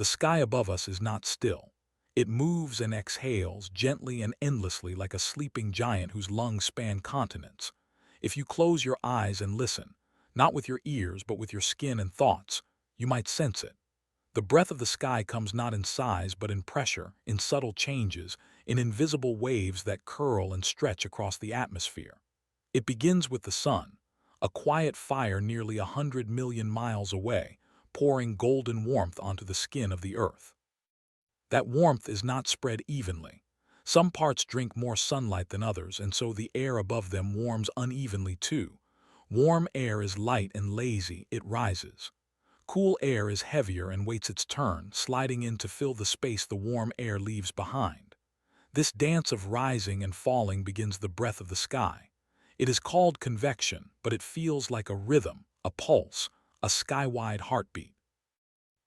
The sky above us is not still. It moves and exhales gently and endlessly like a sleeping giant whose lungs span continents. If you close your eyes and listen, not with your ears but with your skin and thoughts, you might sense it. The breath of the sky comes not in size but in pressure, in subtle changes, in invisible waves that curl and stretch across the atmosphere. It begins with the sun, a quiet fire nearly 100 million miles away, pouring golden warmth onto the skin of the earth. That warmth is not spread evenly. Some parts drink more sunlight than others, and so the air above them warms unevenly too. Warm air is light and lazy, it rises. Cool air is heavier and waits its turn, sliding in to fill the space the warm air leaves behind. This dance of rising and falling begins the breath of the sky. It is called convection, but it feels like a rhythm, a pulse, a sky-wide heartbeat.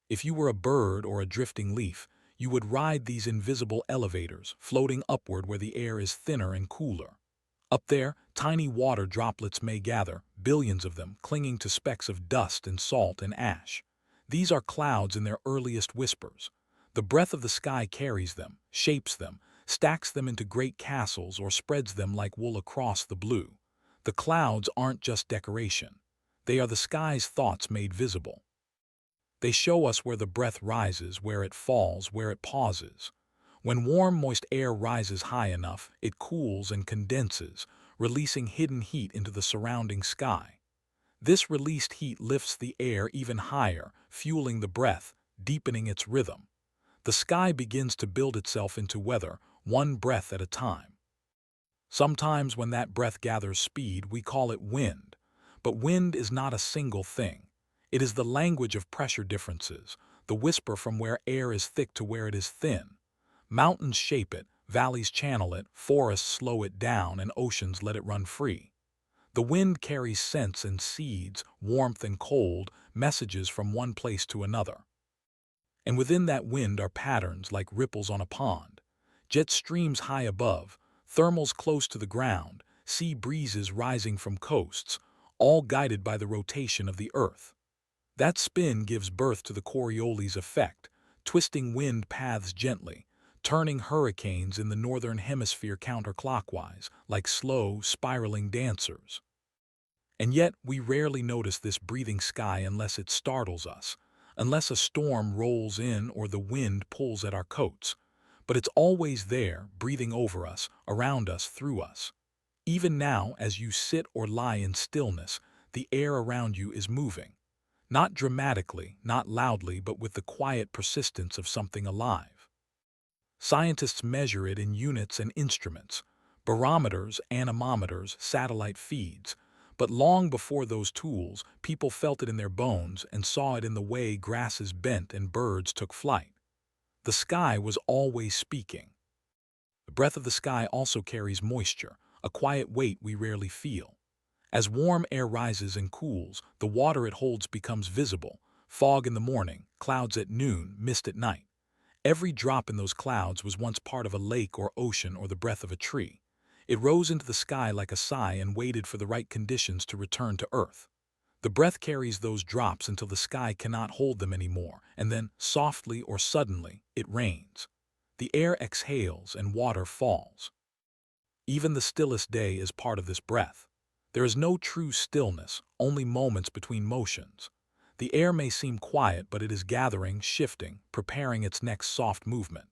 If you were a bird or a drifting leaf, you would ride these invisible elevators, floating upward where the air is thinner and cooler. Up there, tiny water droplets may gather, billions of them, clinging to specks of dust and salt and ash. These are clouds in their earliest whispers. The breath of the sky carries them, shapes them, stacks them into great castles or spreads them like wool across the blue. The clouds aren't just decoration. They are the sky's thoughts made visible. They show us where the breath rises, where it falls, where it pauses. When warm, moist air rises high enough, it cools and condenses, releasing hidden heat into the surrounding sky. This released heat lifts the air even higher, fueling the breath, deepening its rhythm. The sky begins to build itself into weather, one breath at a time. Sometimes when that breath gathers speed, we call it wind. But wind is not a single thing. It is the language of pressure differences, the whisper from where air is thick to where it is thin. Mountains shape it, valleys channel it, forests slow it down, and oceans let it run free. The wind carries scents and seeds, warmth and cold, messages from one place to another. And within that wind are patterns like ripples on a pond, jet streams high above, thermals close to the ground, sea breezes rising from coasts, all guided by the rotation of the earth. That spin gives birth to the Coriolis effect, twisting wind paths gently, turning hurricanes in the northern hemisphere counterclockwise, like slow, spiraling dancers. And yet, we rarely notice this breathing sky unless it startles us, unless a storm rolls in or the wind pulls at our coats. But it's always there, breathing over us, around us, through us. Even now, as you sit or lie in stillness, the air around you is moving. Not dramatically, not loudly, but with the quiet persistence of something alive. Scientists measure it in units and instruments, barometers, anemometers, satellite feeds. But long before those tools, people felt it in their bones and saw it in the way grasses bent and birds took flight. The sky was always speaking. The breath of the sky also carries moisture, a quiet weight we rarely feel. As warm air rises and cools, the water it holds becomes visible. Fog in the morning, clouds at noon, mist at night. Every drop in those clouds was once part of a lake or ocean or the breath of a tree. It rose into the sky like a sigh and waited for the right conditions to return to earth. The breath carries those drops until the sky cannot hold them anymore, and then, softly or suddenly, it rains. The air exhales and water falls. Even the stillest day is part of this breath. There is no true stillness, only moments between motions. The air may seem quiet, but it is gathering, shifting, preparing its next soft movement.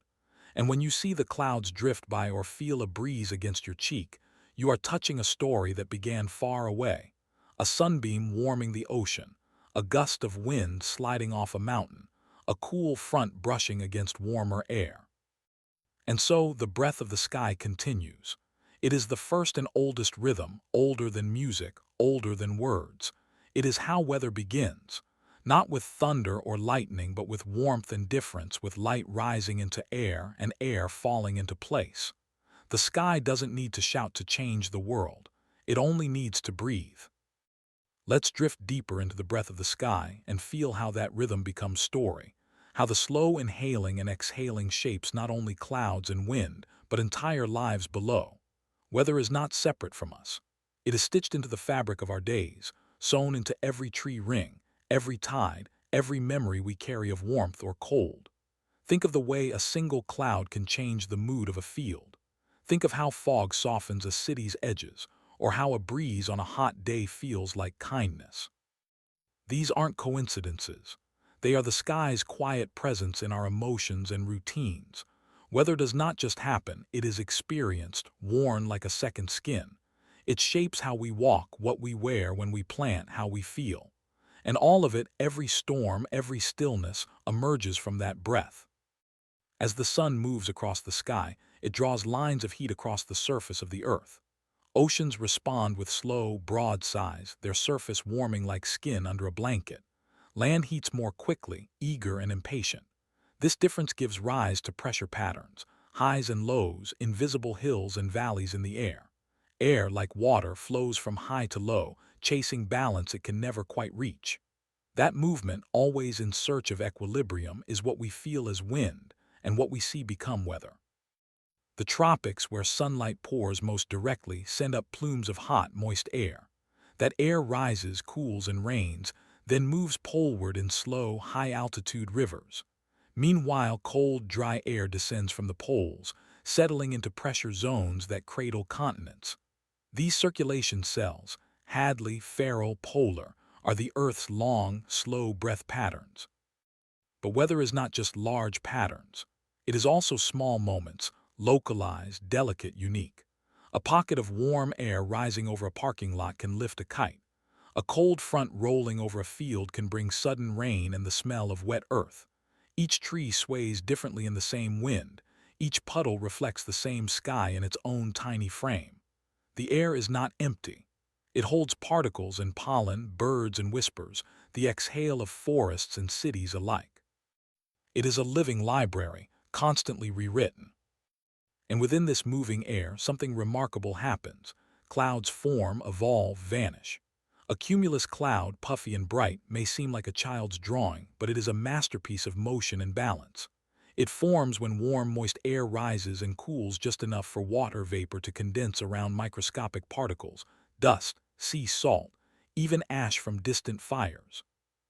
And when you see the clouds drift by or feel a breeze against your cheek, you are touching a story that began far away. A sunbeam warming the ocean, a gust of wind sliding off a mountain, a cool front brushing against warmer air. And so the breath of the sky continues. It is the first and oldest rhythm, older than music, older than words. It is how weather begins, not with thunder or lightning, but with warmth and difference, with light rising into air and air falling into place. The sky doesn't need to shout to change the world. It only needs to breathe. Let's drift deeper into the breath of the sky and feel how that rhythm becomes story, how the slow inhaling and exhaling shapes not only clouds and wind, but entire lives below. Weather is not separate from us. It is stitched into the fabric of our days, sewn into every tree ring, every tide, every memory we carry of warmth or cold. Think of the way a single cloud can change the mood of a field. Think of how fog softens a city's edges, or how a breeze on a hot day feels like kindness. These aren't coincidences. They are the sky's quiet presence in our emotions and routines. Weather does not just happen, it is experienced, worn like a second skin. It shapes how we walk, what we wear, when we plant, how we feel. And all of it, every storm, every stillness, emerges from that breath. As the sun moves across the sky, it draws lines of heat across the surface of the earth. Oceans respond with slow, broad sighs, their surface warming like skin under a blanket. Land heats more quickly, eager and impatient. This difference gives rise to pressure patterns, highs and lows, invisible hills and valleys in the air. Air, like water, flows from high to low, chasing balance it can never quite reach. That movement, always in search of equilibrium, is what we feel as wind, and what we see become weather. The tropics, where sunlight pours most directly, send up plumes of hot, moist air. That air rises, cools, and rains, then moves poleward in slow, high-altitude rivers. Meanwhile, cold, dry air descends from the poles, settling into pressure zones that cradle continents. These circulation cells, Hadley, Ferrel, Polar, are the Earth's long, slow breath patterns. But weather is not just large patterns. It is also small moments, localized, delicate, unique. A pocket of warm air rising over a parking lot can lift a kite. A cold front rolling over a field can bring sudden rain and the smell of wet earth. Each tree sways differently in the same wind. Each puddle reflects the same sky in its own tiny frame. The air is not empty. It holds particles and pollen, birds and whispers, the exhale of forests and cities alike. It is a living library, constantly rewritten. And within this moving air, something remarkable happens. Clouds form, evolve, vanish. A cumulus cloud, puffy and bright, may seem like a child's drawing, but it is a masterpiece of motion and balance. It forms when warm, moist air rises and cools just enough for water vapor to condense around microscopic particles, dust, sea salt, even ash from distant fires.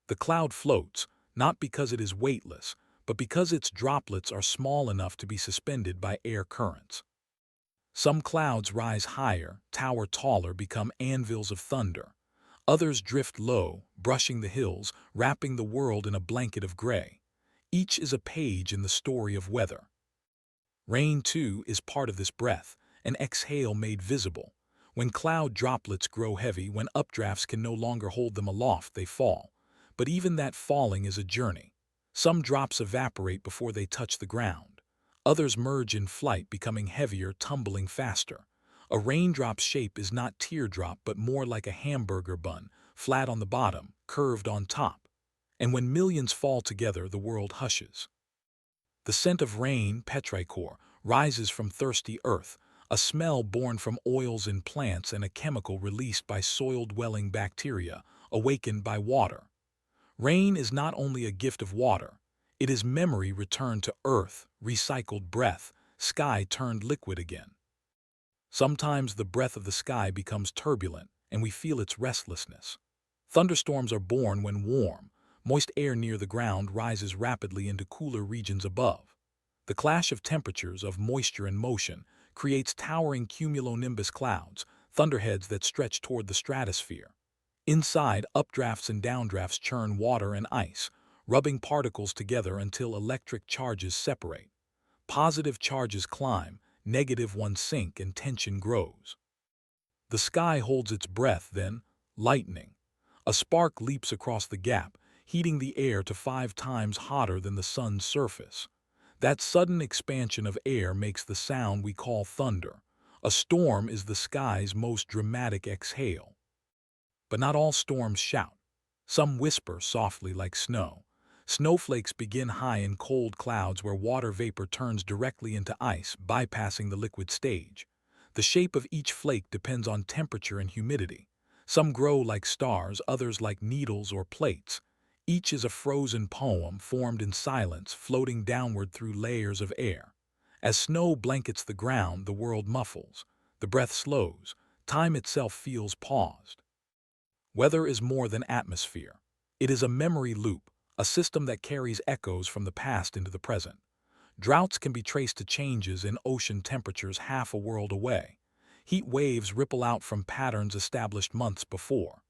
The cloud floats, not because it is weightless, but because its droplets are small enough to be suspended by air currents. Some clouds rise higher, tower taller, become anvils of thunder. Others drift low, brushing the hills, wrapping the world in a blanket of gray. Each is a page in the story of weather. Rain, too, is part of this breath, an exhale made visible. When cloud droplets grow heavy, when updrafts can no longer hold them aloft, they fall. But even that falling is a journey. Some drops evaporate before they touch the ground. Others merge in flight, becoming heavier, tumbling faster. A raindrop's shape is not teardrop, but more like a hamburger bun, flat on the bottom, curved on top. And when millions fall together, the world hushes. The scent of rain, petrichor, rises from thirsty earth, a smell born from oils in plants and a chemical released by soil-dwelling bacteria, awakened by water. Rain is not only a gift of water, it is memory returned to earth, recycled breath, sky turned liquid again. Sometimes the breath of the sky becomes turbulent, and we feel its restlessness. Thunderstorms are born when warm, moist air near the ground rises rapidly into cooler regions above. The clash of temperatures, of moisture and motion, creates towering cumulonimbus clouds, thunderheads that stretch toward the stratosphere. Inside, updrafts and downdrafts churn water and ice, rubbing particles together until electric charges separate. Positive charges climb, negative ones sink, and tension grows. The sky holds its breath then, lightning. A spark leaps across the gap, heating the air to 5 times hotter than the sun's surface. That sudden expansion of air makes the sound we call thunder. A storm is the sky's most dramatic exhale. But not all storms shout. Some whisper softly like snow. Snowflakes begin high in cold clouds where water vapor turns directly into ice, bypassing the liquid stage. The shape of each flake depends on temperature and humidity. Some grow like stars, others like needles or plates. Each is a frozen poem formed in silence, floating downward through layers of air. As snow blankets the ground, the world muffles. The breath slows. Time itself feels paused. Weather is more than atmosphere. It is a memory loop, a system that carries echoes from the past into the present. Droughts can be traced to changes in ocean temperatures half a world away. Heat waves ripple out from patterns established months before.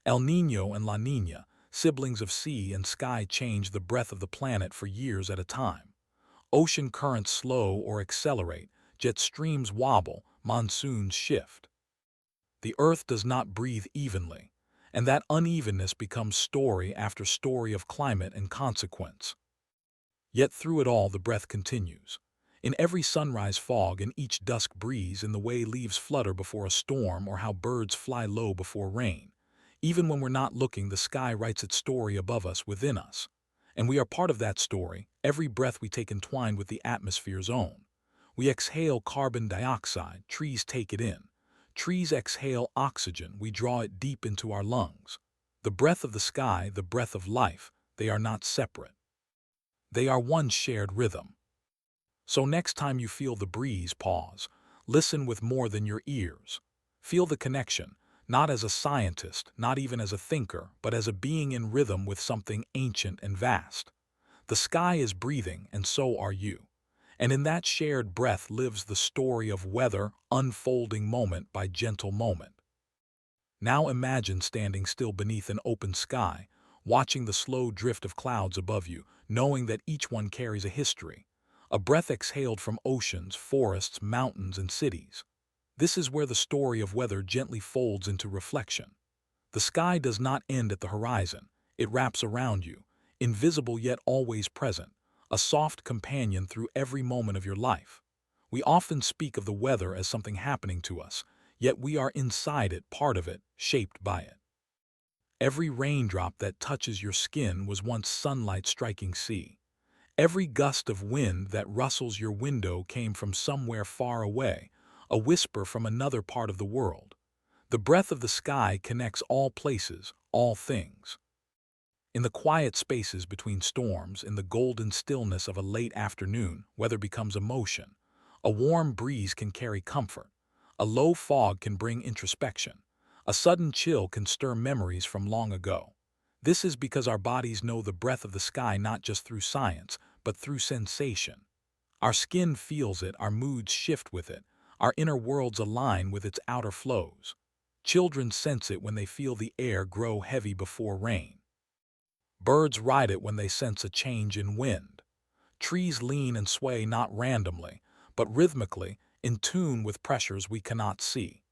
El Niño and La Niña, siblings of sea and sky, change the breath of the planet for years at a time. Ocean currents slow or accelerate, jet streams wobble, monsoons shift. The earth does not breathe evenly, and that unevenness becomes story after story of climate and consequence. Yet through it all the breath continues. In every sunrise fog, in each dusk breeze, in the way leaves flutter before a storm or how birds fly low before rain. Even when we're not looking, the sky writes its story above us, within us. And we are part of that story, every breath we take entwined with the atmosphere's own. We exhale carbon dioxide, trees take it in. Trees exhale oxygen, we draw it deep into our lungs. The breath of the sky, the breath of life, they are not separate. They are one shared rhythm. So next time you feel the breeze, pause. Listen with more than your ears. Feel the connection, not as a scientist, not even as a thinker, but as a being in rhythm with something ancient and vast. The sky is breathing, and so are you. And in that shared breath lives the story of weather, unfolding moment by gentle moment. Now imagine standing still beneath an open sky, watching the slow drift of clouds above you, knowing that each one carries a history, a breath exhaled from oceans, forests, mountains, and cities. This is where the story of weather gently folds into reflection. The sky does not end at the horizon, it wraps around you, invisible yet always present, a soft companion through every moment of your life. We often speak of the weather as something happening to us, yet we are inside it, part of it, shaped by it. Every raindrop that touches your skin was once sunlight striking sea. Every gust of wind that rustles your window came from somewhere far away, a whisper from another part of the world. The breath of the sky connects all places, all things. In the quiet spaces between storms, in the golden stillness of a late afternoon, weather becomes emotion. A warm breeze can carry comfort. A low fog can bring introspection. A sudden chill can stir memories from long ago. This is because our bodies know the breath of the sky not just through science, but through sensation. Our skin feels it, our moods shift with it, our inner worlds align with its outer flows. Children sense it when they feel the air grow heavy before rain. Birds ride it when they sense a change in wind. Trees lean and sway not randomly, but rhythmically, in tune with pressures we cannot see.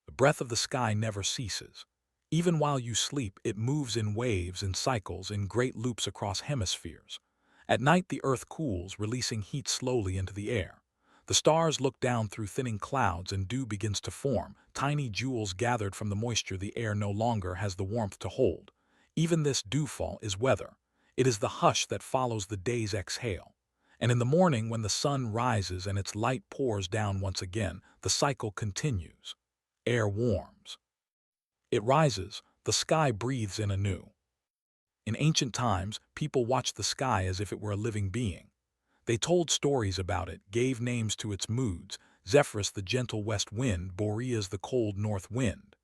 The breath of the sky never ceases. Even while you sleep, it moves in waves and cycles in great loops across hemispheres. At night, the earth cools, releasing heat slowly into the air. The stars look down through thinning clouds and dew begins to form, tiny jewels gathered from the moisture the air no longer has the warmth to hold. Even this dewfall is weather. It is the hush that follows the day's exhale. And in the morning, when the sun rises and its light pours down once again, the cycle continues. Air warms. It rises, the sky breathes in anew. In ancient times, people watched the sky as if it were a living being. They told stories about it, gave names to its moods, Zephyrus the gentle west wind, Boreas the cold north wind.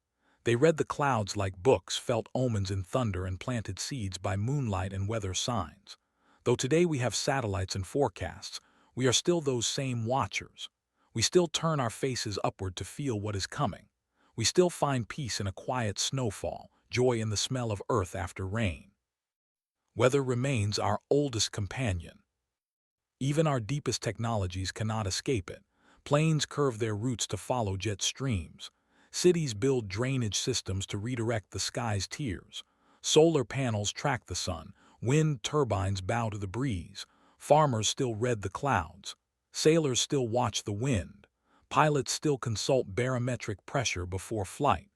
They read the clouds like books, felt omens in thunder, and planted seeds by moonlight and weather signs. Though today we have satellites and forecasts, we are still those same watchers. We still turn our faces upward to feel what is coming. We still find peace in a quiet snowfall, joy in the smell of earth after rain. Weather remains our oldest companion. Even our deepest technologies cannot escape it. Planes curve their routes to follow jet streams. Cities build drainage systems to redirect the sky's tears. Solar panels track the sun. Wind turbines bow to the breeze. Farmers still read the clouds. Sailors still watch the wind. Pilots still consult barometric pressure before flight.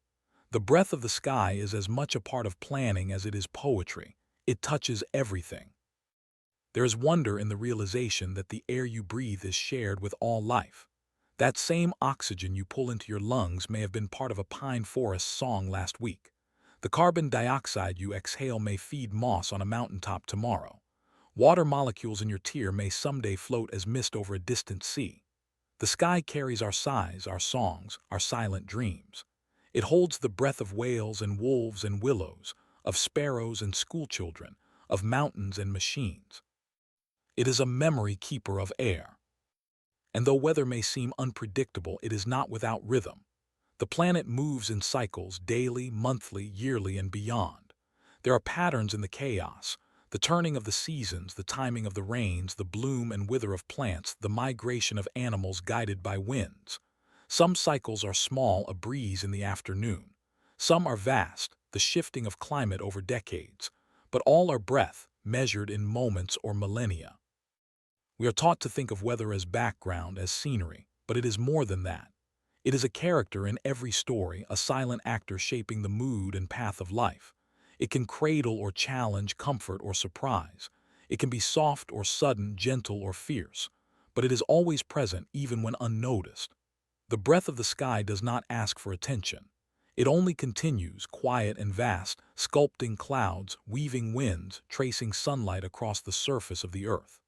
The breath of the sky is as much a part of planning as it is poetry. It touches everything. There is wonder in the realization that the air you breathe is shared with all life. That same oxygen you pull into your lungs may have been part of a pine forest song last week. The carbon dioxide you exhale may feed moss on a mountaintop tomorrow. Water molecules in your tear may someday float as mist over a distant sea. The sky carries our sighs, our songs, our silent dreams. It holds the breath of whales and wolves and willows, of sparrows and schoolchildren, of mountains and machines. It is a memory keeper of air. And though weather may seem unpredictable, it is not without rhythm. The planet moves in cycles, daily, monthly, yearly, and beyond. There are patterns in the chaos, the turning of the seasons, the timing of the rains, the bloom and wither of plants, the migration of animals guided by winds. Some cycles are small, a breeze in the afternoon. Some are vast, the shifting of climate over decades. But all are breath, measured in moments or millennia. We are taught to think of weather as background, as scenery, but it is more than that. It is a character in every story, a silent actor shaping the mood and path of life. It can cradle or challenge, comfort or surprise. It can be soft or sudden, gentle or fierce. But it is always present, even when unnoticed. The breath of the sky does not ask for attention. It only continues, quiet and vast, sculpting clouds, weaving winds, tracing sunlight across the surface of the earth.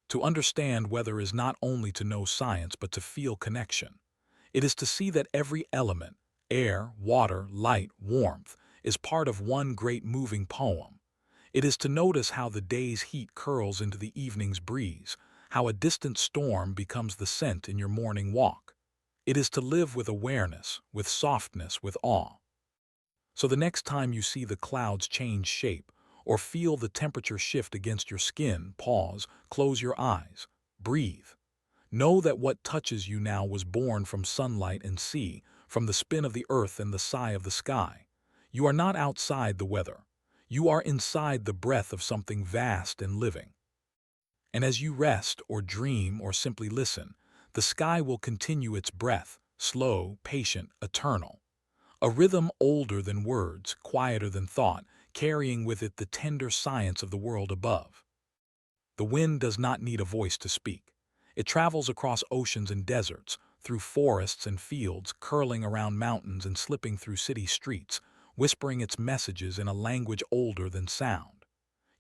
To understand weather is not only to know science but to feel connection. It is to see that every element, air, water, light, warmth, is part of one great moving poem. It is to notice how the day's heat curls into the evening's breeze, how a distant storm becomes the scent in your morning walk. It is to live with awareness, with softness, with awe. So the next time you see the clouds change shape, or feel the temperature shift against your skin, pause, close your eyes, breathe. Know that what touches you now was born from sunlight and sea, from the spin of the earth and the sigh of the sky. You are not outside the weather. You are inside the breath of something vast and living. And as you rest or dream or simply listen, the sky will continue its breath, slow, patient, eternal. A rhythm older than words, quieter than thought, carrying with it the tender science of the world above. The wind does not need a voice to speak. It travels across oceans and deserts, through forests and fields, curling around mountains and slipping through city streets, whispering its messages in a language older than sound.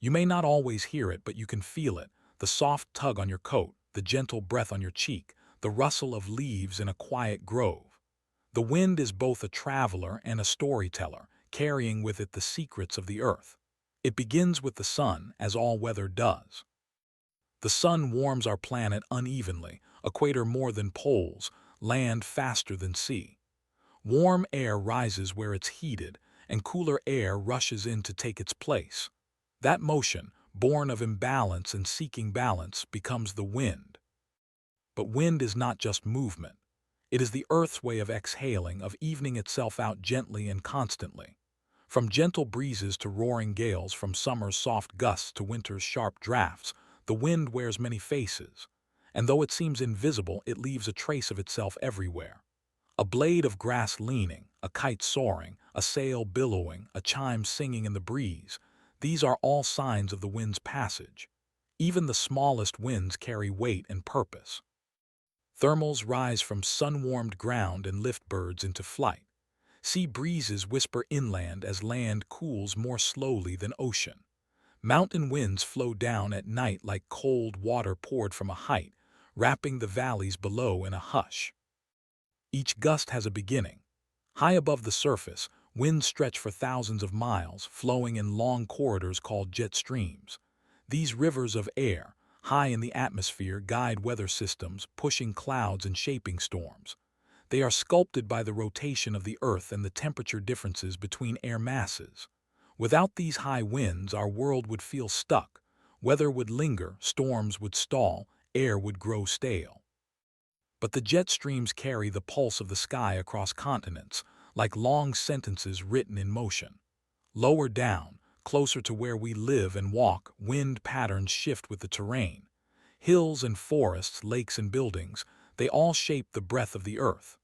You may not always hear it, but you can feel it, the soft tug on your coat, the gentle breath on your cheek, the rustle of leaves in a quiet grove. The wind is both a traveler and a storyteller, carrying with it the secrets of the earth. It begins with the sun, as all weather does. The sun warms our planet unevenly, equator more than poles, land faster than sea. Warm air rises where it's heated, and cooler air rushes in to take its place. That motion, born of imbalance and seeking balance, becomes the wind. But wind is not just movement. It is the earth's way of exhaling, of evening itself out gently and constantly. From gentle breezes to roaring gales, from summer's soft gusts to winter's sharp drafts, the wind wears many faces. And though it seems invisible, it leaves a trace of itself everywhere. A blade of grass leaning, a kite soaring, a sail billowing, a chime singing in the breeze, these are all signs of the wind's passage. Even the smallest winds carry weight and purpose. Thermals rise from sun-warmed ground and lift birds into flight. Sea breezes whisper inland as land cools more slowly than ocean. Mountain winds flow down at night like cold water poured from a height, wrapping the valleys below in a hush. Each gust has a beginning. High above the surface, winds stretch for thousands of miles, flowing in long corridors called jet streams. These rivers of air, high in the atmosphere, guide weather systems, pushing clouds and shaping storms. They are sculpted by the rotation of the earth and the temperature differences between air masses. Without these high winds, our world would feel stuck. Weather would linger, storms would stall, air would grow stale. But the jet streams carry the pulse of the sky across continents, like long sentences written in motion. Lower down, closer to where we live and walk, wind patterns shift with the terrain. Hills and forests, lakes and buildings, they all shape the breath of the earth.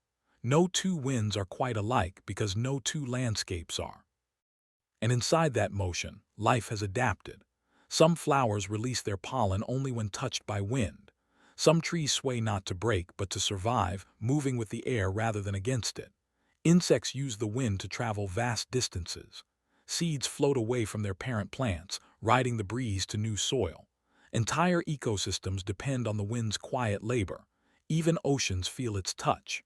No two winds are quite alike because no two landscapes are. And inside that motion, life has adapted. Some flowers release their pollen only when touched by wind. Some trees sway not to break but to survive, moving with the air rather than against it. Insects use the wind to travel vast distances. Seeds float away from their parent plants, riding the breeze to new soil. Entire ecosystems depend on the wind's quiet labor. Even oceans feel its touch.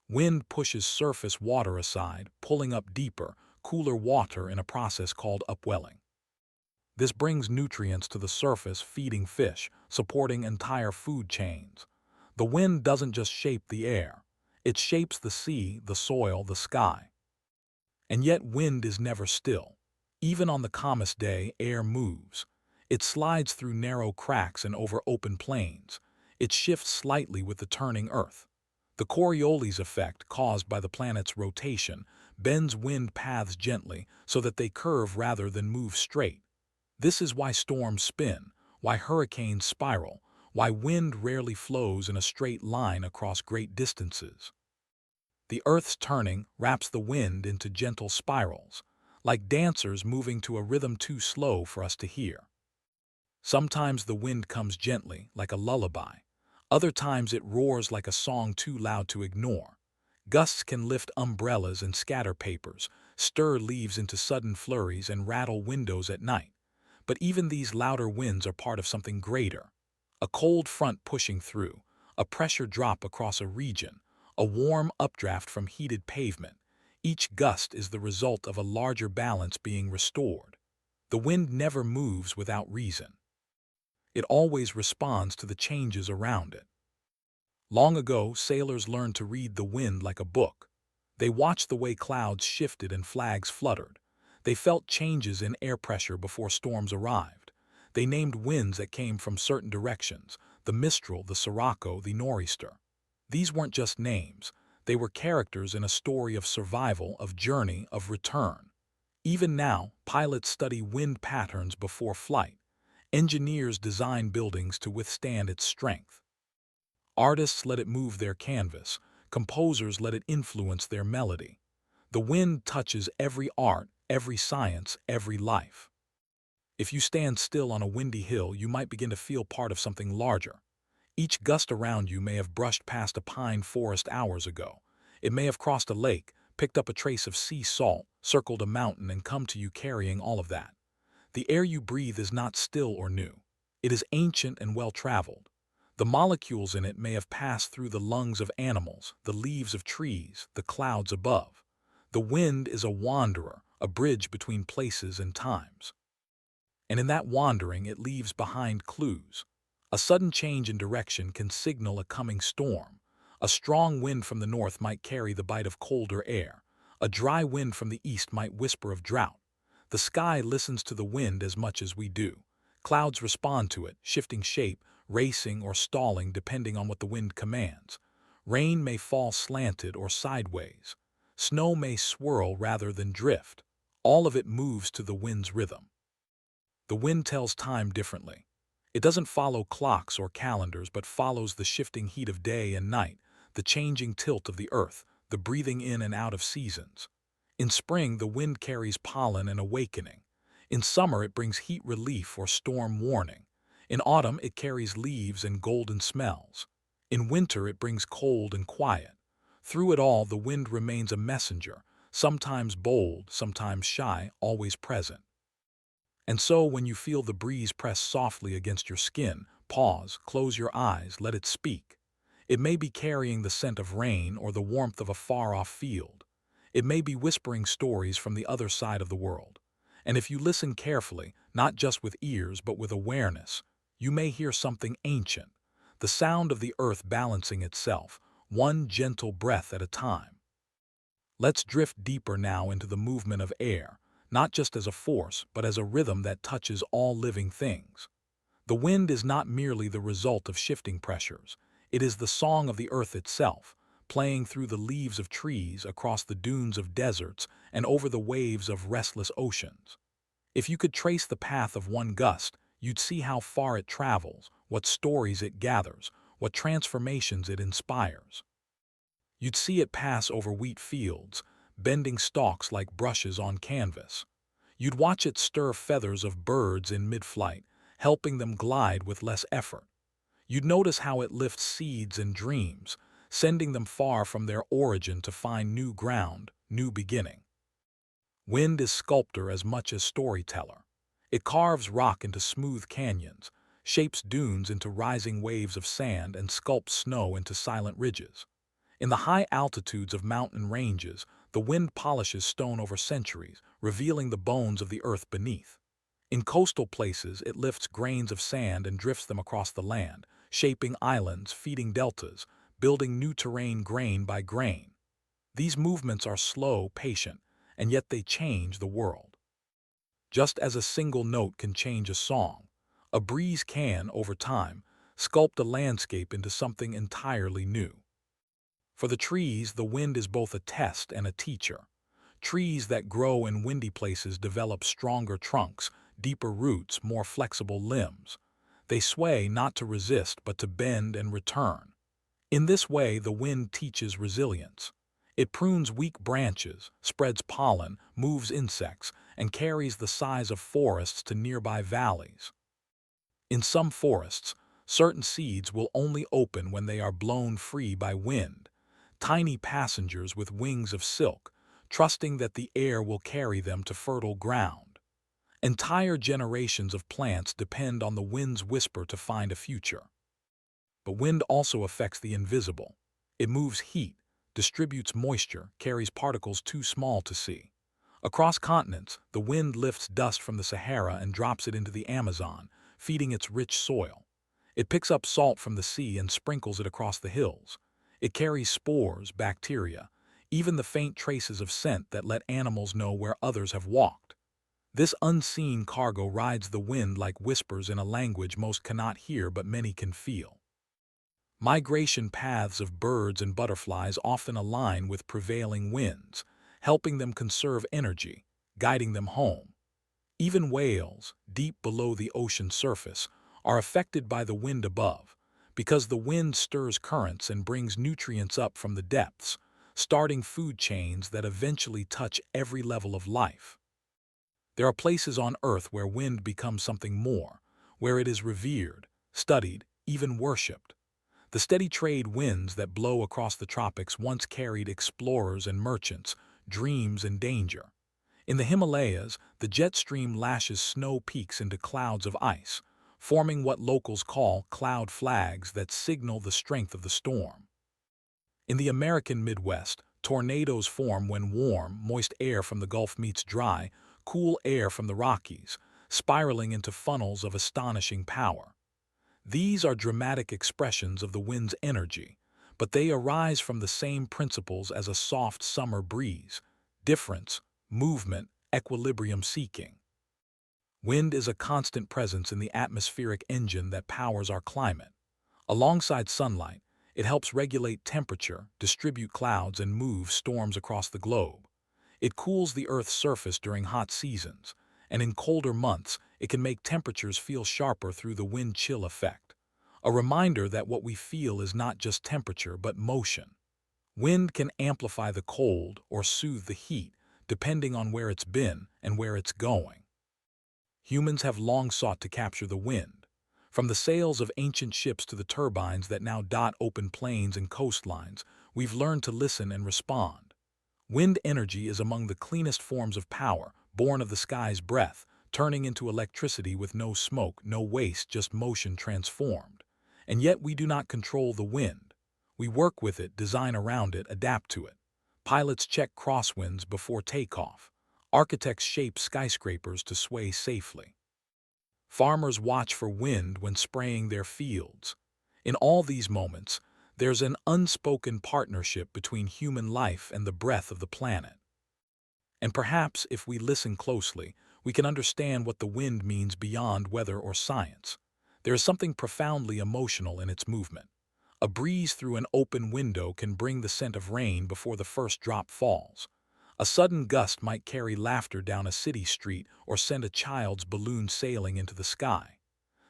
Wind pushes surface water aside, pulling up deeper, cooler water in a process called upwelling. This brings nutrients to the surface, feeding fish, supporting entire food chains. The wind doesn't just shape the air. It shapes the sea, the soil, the sky. And yet wind is never still. Even on the calmest day, air moves. It slides through narrow cracks and over open plains. It shifts slightly with the turning earth. The Coriolis effect, caused by the planet's rotation, bends wind paths gently so that they curve rather than move straight. This is why storms spin, why hurricanes spiral, why wind rarely flows in a straight line across great distances. The Earth's turning wraps the wind into gentle spirals, like dancers moving to a rhythm too slow for us to hear. Sometimes the wind comes gently, like a lullaby. Other times it roars like a song too loud to ignore. Gusts can lift umbrellas and scatter papers, stir leaves into sudden flurries, and rattle windows at night. But even these louder winds are part of something greater. A cold front pushing through, a pressure drop across a region, a warm updraft from heated pavement. Each gust is the result of a larger balance being restored. The wind never moves without reason. It always responds to the changes around it. Long ago, sailors learned to read the wind like a book. They watched the way clouds shifted and flags fluttered. They felt changes in air pressure before storms arrived. They named winds that came from certain directions: the Mistral, the Sirocco, the Nor'easter. These weren't just names. They were characters in a story of survival, of journey, of return. Even now, pilots study wind patterns before flight. Engineers design buildings to withstand its strength. Artists let it move their canvas. Composers let it influence their melody. The wind touches every art, every science, every life. If you stand still on a windy hill, you might begin to feel part of something larger. Each gust around you may have brushed past a pine forest hours ago. It may have crossed a lake, picked up a trace of sea salt, circled a mountain, and come to you carrying all of that. The air you breathe is not still or new. It is ancient and well-traveled. The molecules in it may have passed through the lungs of animals, the leaves of trees, the clouds above. The wind is a wanderer, a bridge between places and times. And in that wandering, it leaves behind clues. A sudden change in direction can signal a coming storm. A strong wind from the north might carry the bite of colder air. A dry wind from the east might whisper of drought. The sky listens to the wind as much as we do. Clouds respond to it, shifting shape, racing or stalling depending on what the wind commands. Rain may fall slanted or sideways. Snow may swirl rather than drift. All of it moves to the wind's rhythm. The wind tells time differently. It doesn't follow clocks or calendars, but follows the shifting heat of day and night, the changing tilt of the earth, the breathing in and out of seasons. In spring, the wind carries pollen and awakening. In summer, it brings heat relief or storm warning. In autumn, it carries leaves and golden smells. In winter, it brings cold and quiet. Through it all, the wind remains a messenger, sometimes bold, sometimes shy, always present. And so, when you feel the breeze press softly against your skin, pause, close your eyes, let it speak. It may be carrying the scent of rain or the warmth of a far-off field. It may be whispering stories from the other side of the world. And if you listen carefully, not just with ears but with awareness, you may hear something ancient, the sound of the earth balancing itself, one gentle breath at a time. Let's drift deeper now into the movement of air, not just as a force, but as a rhythm that touches all living things. The wind is not merely the result of shifting pressures. It is the song of the earth itself, playing through the leaves of trees, across the dunes of deserts, and over the waves of restless oceans. If you could trace the path of one gust, you'd see how far it travels, what stories it gathers, what transformations it inspires. You'd see it pass over wheat fields, bending stalks like brushes on canvas. You'd watch it stir feathers of birds in mid-flight, helping them glide with less effort. You'd notice how it lifts seeds and dreams, sending them far from their origin to find new ground, new beginning. Wind is sculptor as much as storyteller. It carves rock into smooth canyons, shapes dunes into rising waves of sand, and sculpts snow into silent ridges. In the high altitudes of mountain ranges, the wind polishes stone over centuries, revealing the bones of the earth beneath. In coastal places, it lifts grains of sand and drifts them across the land, shaping islands, feeding deltas, building new terrain grain by grain. These movements are slow, patient, and yet they change the world. Just as a single note can change a song, a breeze can, over time, sculpt a landscape into something entirely new. For the trees, the wind is both a test and a teacher. Trees that grow in windy places develop stronger trunks, deeper roots, more flexible limbs. They sway not to resist but to bend and return. In this way, the wind teaches resilience. It prunes weak branches, spreads pollen, moves insects, and carries the size of forests to nearby valleys. In some forests, certain seeds will only open when they are blown free by wind, tiny passengers with wings of silk, trusting that the air will carry them to fertile ground. Entire generations of plants depend on the wind's whisper to find a future. But wind also affects the invisible. It moves heat, distributes moisture, carries particles too small to see. Across continents, the wind lifts dust from the Sahara and drops it into the Amazon, feeding its rich soil. It picks up salt from the sea and sprinkles it across the hills. It carries spores, bacteria, even the faint traces of scent that let animals know where others have walked. This unseen cargo rides the wind like whispers in a language most cannot hear but many can feel. Migration paths of birds and butterflies often align with prevailing winds, helping them conserve energy, guiding them home. Even whales, deep below the ocean surface, are affected by the wind above, because the wind stirs currents and brings nutrients up from the depths, starting food chains that eventually touch every level of life. There are places on Earth where wind becomes something more, where it is revered, studied, even worshipped. The steady trade winds that blow across the tropics once carried explorers and merchants, dreams and danger. In the Himalayas, the jet stream lashes snow peaks into clouds of ice, forming what locals call cloud flags that signal the strength of the storm. In the American Midwest, tornadoes form when warm, moist air from the Gulf meets dry, cool air from the Rockies, spiraling into funnels of astonishing power. These are dramatic expressions of the wind's energy, but they arise from the same principles as a soft summer breeze: difference, movement, equilibrium seeking. Wind is a constant presence in the atmospheric engine that powers our climate. Alongside sunlight, it helps regulate temperature, distribute clouds, and move storms across the globe. It cools the Earth's surface during hot seasons, and in colder months, it can make temperatures feel sharper through the wind chill effect. A reminder that what we feel is not just temperature but motion. Wind can amplify the cold or soothe the heat, depending on where it's been and where it's going. Humans have long sought to capture the wind. From the sails of ancient ships to the turbines that now dot open plains and coastlines, we've learned to listen and respond. Wind energy is among the cleanest forms of power, born of the sky's breath, turning into electricity with no smoke, no waste, just motion transformed. And yet we do not control the wind. We work with it, design around it, adapt to it. Pilots check crosswinds before takeoff. Architects shape skyscrapers to sway safely. Farmers watch for wind when spraying their fields. In all these moments, there's an unspoken partnership between human life and the breath of the planet. And perhaps, if we listen closely, we can understand what the wind means beyond weather or science. There is something profoundly emotional in its movement. A breeze through an open window can bring the scent of rain before the first drop falls. A sudden gust might carry laughter down a city street or send a child's balloon sailing into the sky.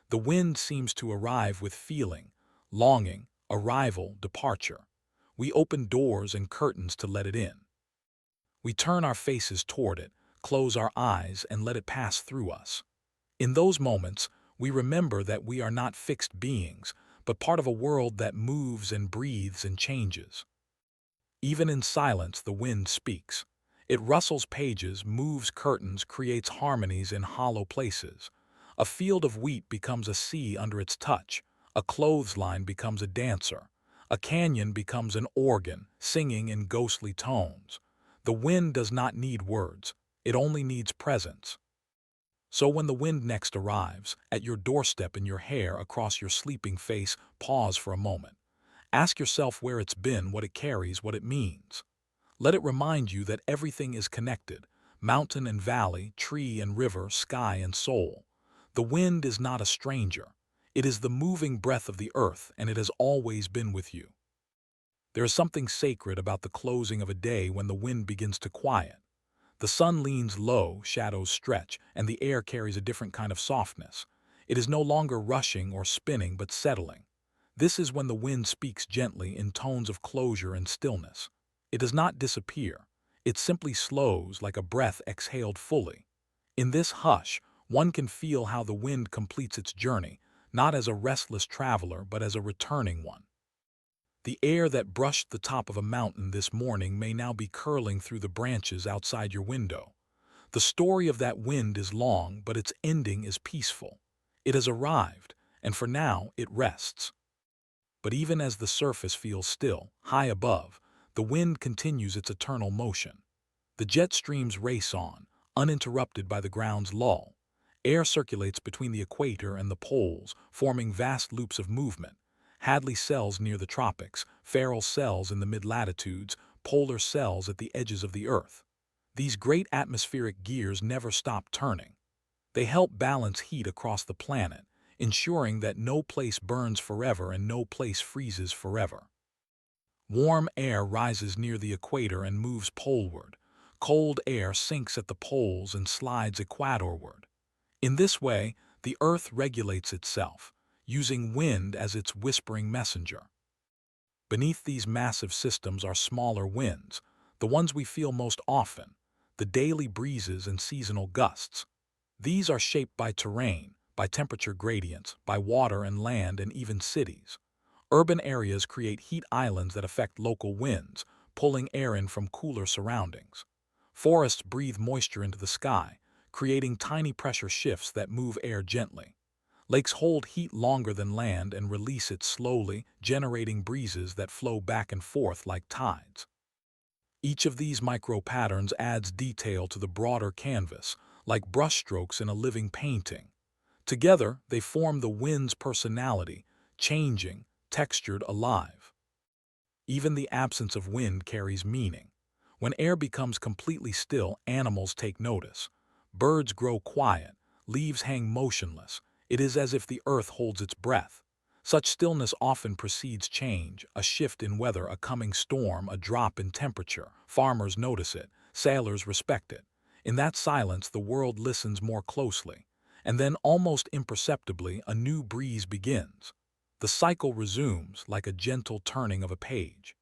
The wind seems to arrive with feeling, longing, arrival, departure. We open doors and curtains to let it in. We turn our faces toward it, close our eyes, and let it pass through us. In those moments, we remember that we are not fixed beings, but part of a world that moves and breathes and changes. Even in silence, the wind speaks. It rustles pages, moves curtains, creates harmonies in hollow places. A field of wheat becomes a sea under its touch. A clothesline becomes a dancer. A canyon becomes an organ, singing in ghostly tones. The wind does not need words. It only needs presence. So when the wind next arrives, at your doorstep in your hair across your sleeping face, pause for a moment. Ask yourself where it's been, what it carries, what it means. Let it remind you that everything is connected, mountain and valley, tree and river, sky and soul. The wind is not a stranger. It is the moving breath of the earth, and it has always been with you. There is something sacred about the closing of a day when the wind begins to quiet. The sun leans low, shadows stretch, and the air carries a different kind of softness. It is no longer rushing or spinning, but settling. This is when the wind speaks gently in tones of closure and stillness. It does not disappear. It simply slows like a breath exhaled fully. In this hush, one can feel how the wind completes its journey, not as a restless traveler, but as a returning one. The air that brushed the top of a mountain this morning may now be curling through the branches outside your window. The story of that wind is long, but its ending is peaceful. It has arrived, and for now it rests. But even as the surface feels still, high above, the wind continues its eternal motion. The jet streams race on, uninterrupted by the ground's lull. Air circulates between the equator and the poles, forming vast loops of movement. Hadley cells near the tropics, Ferrel cells in the mid-latitudes, polar cells at the edges of the Earth. These great atmospheric gears never stop turning. They help balance heat across the planet, ensuring that no place burns forever and no place freezes forever. Warm air rises near the equator and moves poleward. Cold air sinks at the poles and slides equatorward. In this way, the Earth regulates itself, using wind as its whispering messenger. Beneath these massive systems are smaller winds, the ones we feel most often, the daily breezes and seasonal gusts. These are shaped by terrain, by temperature gradients, by water and land, and even cities. Urban areas create heat islands that affect local winds, pulling air in from cooler surroundings. Forests breathe moisture into the sky, creating tiny pressure shifts that move air gently. Lakes hold heat longer than land and release it slowly, generating breezes that flow back and forth like tides. Each of these micro-patterns adds detail to the broader canvas, like brushstrokes in a living painting. Together, they form the wind's personality, changing, textured, alive. Even the absence of wind carries meaning. When air becomes completely still, animals take notice. Birds grow quiet, leaves hang motionless. It is as if the earth holds its breath. Such stillness often precedes change, a shift in weather, a coming storm, a drop in temperature. Farmers notice it, sailors respect it. In that silence, the world listens more closely. And then, almost imperceptibly, a new breeze begins. The cycle resumes, like a gentle turning of a page.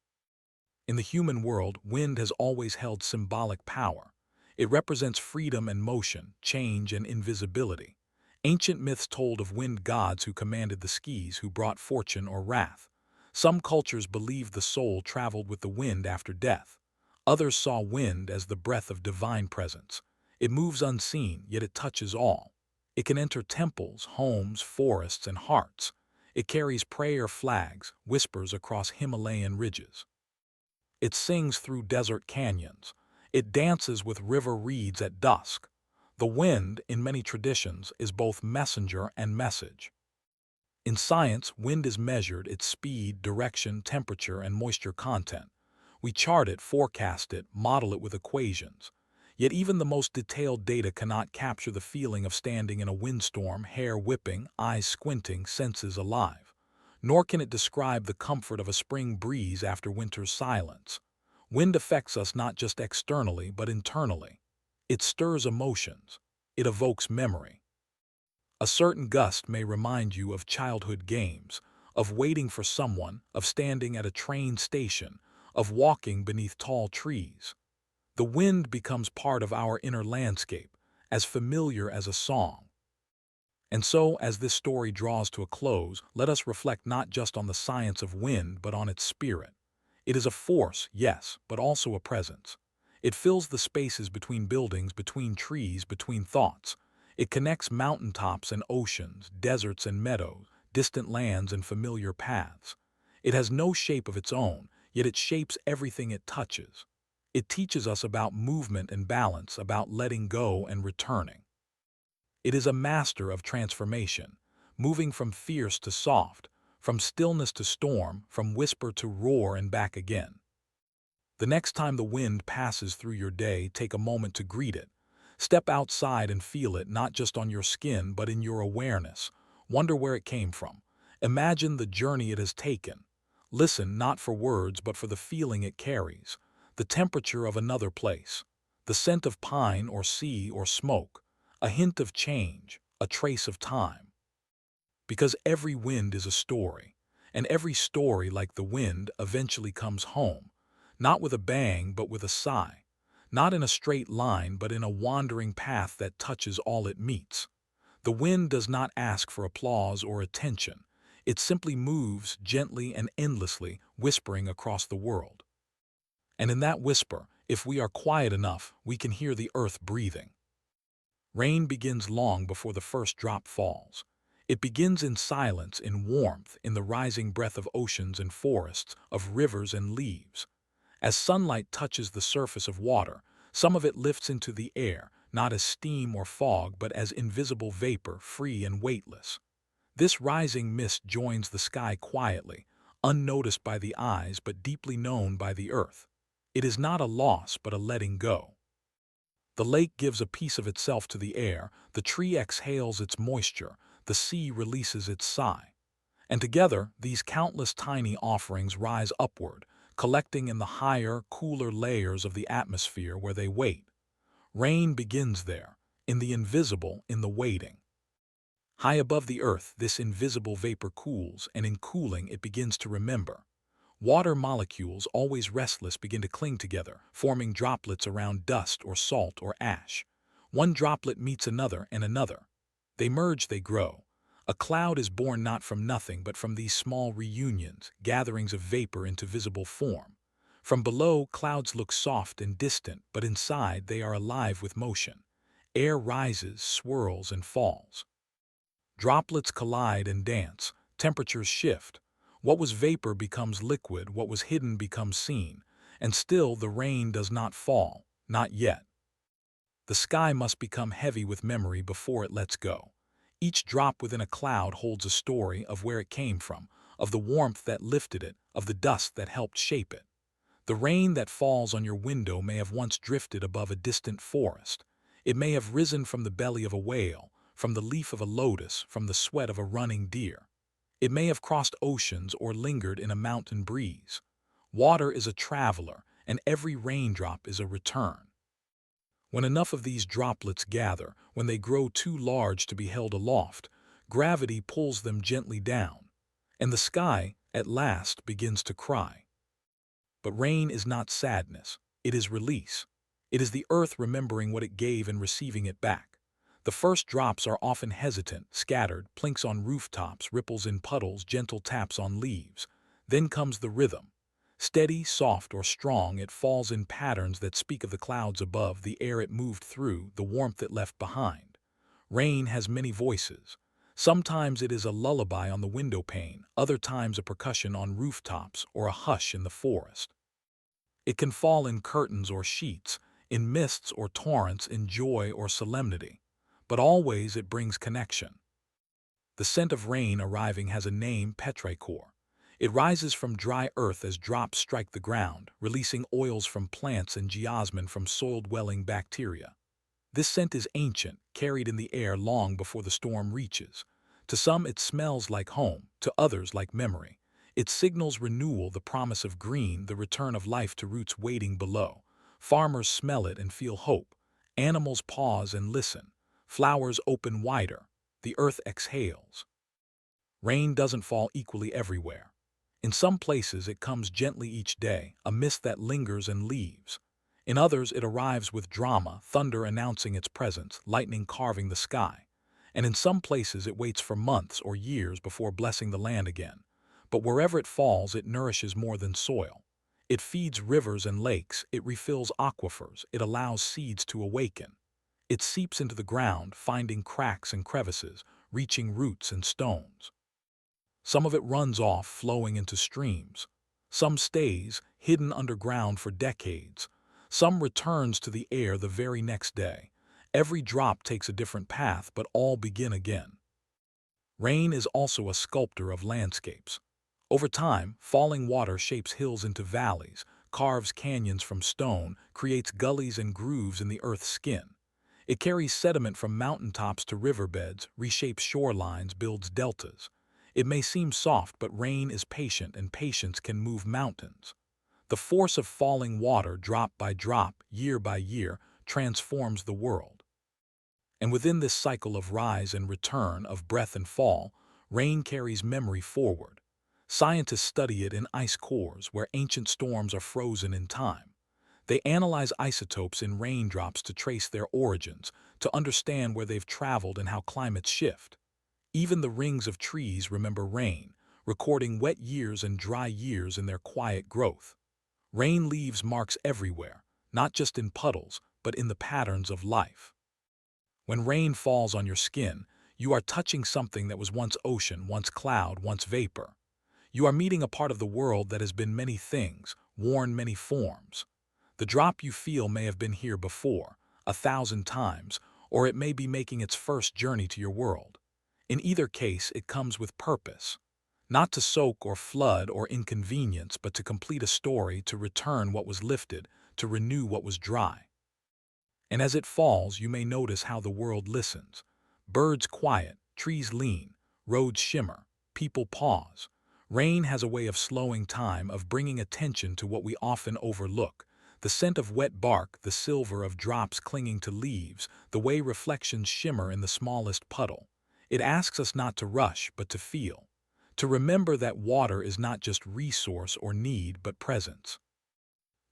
In the human world, wind has always held symbolic power. It represents freedom and motion, change and invisibility. Ancient myths told of wind gods who commanded the skies, who brought fortune or wrath. Some cultures believed the soul traveled with the wind after death. Others saw wind as the breath of divine presence. It moves unseen, yet it touches all. It can enter temples, homes, forests, and hearts. It carries prayer flags, whispers across Himalayan ridges. It sings through desert canyons. It dances with river reeds at dusk. The wind, in many traditions, is both messenger and message. In science, wind is measured, its speed, direction, temperature, and moisture content. We chart it, forecast it, model it with equations. Yet even the most detailed data cannot capture the feeling of standing in a windstorm, hair whipping, eyes squinting, senses alive. Nor can it describe the comfort of a spring breeze after winter's silence. Wind affects us not just externally, but internally. It stirs emotions. It evokes memory. A certain gust may remind you of childhood games, of waiting for someone, of standing at a train station, of walking beneath tall trees. The wind becomes part of our inner landscape, as familiar as a song. And so, as this story draws to a close, let us reflect not just on the science of wind, but on its spirit. It is a force, yes, but also a presence. It fills the spaces between buildings, between trees, between thoughts. It connects mountaintops and oceans, deserts and meadows, distant lands and familiar paths. It has no shape of its own, yet it shapes everything it touches. It teaches us about movement and balance, about letting go and returning. It is a master of transformation, moving from fierce to soft, from stillness to storm, from whisper to roar and back again. The next time the wind passes through your day, take a moment to greet it. Step outside and feel it, not just on your skin, but in your awareness. Wonder where it came from. Imagine the journey it has taken. Listen not for words, but for the feeling it carries. The temperature of another place. The scent of pine or sea or smoke. A hint of change, a trace of time. Because every wind is a story, and every story, like the wind, eventually comes home, not with a bang but with a sigh, not in a straight line but in a wandering path that touches all it meets. The wind does not ask for applause or attention. It simply moves gently and endlessly, whispering across the world. And in that whisper, if we are quiet enough, we can hear the earth breathing. Rain begins long before the first drop falls. It begins in silence, in warmth, in the rising breath of oceans and forests, of rivers and leaves. As sunlight touches the surface of water, some of it lifts into the air, not as steam or fog, but as invisible vapor, free and weightless. This rising mist joins the sky quietly, unnoticed by the eyes but deeply known by the earth. It is not a loss but a letting go. The lake gives a piece of itself to the air, the tree exhales its moisture, the sea releases its sigh. And together, these countless tiny offerings rise upward, collecting in the higher, cooler layers of the atmosphere where they wait. Rain begins there, in the invisible, in the waiting. High above the earth, this invisible vapor cools, and in cooling it begins to remember. Water molecules, always restless, begin to cling together, forming droplets around dust or salt or ash. One droplet meets another and another. They merge, they grow. A cloud is born not from nothing but from these small reunions, gatherings of vapor into visible form. From below, clouds look soft and distant, but inside they are alive with motion. Air rises, swirls, and falls. Droplets collide and dance, temperatures shift. What was vapor becomes liquid, what was hidden becomes seen, and still the rain does not fall, not yet. The sky must become heavy with memory before it lets go. Each drop within a cloud holds a story of where it came from, of the warmth that lifted it, of the dust that helped shape it. The rain that falls on your window may have once drifted above a distant forest. It may have risen from the belly of a whale, from the leaf of a lotus, from the sweat of a running deer. It may have crossed oceans or lingered in a mountain breeze. Water is a traveler, and every raindrop is a return. When enough of these droplets gather, when they grow too large to be held aloft, gravity pulls them gently down, and the sky, at last, begins to cry. But rain is not sadness, it is release. It is the earth remembering what it gave and receiving it back. The first drops are often hesitant, scattered, plinks on rooftops, ripples in puddles, gentle taps on leaves. Then comes the rhythm. Steady, soft, or strong, it falls in patterns that speak of the clouds above, the air it moved through, the warmth it left behind. Rain has many voices. Sometimes it is a lullaby on the window pane, other times a percussion on rooftops or a hush in the forest. It can fall in curtains or sheets, in mists or torrents, in joy or solemnity. But always it brings connection. The scent of rain arriving has a name, petrichor. It rises from dry earth as drops strike the ground, releasing oils from plants and geosmin from soil-dwelling bacteria. This scent is ancient, carried in the air long before the storm reaches. To some it smells like home, to others like memory. It signals renewal, the promise of green, the return of life to roots waiting below. Farmers smell it and feel hope. Animals pause and listen. Flowers open wider. The earth exhales. Rain doesn't fall equally everywhere. In some places it comes gently each day, a mist that lingers and leaves. In others it arrives with drama, thunder announcing its presence, lightning carving the sky. And in some places it waits for months or years before blessing the land again. But wherever it falls, it nourishes more than soil. It feeds rivers and lakes, it refills aquifers, it allows seeds to awaken. It seeps into the ground, finding cracks and crevices, reaching roots and stones. Some of it runs off, flowing into streams. Some stays, hidden underground for decades. Some returns to the air the very next day. Every drop takes a different path, but all begin again. Rain is also a sculptor of landscapes. Over time, falling water shapes hills into valleys, carves canyons from stone, creates gullies and grooves in the earth's skin. It carries sediment from mountaintops to riverbeds, reshapes shorelines, builds deltas. It may seem soft, but rain is patient, and patience can move mountains. The force of falling water, drop by drop, year by year, transforms the world. And within this cycle of rise and return, of breath and fall, rain carries memory forward. Scientists study it in ice cores, where ancient storms are frozen in time. They analyze isotopes in raindrops to trace their origins, to understand where they've traveled and how climates shift. Even the rings of trees remember rain, recording wet years and dry years in their quiet growth. Rain leaves marks everywhere, not just in puddles, but in the patterns of life. When rain falls on your skin, you are touching something that was once ocean, once cloud, once vapor. You are meeting a part of the world that has been many things, worn many forms. The drop you feel may have been here before, 1,000 times, or it may be making its first journey to your world. In either case, it comes with purpose. Not to soak or flood or inconvenience, but to complete a story, to return what was lifted, to renew what was dry. And as it falls, you may notice how the world listens. Birds quiet, trees lean, roads shimmer, people pause. Rain has a way of slowing time, of bringing attention to what we often overlook. The scent of wet bark, the silver of drops clinging to leaves, the way reflections shimmer in the smallest puddle. It asks us not to rush, but to feel. To remember that water is not just resource or need, but presence.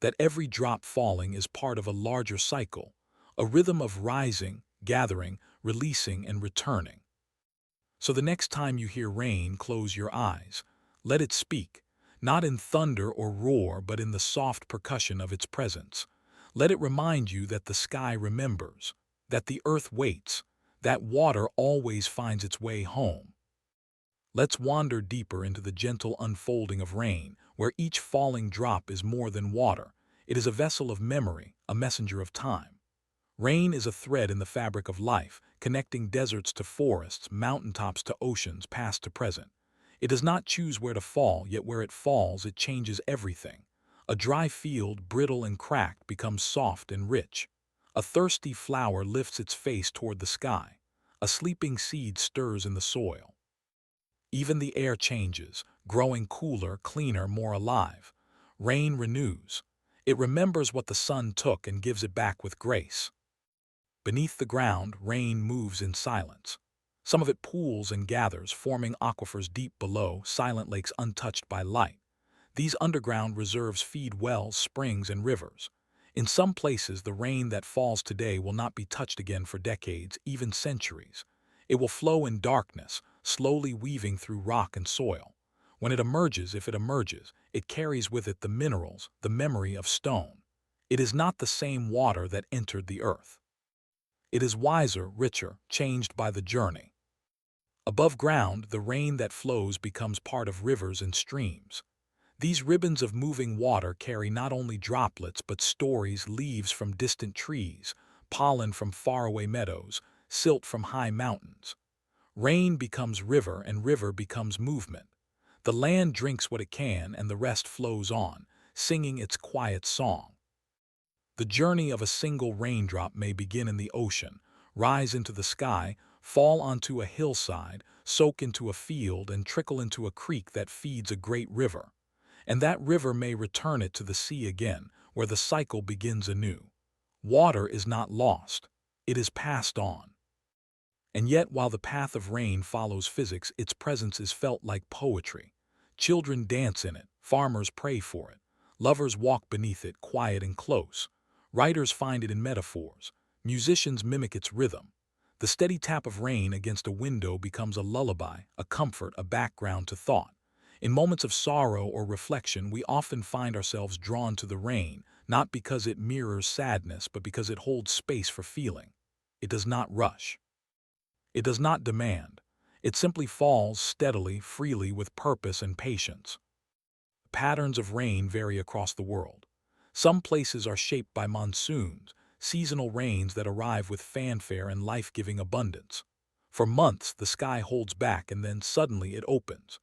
That every drop falling is part of a larger cycle, a rhythm of rising, gathering, releasing, and returning. So the next time you hear rain, close your eyes. Let it speak, not in thunder or roar, but in the soft percussion of its presence. Let it remind you that the sky remembers, that the earth waits, that water always finds its way home. Let's wander deeper into the gentle unfolding of rain, where each falling drop is more than water. It is a vessel of memory, a messenger of time. Rain is a thread in the fabric of life, connecting deserts to forests, mountaintops to oceans, past to present. It does not choose where to fall, yet where it falls, it changes everything. A dry field, brittle and cracked, becomes soft and rich. A thirsty flower lifts its face toward the sky. A sleeping seed stirs in the soil. Even the air changes, growing cooler, cleaner, more alive. Rain renews. It remembers what the sun took and gives it back with grace. Beneath the ground, rain moves in silence. Some of it pools and gathers, forming aquifers deep below, silent lakes untouched by light. These underground reserves feed wells, springs, and rivers. In some places, the rain that falls today will not be touched again for decades, even centuries. It will flow in darkness, slowly weaving through rock and soil. When it emerges, if it emerges, it carries with it the minerals, the memory of stone. It is not the same water that entered the earth. It is wiser, richer, changed by the journey. Above ground, the rain that flows becomes part of rivers and streams. These ribbons of moving water carry not only droplets but stories, leaves from distant trees, pollen from faraway meadows, silt from high mountains. Rain becomes river and river becomes movement. The land drinks what it can and the rest flows on, singing its quiet song. The journey of a single raindrop may begin in the ocean, rise into the sky, fall onto a hillside, soak into a field, and trickle into a creek that feeds a great river. And that river may return it to the sea again, where the cycle begins anew. Water is not lost. It is passed on. And yet, while the path of rain follows physics, its presence is felt like poetry. Children dance in it, farmers pray for it, lovers walk beneath it, quiet and close. Writers find it in metaphors. Musicians mimic its rhythm. The steady tap of rain against a window becomes a lullaby, a comfort, a background to thought. In moments of sorrow or reflection, we often find ourselves drawn to the rain, not because it mirrors sadness, but because it holds space for feeling. It does not rush. It does not demand. It simply falls steadily, freely, with purpose and patience. Patterns of rain vary across the world. Some places are shaped by monsoons, seasonal rains that arrive with fanfare and life-giving abundance. For months, the sky holds back and then suddenly it opens.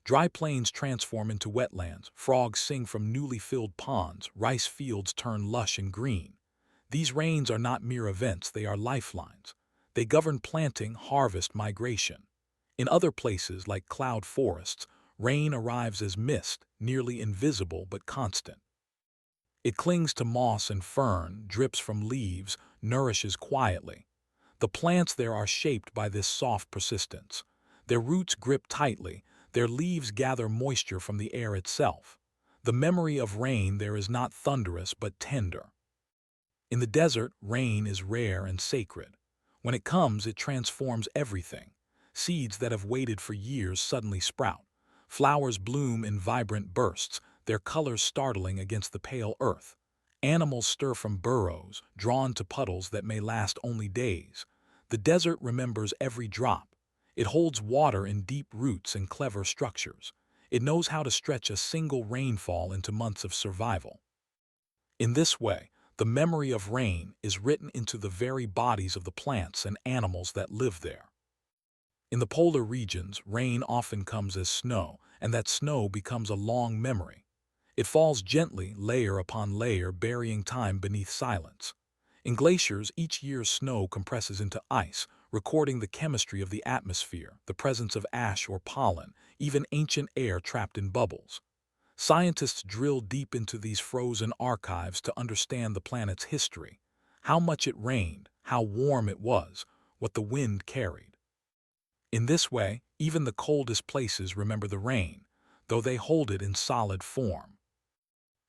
Dry plains transform into wetlands, frogs sing from newly filled ponds, rice fields turn lush and green. These rains are not mere events, they are lifelines. They govern planting, harvest, migration. In other places, like cloud forests, rain arrives as mist, nearly invisible but constant. It clings to moss and fern, drips from leaves, nourishes quietly. The plants there are shaped by this soft persistence. Their roots grip tightly, their leaves gather moisture from the air itself. The memory of rain there is not thunderous but tender. In the desert, rain is rare and sacred. When it comes, it transforms everything. Seeds that have waited for years suddenly sprout. Flowers bloom in vibrant bursts, their colors startling against the pale earth. Animals stir from burrows, drawn to puddles that may last only days. The desert remembers every drop. It holds water in deep roots and clever structures. It knows how to stretch a single rainfall into months of survival. In this way, the memory of rain is written into the very bodies of the plants and animals that live there. In the polar regions, rain often comes as snow, and that snow becomes a long memory. It falls gently, layer upon layer, burying time beneath silence. In glaciers, each year's snow compresses into ice, recording the chemistry of the atmosphere, the presence of ash or pollen, even ancient air trapped in bubbles. Scientists drill deep into these frozen archives to understand the planet's history, how much it rained, how warm it was, what the wind carried. In this way, even the coldest places remember the rain, though they hold it in solid form.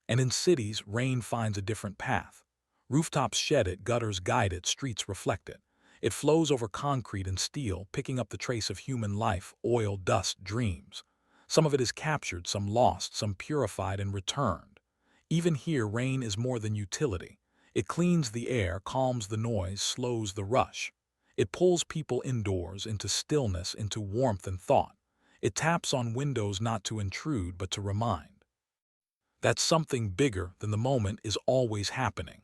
And in cities, rain finds a different path. Rooftops shed it, gutters guide it, streets reflect it. It flows over concrete and steel, picking up the trace of human life, oil, dust, dreams. Some of it is captured, some lost, some purified and returned. Even here, rain is more than utility. It cleans the air, calms the noise, slows the rush. It pulls people indoors, into stillness, into warmth and thought. It taps on windows not to intrude, but to remind that something bigger than the moment is always happening.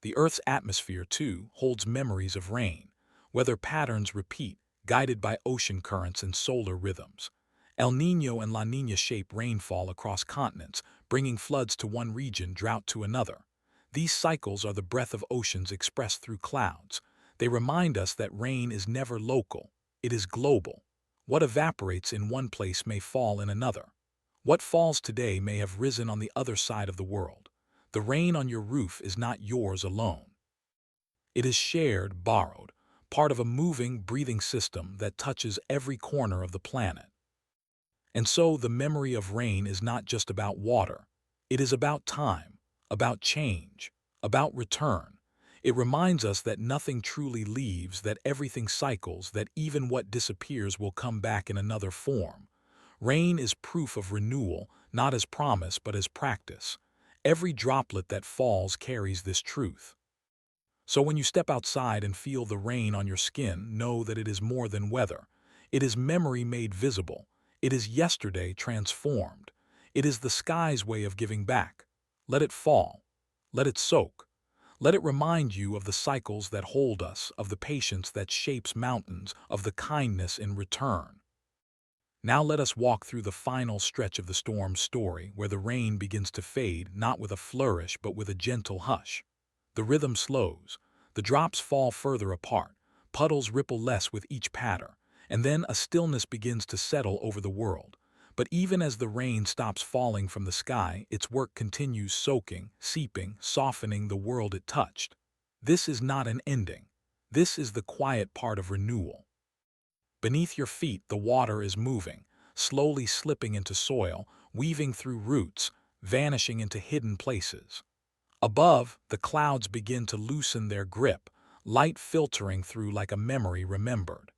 The Earth's atmosphere, too, holds memories of rain. Weather patterns repeat, guided by ocean currents and solar rhythms. El Niño and La Niña shape rainfall across continents, bringing floods to one region, drought to another. These cycles are the breath of oceans expressed through clouds. They remind us that rain is never local, it is global. What evaporates in one place may fall in another. What falls today may have risen on the other side of the world. The rain on your roof is not yours alone. It is shared, borrowed, part of a moving, breathing system that touches every corner of the planet. And so the memory of rain is not just about water. It is about time, about change, about return. It reminds us that nothing truly leaves, that everything cycles, that even what disappears will come back in another form. Rain is proof of renewal, not as promise but as practice. Every droplet that falls carries this truth. So when you step outside and feel the rain on your skin, know that it is more than weather. It is memory made visible. It is yesterday transformed. It is the sky's way of giving back. Let it fall. Let it soak. Let it remind you of the cycles that hold us, of the patience that shapes mountains, of the kindness in return. Now let us walk through the final stretch of the storm's story, where the rain begins to fade, not with a flourish but with a gentle hush. The rhythm slows. The drops fall further apart. Puddles ripple less with each patter, and then a stillness begins to settle over the world. But even as the rain stops falling from the sky, its work continues, soaking, seeping, softening the world it touched. This is not an ending. This is the quiet part of renewal. Beneath your feet, the water is moving, slowly slipping into soil, weaving through roots, vanishing into hidden places. Above, the clouds begin to loosen their grip, light filtering through like a memory remembered.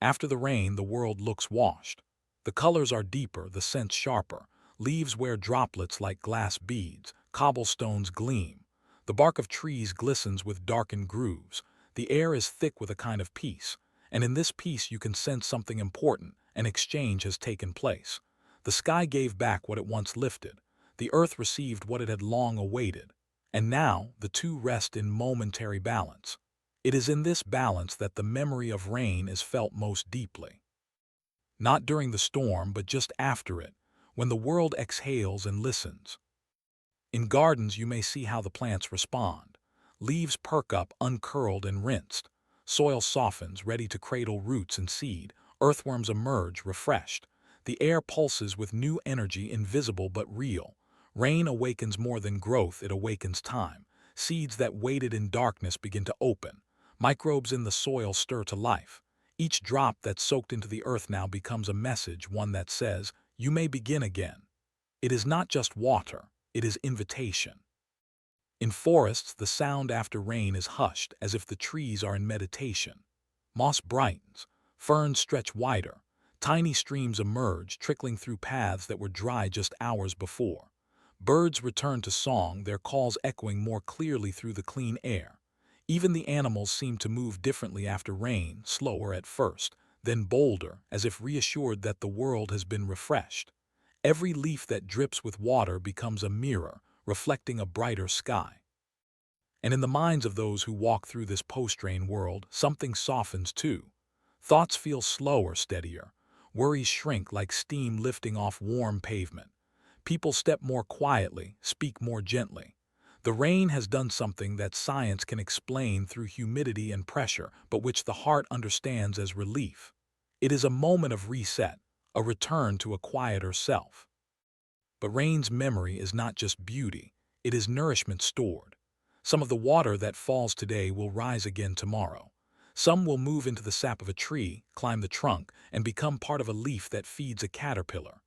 After the rain, the world looks washed. The colors are deeper, the scents sharper. Leaves wear droplets like glass beads, cobblestones gleam. The bark of trees glistens with darkened grooves. The air is thick with a kind of peace. And in this peace you can sense something important. An exchange has taken place. The sky gave back what it once lifted. The earth received what it had long awaited. And now the two rest in momentary balance. It is in this balance that the memory of rain is felt most deeply. Not during the storm, but just after it, when the world exhales and listens. In gardens, you may see how the plants respond. Leaves perk up, uncurled and rinsed. Soil softens, ready to cradle roots and seed. Earthworms emerge, refreshed. The air pulses with new energy, invisible but real. Rain awakens more than growth, it awakens time. Seeds that waited in darkness begin to open. Microbes in the soil stir to life. Each drop that's soaked into the earth now becomes a message, one that says, "You may begin again." It is not just water, it is invitation. In forests, the sound after rain is hushed, as if the trees are in meditation. Moss brightens, ferns stretch wider, tiny streams emerge, trickling through paths that were dry just hours before. Birds return to song, their calls echoing more clearly through the clean air. Even the animals seem to move differently after rain, slower at first, then bolder, as if reassured that the world has been refreshed. Every leaf that drips with water becomes a mirror, reflecting a brighter sky. And in the minds of those who walk through this post-rain world, something softens too. Thoughts feel slower, steadier. Worries shrink like steam lifting off warm pavement. People step more quietly, speak more gently. The rain has done something that science can explain through humidity and pressure, but which the heart understands as relief. It is a moment of reset, a return to a quieter self. But rain's memory is not just beauty, it is nourishment stored. Some of the water that falls today will rise again tomorrow. Some will move into the sap of a tree, climb the trunk, and become part of a leaf that feeds a caterpillar.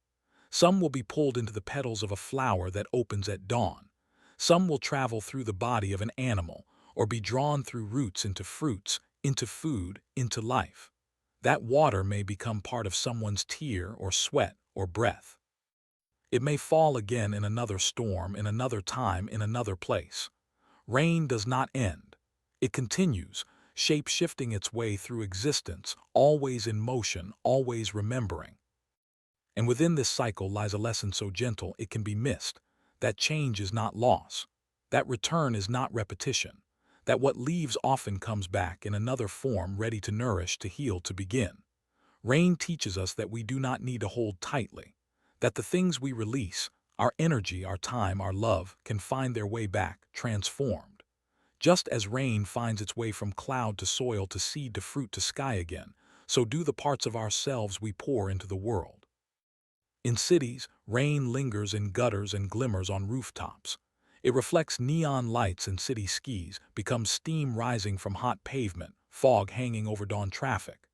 Some will be pulled into the petals of a flower that opens at dawn. Some will travel through the body of an animal, or be drawn through roots into fruits, into food, into life. That water may become part of someone's tear or sweat or breath. It may fall again in another storm, in another time, in another place. Rain does not end. It continues, shape-shifting its way through existence, always in motion, always remembering. And within this cycle lies a lesson so gentle it can be missed. That change is not loss. That return is not repetition. That what leaves often comes back in another form, ready to nourish, to heal, to begin. Rain teaches us that we do not need to hold tightly. That the things we release, our energy, our time, our love, can find their way back, transformed. Just as rain finds its way from cloud to soil to seed to fruit to sky again, so do the parts of ourselves we pour into the world. In cities, rain lingers in gutters and glimmers on rooftops. It reflects neon lights and city skis, becomes steam rising from hot pavement, fog hanging over dawn traffic.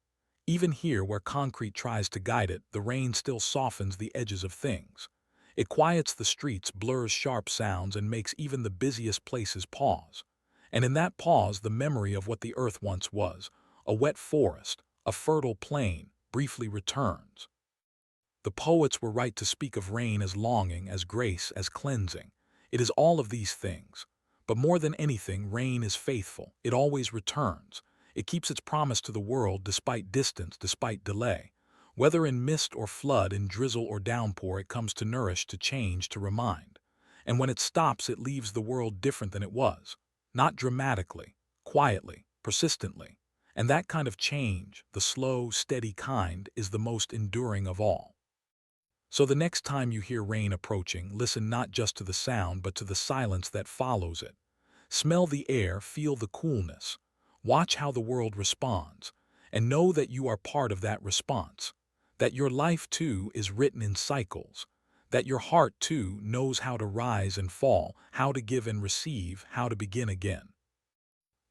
Even here, where concrete tries to guide it, the rain still softens the edges of things. It quiets the streets, blurs sharp sounds, and makes even the busiest places pause. And in that pause, the memory of what the earth once was, a wet forest, a fertile plain, briefly returns. The poets were right to speak of rain as longing, as grace, as cleansing. It is all of these things. But more than anything, rain is faithful. It always returns. It keeps its promise to the world despite distance, despite delay. Whether in mist or flood, in drizzle or downpour, it comes to nourish, to change, to remind. And when it stops, it leaves the world different than it was. Not dramatically, quietly, persistently. And that kind of change, the slow, steady kind, is the most enduring of all. So the next time you hear rain approaching, listen not just to the sound, but to the silence that follows it. Smell the air, feel the coolness. Watch how the world responds, and know that you are part of that response. That your life, too, is written in cycles. That your heart, too, knows how to rise and fall, how to give and receive, how to begin again.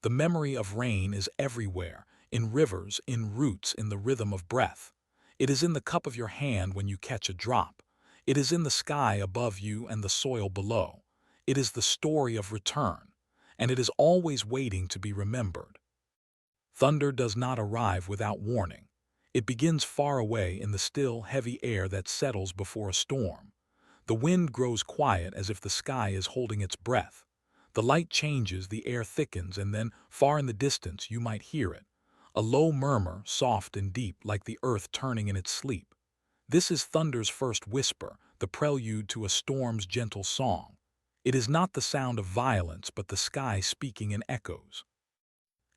The memory of rain is everywhere, in rivers, in roots, in the rhythm of breath. It is in the cup of your hand when you catch a drop. It is in the sky above you and the soil below. It is the story of return, and it is always waiting to be remembered. Thunder does not arrive without warning. It begins far away in the still, heavy air that settles before a storm. The wind grows quiet as if the sky is holding its breath. The light changes, the air thickens, and then, far in the distance, you might hear it. A low murmur, soft and deep, like the earth turning in its sleep. This is thunder's first whisper, the prelude to a storm's gentle song. It is not the sound of violence, but the sky speaking in echoes.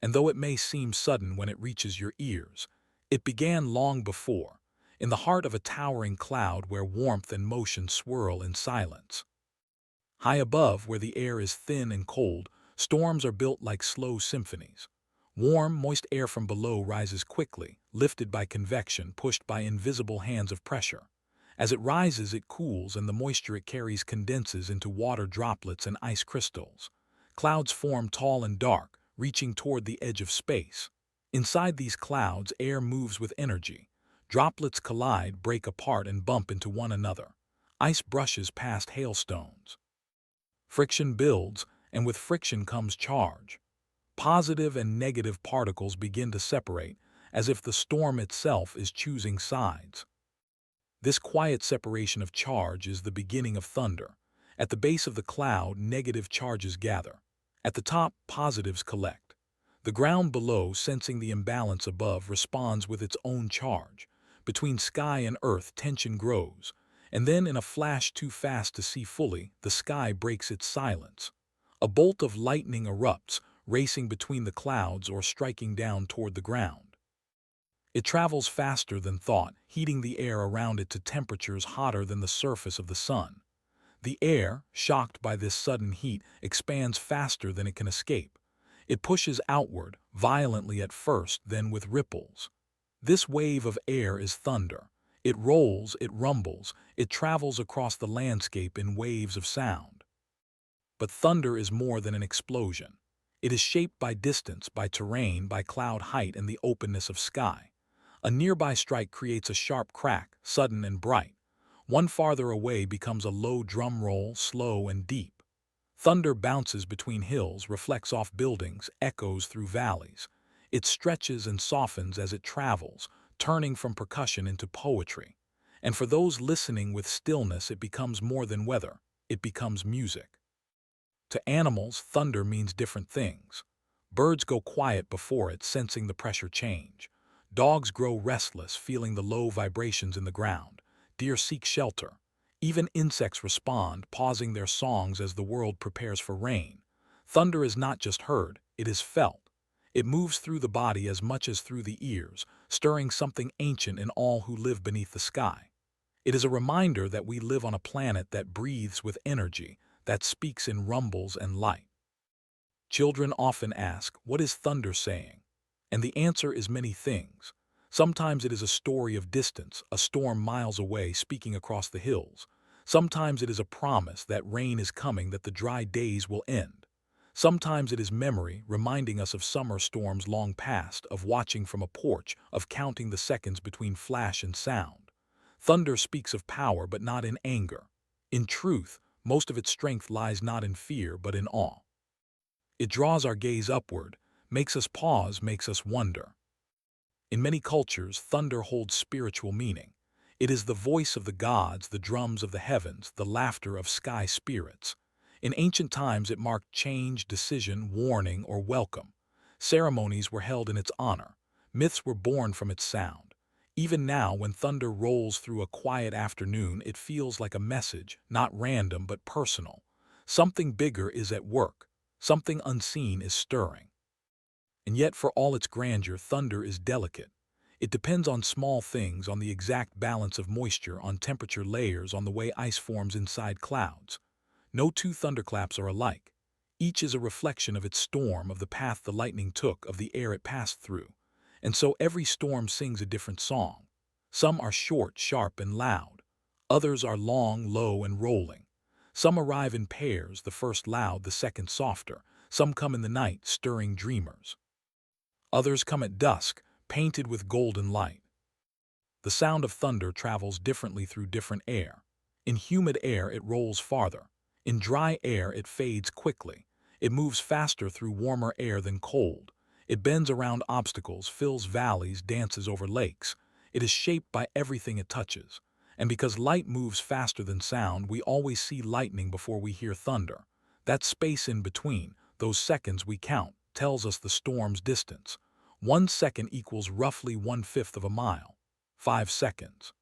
And though it may seem sudden when it reaches your ears, it began long before, in the heart of a towering cloud where warmth and motion swirl in silence. High above, where the air is thin and cold, storms are built like slow symphonies. Warm, moist air from below rises quickly, lifted by convection, pushed by invisible hands of pressure. As it rises, it cools, and the moisture it carries condenses into water droplets and ice crystals. Clouds form tall and dark, reaching toward the edge of space. Inside these clouds, air moves with energy. Droplets collide, break apart, and bump into one another. Ice brushes past hailstones. Friction builds, and with friction comes charge. Positive and negative particles begin to separate, as if the storm itself is choosing sides. This quiet separation of charge is the beginning of thunder. At the base of the cloud, negative charges gather. At the top, positives collect. The ground below, sensing the imbalance above, responds with its own charge. Between sky and earth, tension grows. And then, in a flash too fast to see fully, the sky breaks its silence. A bolt of lightning erupts, racing between the clouds or striking down toward the ground. It travels faster than thought, heating the air around it to temperatures hotter than the surface of the sun. The air, shocked by this sudden heat, expands faster than it can escape. It pushes outward, violently at first, then with ripples. This wave of air is thunder. It rolls, it rumbles, it travels across the landscape in waves of sound. But thunder is more than an explosion. It is shaped by distance, by terrain, by cloud height and the openness of sky. A nearby strike creates a sharp crack, sudden and bright. One farther away becomes a low drum roll, slow and deep. Thunder bounces between hills, reflects off buildings, echoes through valleys. It stretches and softens as it travels, turning from percussion into poetry. And for those listening with stillness, it becomes more than weather. It becomes music. To animals, thunder means different things. Birds go quiet before it, sensing the pressure change. Dogs grow restless, feeling the low vibrations in the ground. Deer seek shelter. Even insects respond, pausing their songs as the world prepares for rain. Thunder is not just heard, it is felt. It moves through the body as much as through the ears, stirring something ancient in all who live beneath the sky. It is a reminder that we live on a planet that breathes with energy, that speaks in rumbles and light. Children often ask, "What is thunder saying?" And the answer is many things. Sometimes it is a story of distance, a storm miles away speaking across the hills. Sometimes it is a promise that rain is coming, that the dry days will end. Sometimes it is memory, reminding us of summer storms long past, of watching from a porch, of counting the seconds between flash and sound. Thunder speaks of power, but not in anger. In truth, most of its strength lies not in fear, but in awe. It draws our gaze upward, makes us pause, makes us wonder. In many cultures, thunder holds spiritual meaning. It is the voice of the gods, the drums of the heavens, the laughter of sky spirits. In ancient times, it marked change, decision, warning, or welcome. Ceremonies were held in its honor. Myths were born from its sound. Even now, when thunder rolls through a quiet afternoon, it feels like a message, not random but personal. Something bigger is at work. Something unseen is stirring. And yet, for all its grandeur, thunder is delicate. It depends on small things, on the exact balance of moisture, on temperature layers, on the way ice forms inside clouds. No two thunderclaps are alike. Each is a reflection of its storm, of the path the lightning took, of the air it passed through. And so every storm sings a different song. Some are short, sharp, and loud. Others are long, low, and rolling. Some arrive in pairs, the first loud, the second softer. Some come in the night, stirring dreamers. Others come at dusk, painted with golden light. The sound of thunder travels differently through different air. In humid air, it rolls farther. In dry air, it fades quickly. It moves faster through warmer air than cold. It bends around obstacles, fills valleys, dances over lakes. It is shaped by everything it touches. And because light moves faster than sound, we always see lightning before we hear thunder. That space in between, those seconds we count, tells us the storm's distance. 1 second equals roughly 1/5 of a mile. 5 seconds.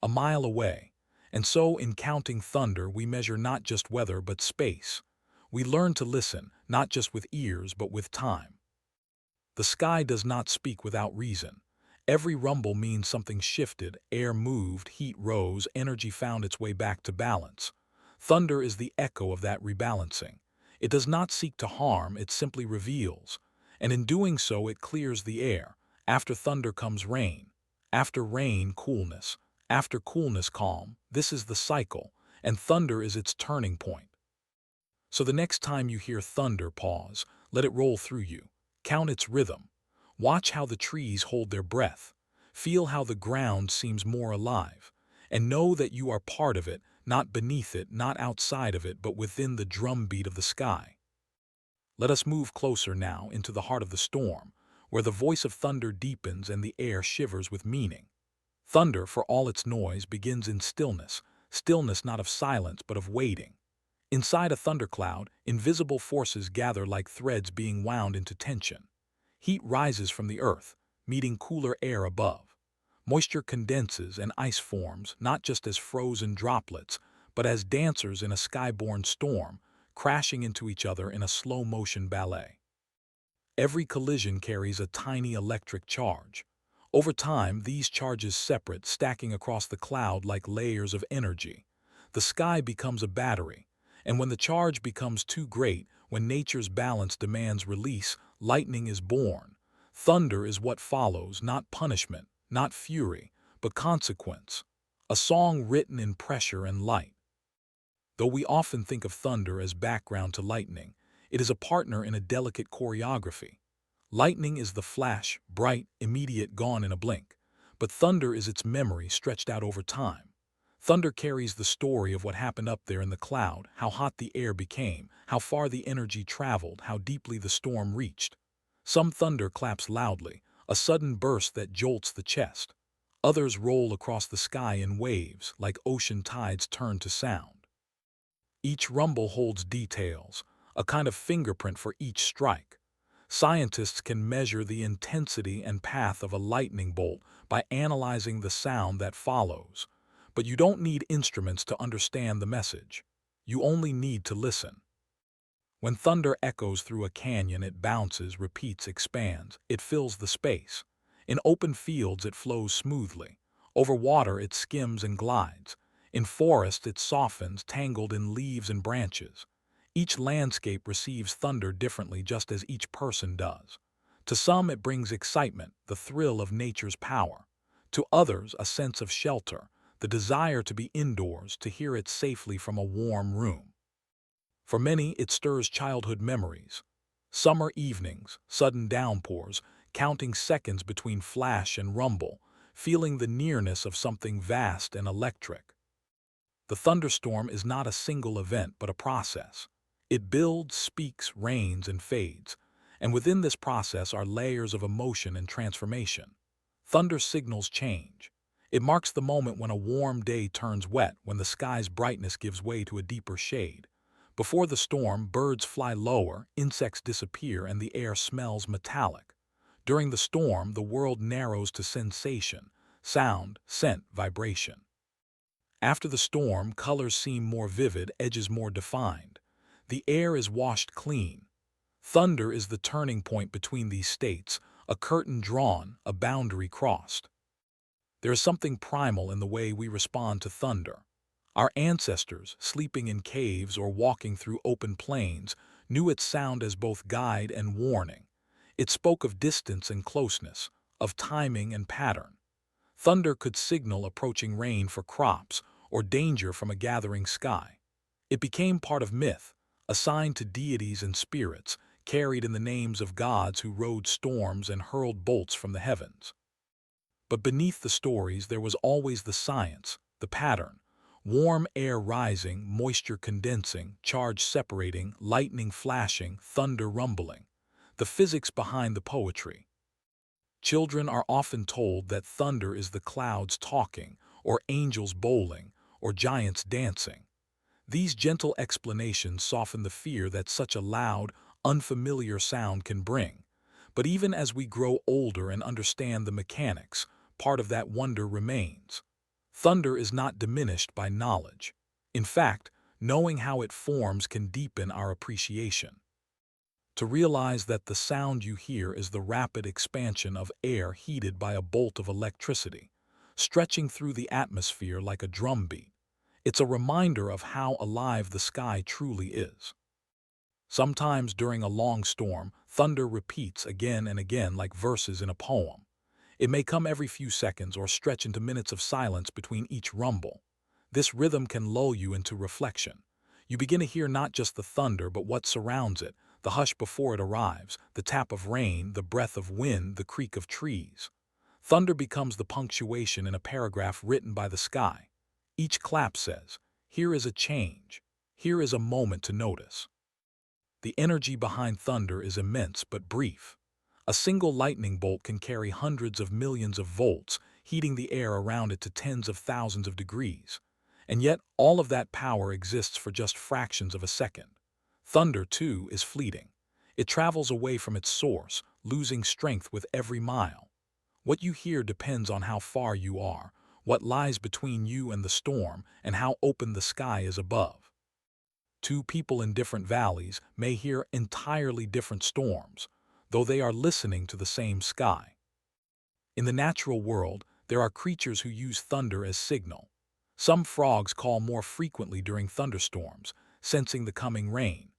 A mile away. And so, in counting thunder, we measure not just weather but space. We learn to listen, not just with ears but with time. The sky does not speak without reason. Every rumble means something shifted, air moved, heat rose, energy found its way back to balance. Thunder is the echo of that rebalancing. It does not seek to harm, it simply reveals. And in doing so, it clears the air. After thunder comes rain. After rain, coolness. After coolness, calm. This is the cycle, and thunder is its turning point. So the next time you hear thunder, pause, let it roll through you. Count its rhythm. Watch how the trees hold their breath. Feel how the ground seems more alive. And know that you are part of it, not beneath it, not outside of it, but within the drumbeat of the sky. Let us move closer now into the heart of the storm, where the voice of thunder deepens and the air shivers with meaning. Thunder, for all its noise, begins in stillness, stillness not of silence but of waiting. Inside a thundercloud, invisible forces gather like threads being wound into tension. Heat rises from the earth, meeting cooler air above. Moisture condenses and ice forms, not just as frozen droplets, but as dancers in a skyborne storm, crashing into each other in a slow-motion ballet. Every collision carries a tiny electric charge. Over time, these charges separate, stacking across the cloud like layers of energy. The sky becomes a battery, and when the charge becomes too great, when nature's balance demands release, lightning is born. Thunder is what follows, not punishment, not fury, but consequence. A song written in pressure and light. Though we often think of thunder as background to lightning, it is a partner in a delicate choreography. Lightning is the flash, bright, immediate, gone in a blink. But thunder is its memory stretched out over time. Thunder carries the story of what happened up there in the cloud, how hot the air became, how far the energy traveled, how deeply the storm reached. Some thunder claps loudly, a sudden burst that jolts the chest. Others roll across the sky in waves, like ocean tides turned to sound. Each rumble holds details, a kind of fingerprint for each strike. Scientists can measure the intensity and path of a lightning bolt by analyzing the sound that follows. But you don't need instruments to understand the message. You only need to listen. When thunder echoes through a canyon, it bounces, repeats, expands. It fills the space. In open fields, it flows smoothly. Over water, it skims and glides. In forests, it softens, tangled in leaves and branches. Each landscape receives thunder differently, just as each person does. To some, it brings excitement, the thrill of nature's power. To others, a sense of shelter, the desire to be indoors, to hear it safely from a warm room. For many, it stirs childhood memories. Summer evenings, sudden downpours, counting seconds between flash and rumble, feeling the nearness of something vast and electric. The thunderstorm is not a single event but a process. It builds, speaks, rains, and fades, and within this process are layers of emotion and transformation. Thunder signals change. It marks the moment when a warm day turns wet, when the sky's brightness gives way to a deeper shade. Before the storm, birds fly lower, insects disappear, and the air smells metallic. During the storm, the world narrows to sensation, sound, scent, vibration. After the storm, colors seem more vivid, edges more defined. The air is washed clean. Thunder is the turning point between these states, a curtain drawn, a boundary crossed. There is something primal in the way we respond to thunder. Our ancestors, sleeping in caves or walking through open plains, knew its sound as both guide and warning. It spoke of distance and closeness, of timing and pattern. Thunder could signal approaching rain for crops or danger from a gathering sky. It became part of myth, assigned to deities and spirits, carried in the names of gods who rode storms and hurled bolts from the heavens. But beneath the stories there was always the science, the pattern. Warm air rising, moisture condensing, charge separating, lightning flashing, thunder rumbling. The physics behind the poetry. Children are often told that thunder is the clouds talking, or angels bowling, or giants dancing. These gentle explanations soften the fear that such a loud, unfamiliar sound can bring. But even as we grow older and understand the mechanics, part of that wonder remains. Thunder is not diminished by knowledge. In fact, knowing how it forms can deepen our appreciation. To realize that the sound you hear is the rapid expansion of air heated by a bolt of electricity, stretching through the atmosphere like a drumbeat. It's a reminder of how alive the sky truly is. Sometimes during a long storm, thunder repeats again and again like verses in a poem. It may come every few seconds or stretch into minutes of silence between each rumble. This rhythm can lull you into reflection. You begin to hear not just the thunder but what surrounds it, the hush before it arrives, the tap of rain, the breath of wind, the creak of trees. Thunder becomes the punctuation in a paragraph written by the sky. Each clap says, "Here is a change. Here is a moment to notice." The energy behind thunder is immense but brief. A single lightning bolt can carry hundreds of millions of volts, heating the air around it to tens of thousands of degrees. And yet, all of that power exists for just fractions of a second. Thunder, too, is fleeting. It travels away from its source, losing strength with every mile. What you hear depends on how far you are, what lies between you and the storm, and how open the sky is above. Two people in different valleys may hear entirely different storms, though they are listening to the same sky. In the natural world, there are creatures who use thunder as signal. Some frogs call more frequently during thunderstorms, sensing the coming rain.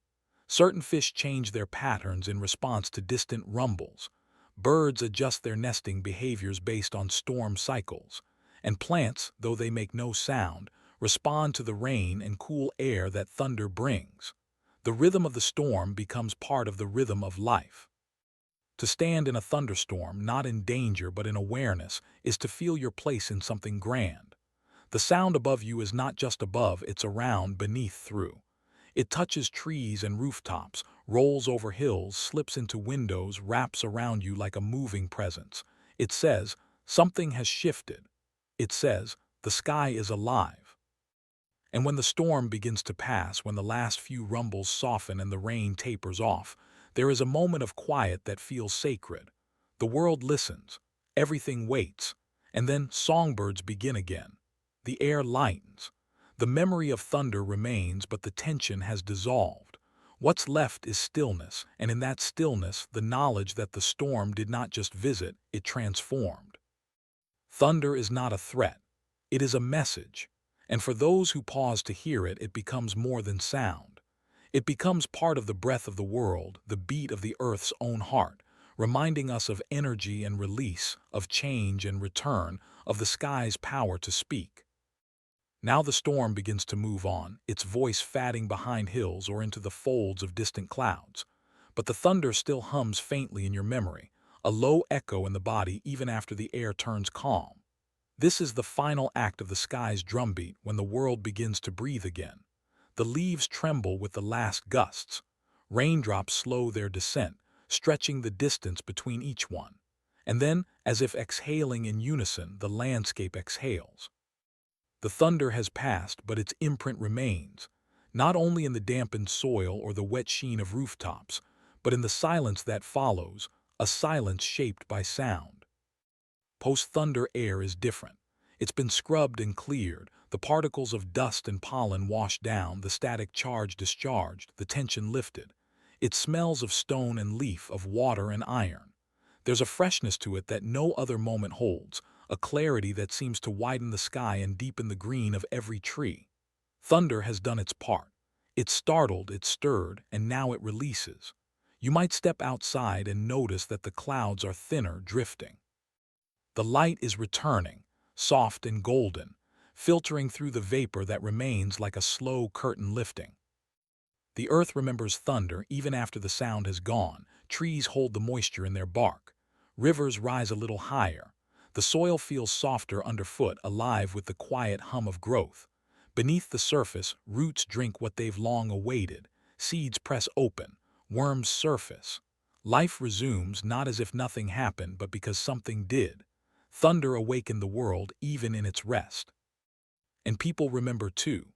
Certain fish change their patterns in response to distant rumbles. Birds adjust their nesting behaviors based on storm cycles. And plants, though they make no sound, respond to the rain and cool air that thunder brings. The rhythm of the storm becomes part of the rhythm of life. To stand in a thunderstorm, not in danger but in awareness, is to feel your place in something grand. The sound above you is not just above, it's around, beneath, through. It touches trees and rooftops, rolls over hills, slips into windows, wraps around you like a moving presence. It says, something has shifted. It says, the sky is alive. And when the storm begins to pass, when the last few rumbles soften and the rain tapers off, there is a moment of quiet that feels sacred. The world listens, everything waits, and then songbirds begin again. The air lightens. The memory of thunder remains, but the tension has dissolved. What's left is stillness, and in that stillness, the knowledge that the storm did not just visit, it transformed. Thunder is not a threat. It is a message. And for those who pause to hear it, it becomes more than sound. It becomes part of the breath of the world, the beat of the earth's own heart, reminding us of energy and release, of change and return, of the sky's power to speak. Now the storm begins to move on, its voice fading behind hills or into the folds of distant clouds. But the thunder still hums faintly in your memory, a low echo in the body even after the air turns calm. This is the final act of the sky's drumbeat when the world begins to breathe again. The leaves tremble with the last gusts. Raindrops slow their descent, stretching the distance between each one. And then, as if exhaling in unison, the landscape exhales. The thunder has passed, but its imprint remains, not only in the dampened soil or the wet sheen of rooftops, but in the silence that follows, a silence shaped by sound. Post-thunder air is different. It's been scrubbed and cleared, the particles of dust and pollen washed down, the static charge discharged, the tension lifted. It smells of stone and leaf, of water and iron. There's a freshness to it that no other moment holds, a clarity that seems to widen the sky and deepen the green of every tree. Thunder has done its part. It startled, it stirred, and now it releases. You might step outside and notice that the clouds are thinner, drifting. The light is returning, soft and golden, filtering through the vapor that remains like a slow curtain lifting. The earth remembers thunder even after the sound has gone. Trees hold the moisture in their bark. Rivers rise a little higher. The soil feels softer underfoot, alive with the quiet hum of growth. Beneath the surface, roots drink what they've long awaited. Seeds press open. Worms surface. Life resumes, not as if nothing happened, but because something did. Thunder awakened the world even in its rest. And people remember too.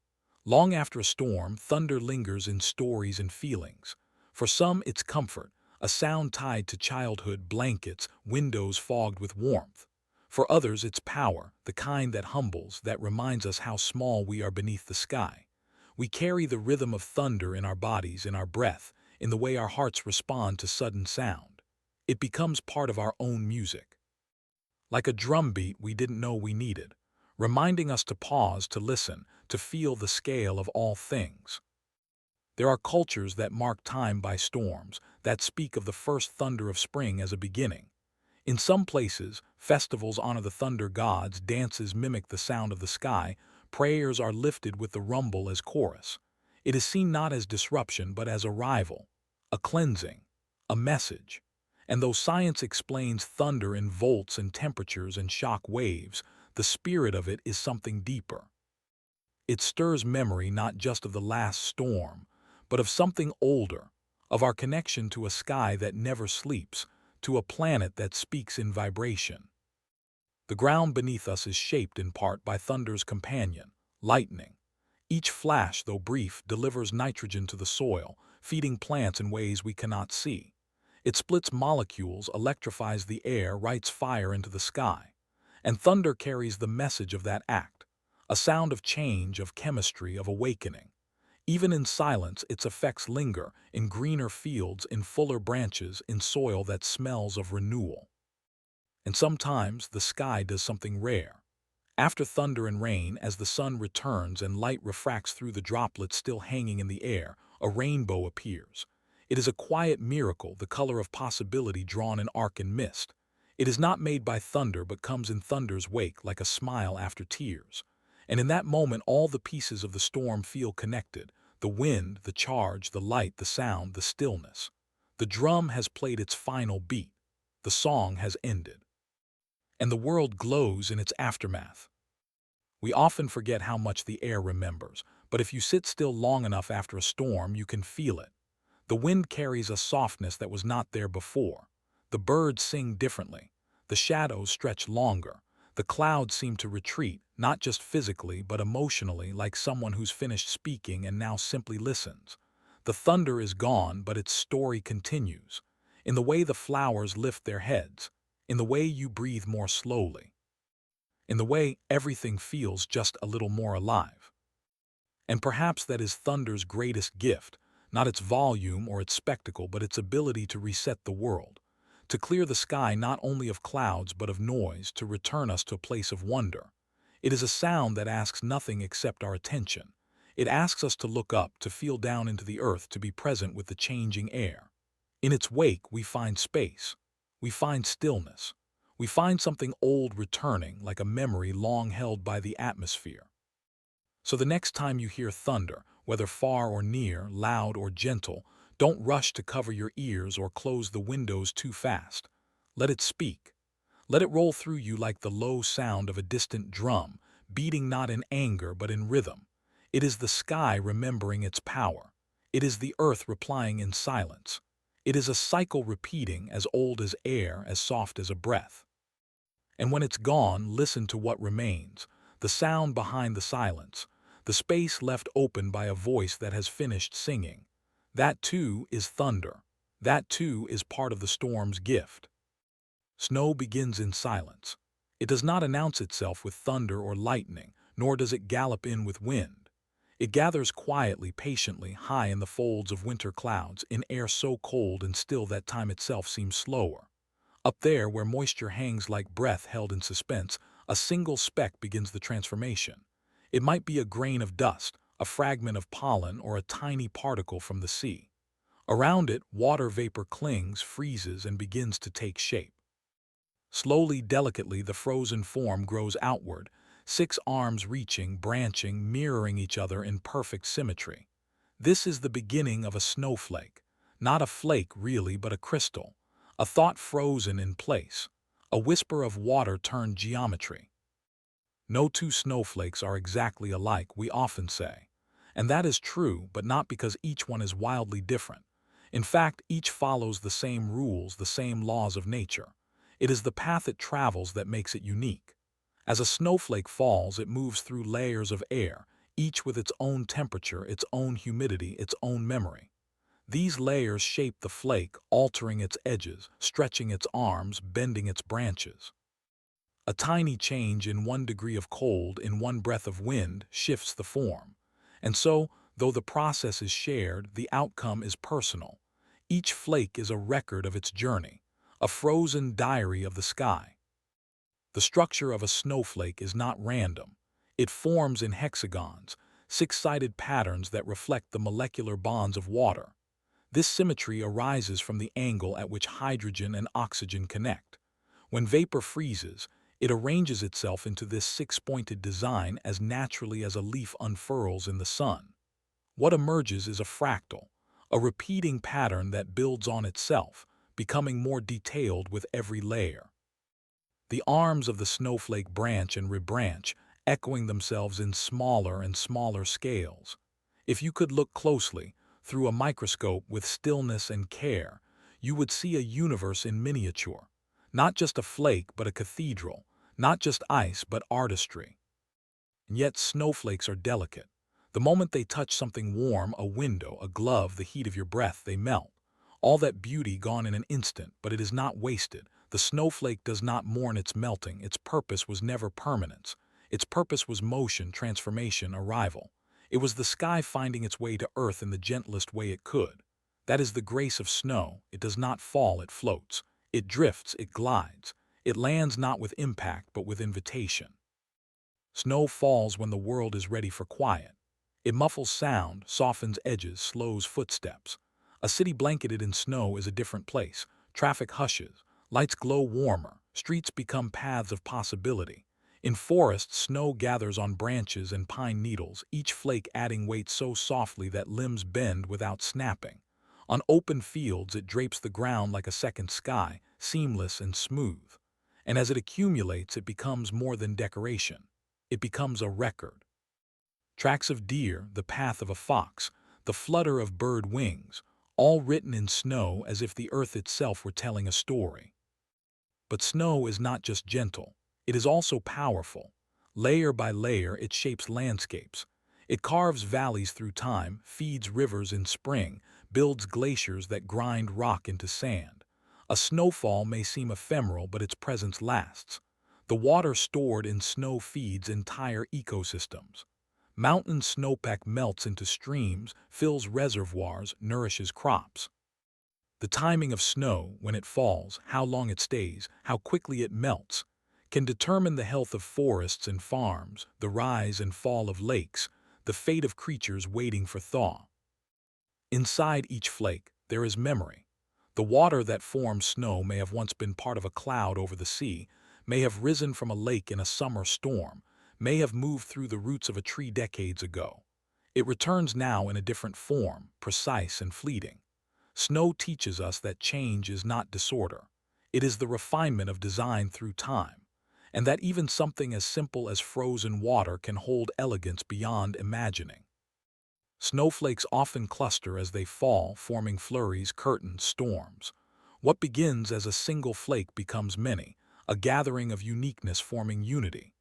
Long after a storm, thunder lingers in stories and feelings. For some, it's comfort, a sound tied to childhood, blankets, windows fogged with warmth. For others, it's power, the kind that humbles, that reminds us how small we are beneath the sky. We carry the rhythm of thunder in our bodies, in our breath, in the way our hearts respond to sudden sound. It becomes part of our own music. Like a drum beat we didn't know we needed, reminding us to pause, to listen, to feel the scale of all things. There are cultures that mark time by storms, that speak of the first thunder of spring as a beginning. In some places, festivals honor the thunder gods, dances mimic the sound of the sky, prayers are lifted with the rumble as chorus. It is seen not as disruption but as arrival, a cleansing, a message. And though science explains thunder in volts and temperatures and shock waves, the spirit of it is something deeper. It stirs memory not just of the last storm, but of something older, of our connection to a sky that never sleeps, to a planet that speaks in vibration. The ground beneath us is shaped in part by thunder's companion, lightning. Each flash, though brief, delivers nitrogen to the soil, feeding plants in ways we cannot see. It splits molecules, electrifies the air, writes fire into the sky. And thunder carries the message of that act, a sound of change, of chemistry, of awakening. Even in silence, its effects linger, in greener fields, in fuller branches, in soil that smells of renewal. And sometimes the sky does something rare. After thunder and rain, as the sun returns and light refracts through the droplets still hanging in the air, a rainbow appears. It is a quiet miracle, the color of possibility drawn in arc and mist. It is not made by thunder but comes in thunder's wake like a smile after tears. And in that moment all the pieces of the storm feel connected. The wind, the charge, the light, the sound, the stillness. The drum has played its final beat. The song has ended. And the world glows in its aftermath. We often forget how much the air remembers, but if you sit still long enough after a storm, you can feel it. The wind carries a softness that was not there before. The birds sing differently. The shadows stretch longer. The clouds seem to retreat, not just physically but emotionally, like someone who's finished speaking and now simply listens. The thunder is gone, but its story continues. In the way the flowers lift their heads, in the way you breathe more slowly, in the way everything feels just a little more alive. And perhaps that is thunder's greatest gift, not its volume or its spectacle, but its ability to reset the world, to clear the sky not only of clouds but of noise, to return us to a place of wonder. It is a sound that asks nothing except our attention. It asks us to look up, to feel down into the earth, to be present with the changing air. In its wake we find space. We find stillness. We find something old returning, like a memory long held by the atmosphere. So the next time you hear thunder, whether far or near, loud or gentle, don't rush to cover your ears or close the windows too fast. Let it speak. Let it roll through you like the low sound of a distant drum, beating not in anger but in rhythm. It is the sky remembering its power. It is the earth replying in silence. It is a cycle repeating, as old as air, as soft as a breath. And when it's gone, listen to what remains, the sound behind the silence, the space left open by a voice that has finished singing. That too is thunder. That too is part of the storm's gift. Snow begins in silence. It does not announce itself with thunder or lightning, nor does it gallop in with wind. It gathers quietly, patiently, high in the folds of winter clouds, in air so cold and still that time itself seems slower. Up there, where moisture hangs like breath held in suspense, a single speck begins the transformation. It might be a grain of dust, a fragment of pollen, or a tiny particle from the sea. Around it, water vapor clings, freezes, and begins to take shape. Slowly, delicately, the frozen form grows outward, 6 arms reaching, branching, mirroring each other in perfect symmetry. This is the beginning of a snowflake. Not a flake, really, but a crystal. A thought frozen in place. A whisper of water turned geometry. No two snowflakes are exactly alike, we often say. And that is true, but not because each one is wildly different. In fact, each follows the same rules, the same laws of nature. It is the path it travels that makes it unique. As a snowflake falls, it moves through layers of air, each with its own temperature, its own humidity, its own memory. These layers shape the flake, altering its edges, stretching its arms, bending its branches. A tiny change in 1 degree of cold in 1 breath of wind shifts the form. And so, though the process is shared, the outcome is personal. Each flake is a record of its journey, a frozen diary of the sky. The structure of a snowflake is not random. It forms in hexagons, six-sided patterns that reflect the molecular bonds of water. This symmetry arises from the angle at which hydrogen and oxygen connect. When vapor freezes, it arranges itself into this six-pointed design as naturally as a leaf unfurls in the sun. What emerges is a fractal, a repeating pattern that builds on itself, becoming more detailed with every layer. The arms of the snowflake branch and rebranch, echoing themselves in smaller and smaller scales. If you could look closely, through a microscope with stillness and care, you would see a universe in miniature. Not just a flake, but a cathedral. Not just ice, but artistry. And yet snowflakes are delicate. The moment they touch something warm, a window, a glove, the heat of your breath, they melt. All that beauty gone in an instant, but it is not wasted. The snowflake does not mourn its melting. Its purpose was never permanence. Its purpose was motion, transformation, arrival. It was the sky finding its way to earth in the gentlest way it could. That is the grace of snow. It does not fall, it floats. It drifts, it glides. It lands not with impact, but with invitation. Snow falls when the world is ready for quiet. It muffles sound, softens edges, slows footsteps. A city blanketed in snow is a different place. Traffic hushes, lights glow warmer, streets become paths of possibility. In forests, snow gathers on branches and pine needles, each flake adding weight so softly that limbs bend without snapping. On open fields, it drapes the ground like a second sky, seamless and smooth. And as it accumulates, it becomes more than decoration. It becomes a record. Tracks of deer, the path of a fox, the flutter of bird wings, all written in snow as if the earth itself were telling a story. But snow is not just gentle, it is also powerful. Layer by layer, it shapes landscapes. It carves valleys through time, feeds rivers in spring, builds glaciers that grind rock into sand. A snowfall may seem ephemeral, but its presence lasts. The water stored in snow feeds entire ecosystems. Mountain snowpack melts into streams, fills reservoirs, nourishes crops. The timing of snow, when it falls, how long it stays, how quickly it melts, can determine the health of forests and farms, the rise and fall of lakes, the fate of creatures waiting for thaw. Inside each flake, there is memory. The water that forms snow may have once been part of a cloud over the sea, may have risen from a lake in a summer storm, may have moved through the roots of a tree decades ago. It returns now in a different form, precise and fleeting. Snow teaches us that change is not disorder. It is the refinement of design through time, and that even something as simple as frozen water can hold elegance beyond imagining. Snowflakes often cluster as they fall, forming flurries, curtains, storms. What begins as a single flake becomes many, a gathering of uniqueness forming unity.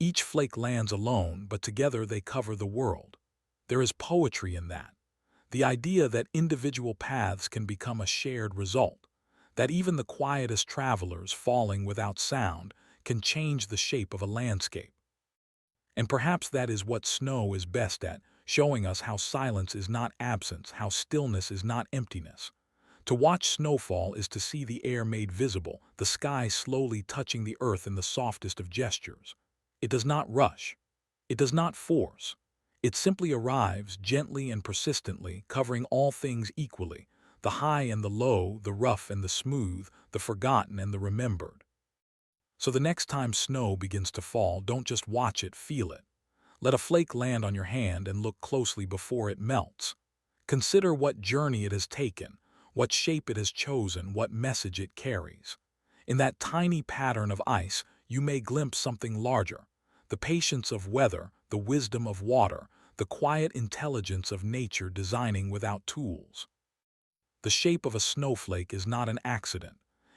Each flake lands alone, but together they cover the world. There is poetry in that. The idea that individual paths can become a shared result, that even the quietest travelers falling without sound can change the shape of a landscape. And perhaps that is what snow is best at, showing us how silence is not absence, how stillness is not emptiness. To watch snowfall is to see the air made visible, the sky slowly touching the earth in the softest of gestures. It does not rush. It does not force. It simply arrives gently and persistently, covering all things equally, the high and the low, the rough and the smooth, the forgotten and the remembered. So the next time snow begins to fall, don't just watch it, feel it. Let a flake land on your hand and look closely before it melts. Consider what journey it has taken, what shape it has chosen, what message it carries. In that tiny pattern of ice, you may glimpse something larger, the patience of weather, the wisdom of water, the quiet intelligence of nature designing without tools. The shape of a snowflake is not an accident.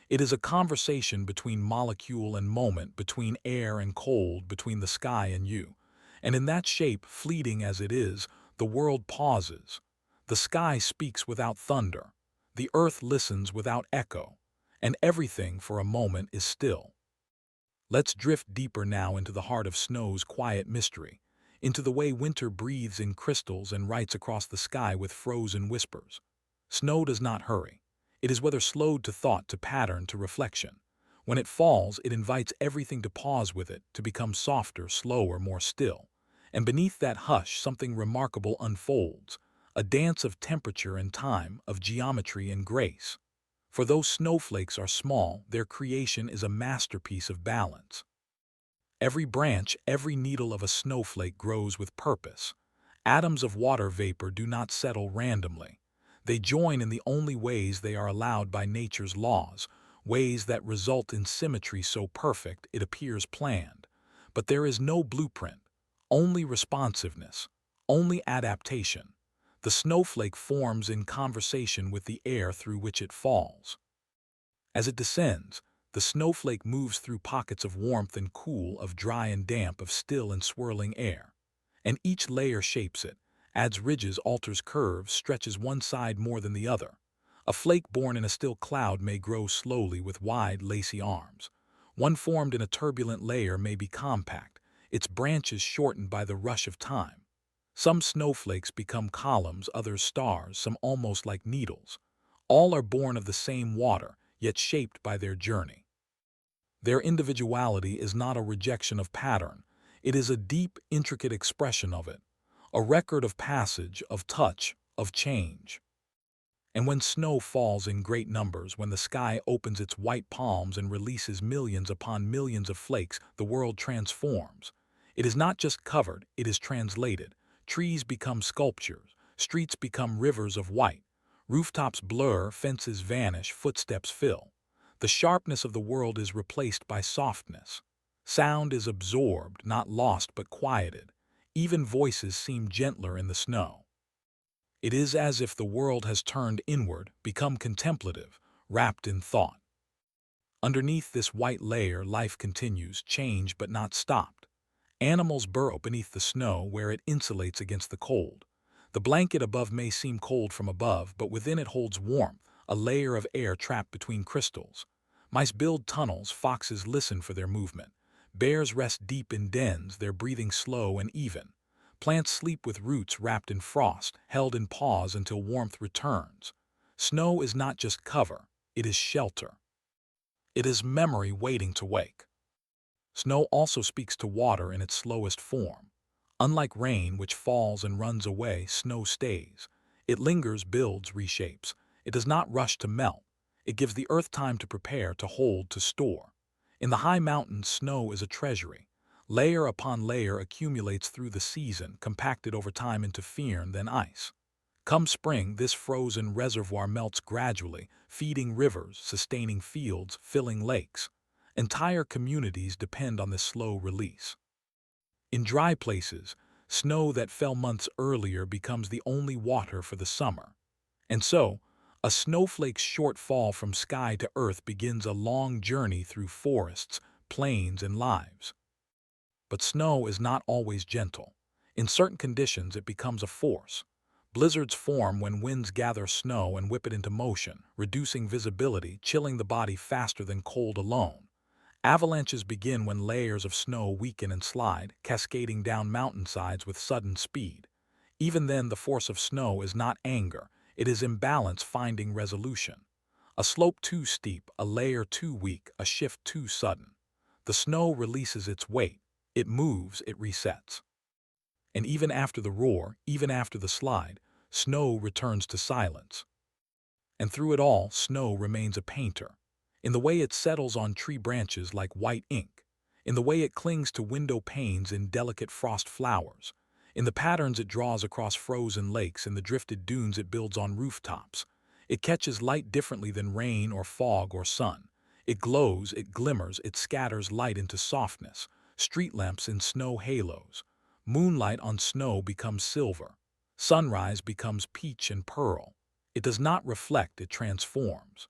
It is a conversation between molecule and moment, between air and cold, between the sky and you. And in that shape, fleeting as it is, the world pauses. The sky speaks without thunder. The earth listens without echo. And everything for a moment is still. Let's drift deeper now into the heart of snow's quiet mystery, into the way winter breathes in crystals and writes across the sky with frozen whispers. Snow does not hurry. It is whether slowed to thought, to pattern, to reflection. When it falls, it invites everything to pause with it, to become softer, slower, more still. And beneath that hush, something remarkable unfolds, a dance of temperature and time, of geometry and grace. For though snowflakes are small, their creation is a masterpiece of balance. Every branch, every needle of a snowflake grows with purpose. Atoms of water vapor do not settle randomly. They join in the only ways they are allowed by nature's laws, ways that result in symmetry so perfect it appears planned. But there is no blueprint, only responsiveness, only adaptation. The snowflake forms in conversation with the air through which it falls. As it descends, the snowflake moves through pockets of warmth and cool, of dry and damp, of still and swirling air. And each layer shapes it, adds ridges, alters curves, stretches one side more than the other. A flake born in a still cloud may grow slowly with wide, lacy arms. One formed in a turbulent layer may be compact, its branches shortened by the rush of time. Some snowflakes become columns, others stars, some almost like needles. All are born of the same water, yet shaped by their journey. Their individuality is not a rejection of pattern. It is a deep, intricate expression of it, a record of passage, of touch, of change. And when snow falls in great numbers, when the sky opens its white palms and releases millions upon millions of flakes, the world transforms. It is not just covered, it is translated. Trees become sculptures, streets become rivers of white, rooftops blur, fences vanish, footsteps fill. The sharpness of the world is replaced by softness. Sound is absorbed, not lost but quieted. Even voices seem gentler in the snow. It is as if the world has turned inward, become contemplative, wrapped in thought. Underneath this white layer, life continues, changed but not stopped. Animals burrow beneath the snow where it insulates against the cold. The blanket above may seem cold from above, but within it holds warmth, a layer of air trapped between crystals. Mice build tunnels, foxes listen for their movement. Bears rest deep in dens, their breathing slow and even. Plants sleep with roots wrapped in frost, held in pause until warmth returns. Snow is not just cover, it is shelter. It is memory waiting to wake. Snow also speaks to water in its slowest form. Unlike rain, which falls and runs away, snow stays. It lingers, builds, reshapes. It does not rush to melt. It gives the earth time to prepare, to hold, to store. In the high mountains, snow is a treasury. Layer upon layer accumulates through the season, compacted over time into firn, then ice. Come spring, this frozen reservoir melts gradually, feeding rivers, sustaining fields, filling lakes. Entire communities depend on this slow release. In dry places, snow that fell months earlier becomes the only water for the summer. And so, a snowflake's short fall from sky to earth begins a long journey through forests, plains, and lives. But snow is not always gentle. In certain conditions, it becomes a force. Blizzards form when winds gather snow and whip it into motion, reducing visibility, chilling the body faster than cold alone. Avalanches begin when layers of snow weaken and slide, cascading down mountainsides with sudden speed. Even then, the force of snow is not anger, it is imbalance finding resolution. A slope too steep, a layer too weak, a shift too sudden. The snow releases its weight, it moves, it resets. And even after the roar, even after the slide, snow returns to silence. And through it all, snow remains a painter. In the way it settles on tree branches like white ink, in the way it clings to window panes in delicate frost flowers, in the patterns it draws across frozen lakes, in the drifted dunes it builds on rooftops. It catches light differently than rain or fog or sun. It glows, it glimmers, it scatters light into softness, street lamps in snow halos. Moonlight on snow becomes silver. Sunrise becomes peach and pearl. It does not reflect, it transforms.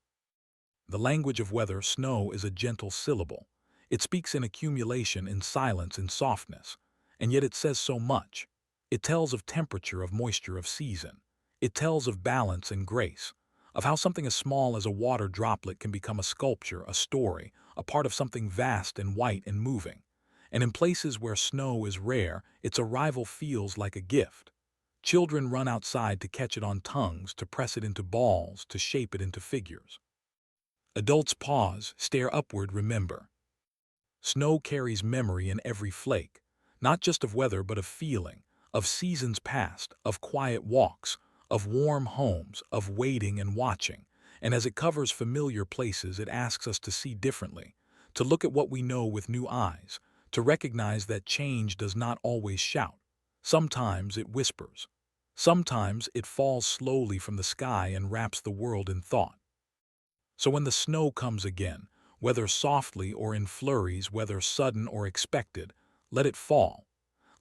The language of weather, snow, is a gentle syllable. It speaks in accumulation, in silence, in softness. And yet it says so much. It tells of temperature, of moisture, of season. It tells of balance and grace. of how something as small as a water droplet can become a sculpture, a story, a part of something vast and white and moving. And in places where snow is rare, its arrival feels like a gift. Children run outside to catch it on tongues, to press it into balls, to shape it into figures. Adults pause, stare upward, remember. Snow carries memory in every flake, not just of weather but of feeling, of seasons past, of quiet walks, of warm homes, of waiting and watching. And as it covers familiar places, it asks us to see differently, to look at what we know with new eyes, to recognize that change does not always shout. Sometimes it whispers. Sometimes it falls slowly from the sky and wraps the world in thought. So when the snow comes again, whether softly or in flurries, whether sudden or expected, let it fall.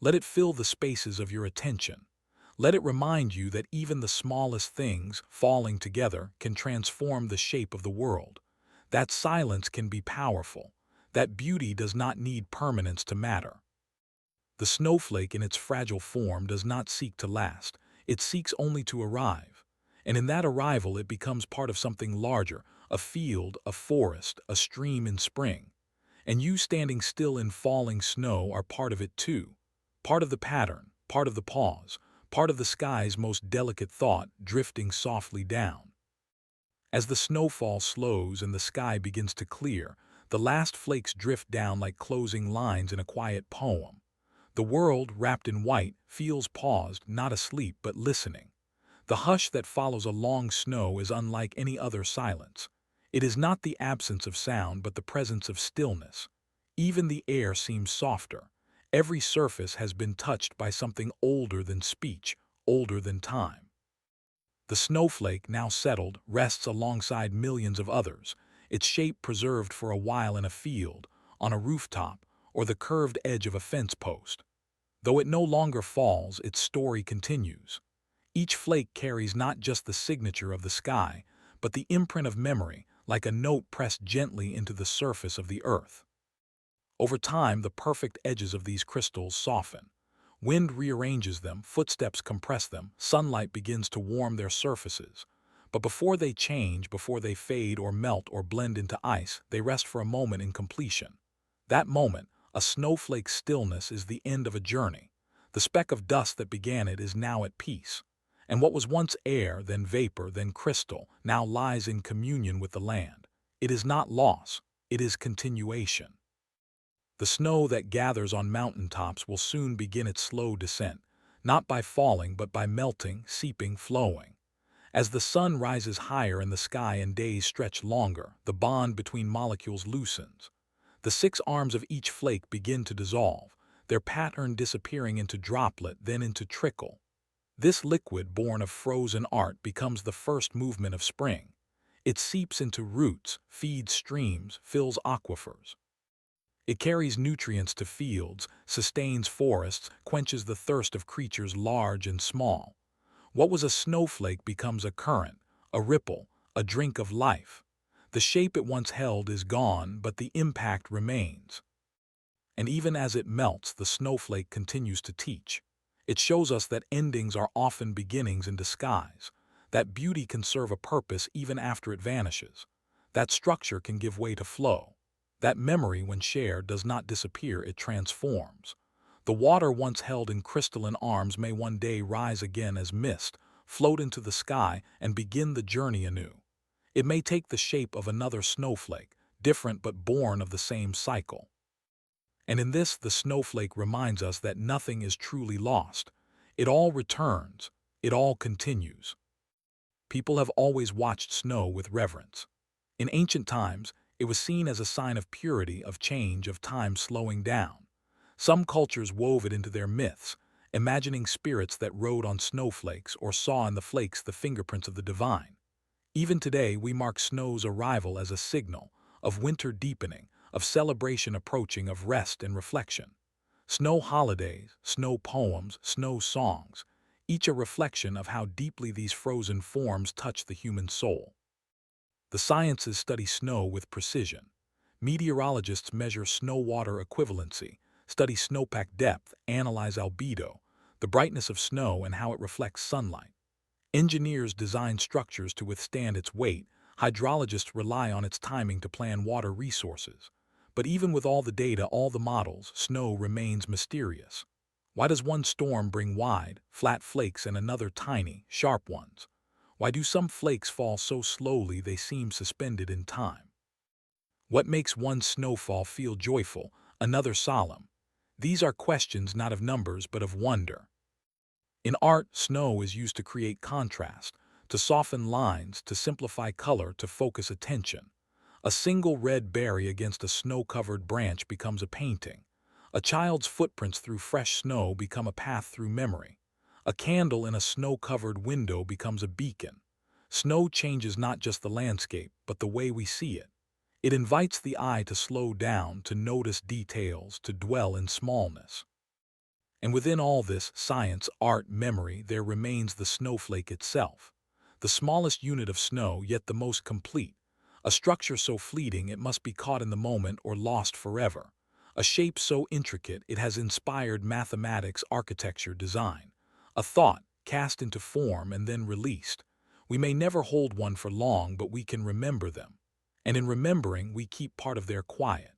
Let it fill the spaces of your attention. Let it remind you that even the smallest things, falling together, can transform the shape of the world. That silence can be powerful. That beauty does not need permanence to matter. The snowflake in its fragile form does not seek to last. It seeks only to arrive. And in that arrival it becomes part of something larger, a field, a forest, a stream in spring. And you standing still in falling snow are part of it too. Part of the pattern, part of the pause, part of the sky's most delicate thought drifting softly down. As the snowfall slows and the sky begins to clear, the last flakes drift down like closing lines in a quiet poem. The world, wrapped in white, feels paused, not asleep but listening. The hush that follows a long snow is unlike any other silence. It is not the absence of sound but the presence of stillness. Even the air seems softer. Every surface has been touched by something older than speech, older than time. The snowflake, now settled, rests alongside millions of others, its shape preserved for a while in a field, on a rooftop, or the curved edge of a fence post. Though it no longer falls, its story continues. Each flake carries not just the signature of the sky, but the imprint of memory, like a note pressed gently into the surface of the earth. Over time, the perfect edges of these crystals soften. Wind rearranges them, footsteps compress them, sunlight begins to warm their surfaces. But before they change, before they fade or melt or blend into ice, they rest for a moment in completion. That moment, a snowflake's stillness, is the end of a journey. The speck of dust that began it is now at peace. And what was once air, then vapor, then crystal, now lies in communion with the land. It is not loss, it is continuation. The snow that gathers on mountaintops will soon begin its slow descent, not by falling but by melting, seeping, flowing. As the sun rises higher in the sky and days stretch longer, the bond between molecules loosens. The six arms of each flake begin to dissolve, their pattern disappearing into droplet, then into trickle. This liquid, born of frozen art, becomes the first movement of spring. It seeps into roots, feeds streams, fills aquifers. It carries nutrients to fields, sustains forests, quenches the thirst of creatures large and small. What was a snowflake becomes a current, a ripple, a drink of life. The shape it once held is gone, but the impact remains. And even as it melts, the snowflake continues to teach. It shows us that endings are often beginnings in disguise, that beauty can serve a purpose even after it vanishes, that structure can give way to flow, that memory, when shared, does not disappear, it transforms. The water once held in crystalline arms may one day rise again as mist, float into the sky, and begin the journey anew. It may take the shape of another snowflake, different but born of the same cycle. And in this, the snowflake reminds us that nothing is truly lost. It all returns. It all continues. People have always watched snow with reverence. In ancient times, it was seen as a sign of purity, of change, of time slowing down. Some cultures wove it into their myths, imagining spirits that rode on snowflakes or saw in the flakes the fingerprints of the divine. Even today, we mark snow's arrival as a signal of winter deepening, of celebration approaching, of rest and reflection. Snow holidays, snow poems, snow songs, each a reflection of how deeply these frozen forms touch the human soul. The sciences study snow with precision. Meteorologists measure snow water equivalency, study snowpack depth, analyze albedo, the brightness of snow and how it reflects sunlight. Engineers design structures to withstand its weight, hydrologists rely on its timing to plan water resources. But even with all the data, all the models, snow remains mysterious. Why does one storm bring wide, flat flakes and another tiny, sharp ones? Why do some flakes fall so slowly they seem suspended in time? What makes one snowfall feel joyful, another solemn? These are questions not of numbers but of wonder. In art, snow is used to create contrast, to soften lines, to simplify color, to focus attention. A single red berry against a snow-covered branch becomes a painting. A child's footprints through fresh snow become a path through memory. A candle in a snow-covered window becomes a beacon. Snow changes not just the landscape, but the way we see it. It invites the eye to slow down, to notice details, to dwell in smallness. And within all this science, art, memory, there remains the snowflake itself. The smallest unit of snow, yet the most complete. A structure so fleeting it must be caught in the moment or lost forever. A shape so intricate it has inspired mathematics, architecture, design. A thought cast into form and then released. We may never hold one for long, but we can remember them. And in remembering, we keep part of their quiet.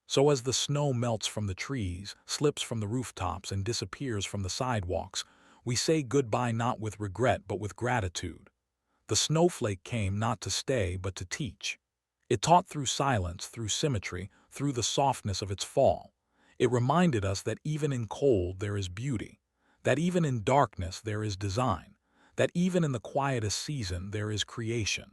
So as the snow melts from the trees, slips from the rooftops, and disappears from the sidewalks, we say goodbye not with regret but with gratitude. The snowflake came not to stay but to teach. It taught through silence, through symmetry, through the softness of its fall. It reminded us that even in cold there is beauty, that even in darkness there is design, that even in the quietest season there is creation.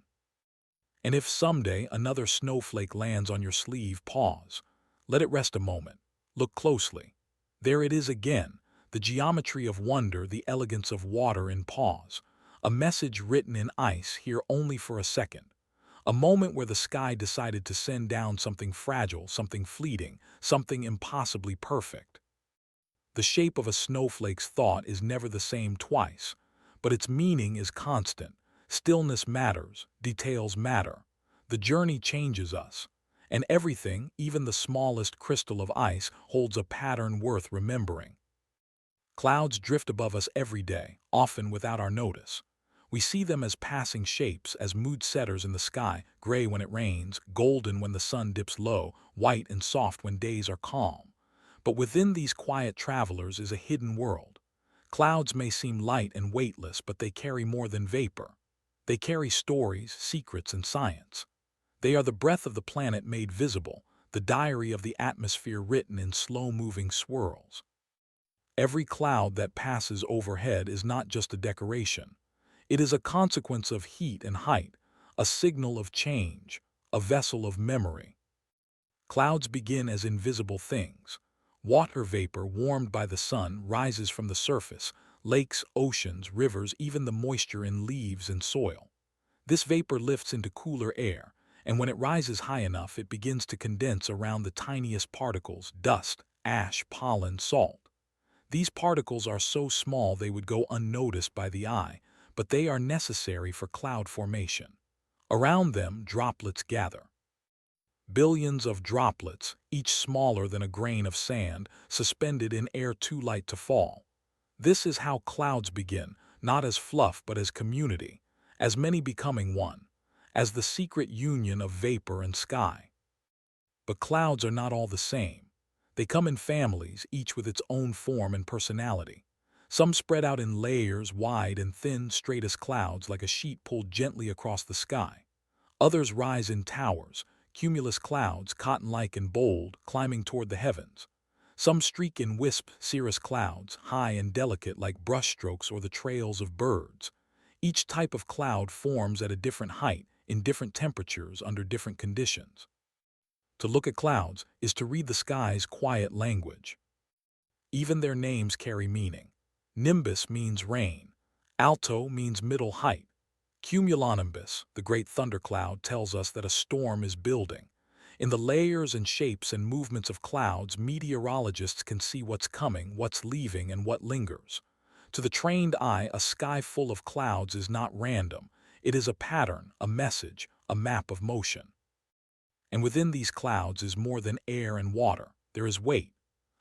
And if someday another snowflake lands on your sleeve, pause. Let it rest a moment. Look closely. There it is again, the geometry of wonder, the elegance of water in pause. A message written in ice, here only for a second. A moment where the sky decided to send down something fragile, something fleeting, something impossibly perfect. The shape of a snowflake's thought is never the same twice, but its meaning is constant. Stillness matters, details matter. The journey changes us, and everything, even the smallest crystal of ice, holds a pattern worth remembering. Clouds drift above us every day, often without our notice. We see them as passing shapes, as mood setters in the sky, gray when it rains, golden when the sun dips low, white and soft when days are calm. But within these quiet travelers is a hidden world. Clouds may seem light and weightless, but they carry more than vapor. They carry stories, secrets, and science. They are the breath of the planet made visible, the diary of the atmosphere written in slow-moving swirls. Every cloud that passes overhead is not just a decoration. It is a consequence of heat and height, a signal of change, a vessel of memory. Clouds begin as invisible things. Water vapor warmed by the sun rises from the surface, lakes, oceans, rivers, even the moisture in leaves and soil. This vapor lifts into cooler air, and when it rises high enough, it begins to condense around the tiniest particles: dust, ash, pollen, salt. These particles are so small they would go unnoticed by the eye, but they are necessary for cloud formation. Around them, droplets gather. Billions of droplets, each smaller than a grain of sand, suspended in air too light to fall. This is how clouds begin, not as fluff but as community, as many becoming one, as the secret union of vapor and sky. But clouds are not all the same. They come in families, each with its own form and personality. Some spread out in layers, wide and thin, straight as clouds, like a sheet pulled gently across the sky. Others rise in towers, cumulus clouds, cotton-like and bold, climbing toward the heavens. Some streak in wisp, cirrus clouds, high and delicate like brushstrokes or the trails of birds. Each type of cloud forms at a different height, in different temperatures, under different conditions. To look at clouds is to read the sky's quiet language. Even their names carry meaning. Nimbus means rain. Alto means middle height. Cumulonimbus, the great thundercloud, tells us that a storm is building. In the layers and shapes and movements of clouds, meteorologists can see what's coming, what's leaving, and what lingers. To the trained eye, a sky full of clouds is not random. It is a pattern, a message, a map of motion. And within these clouds is more than air and water. There is weight.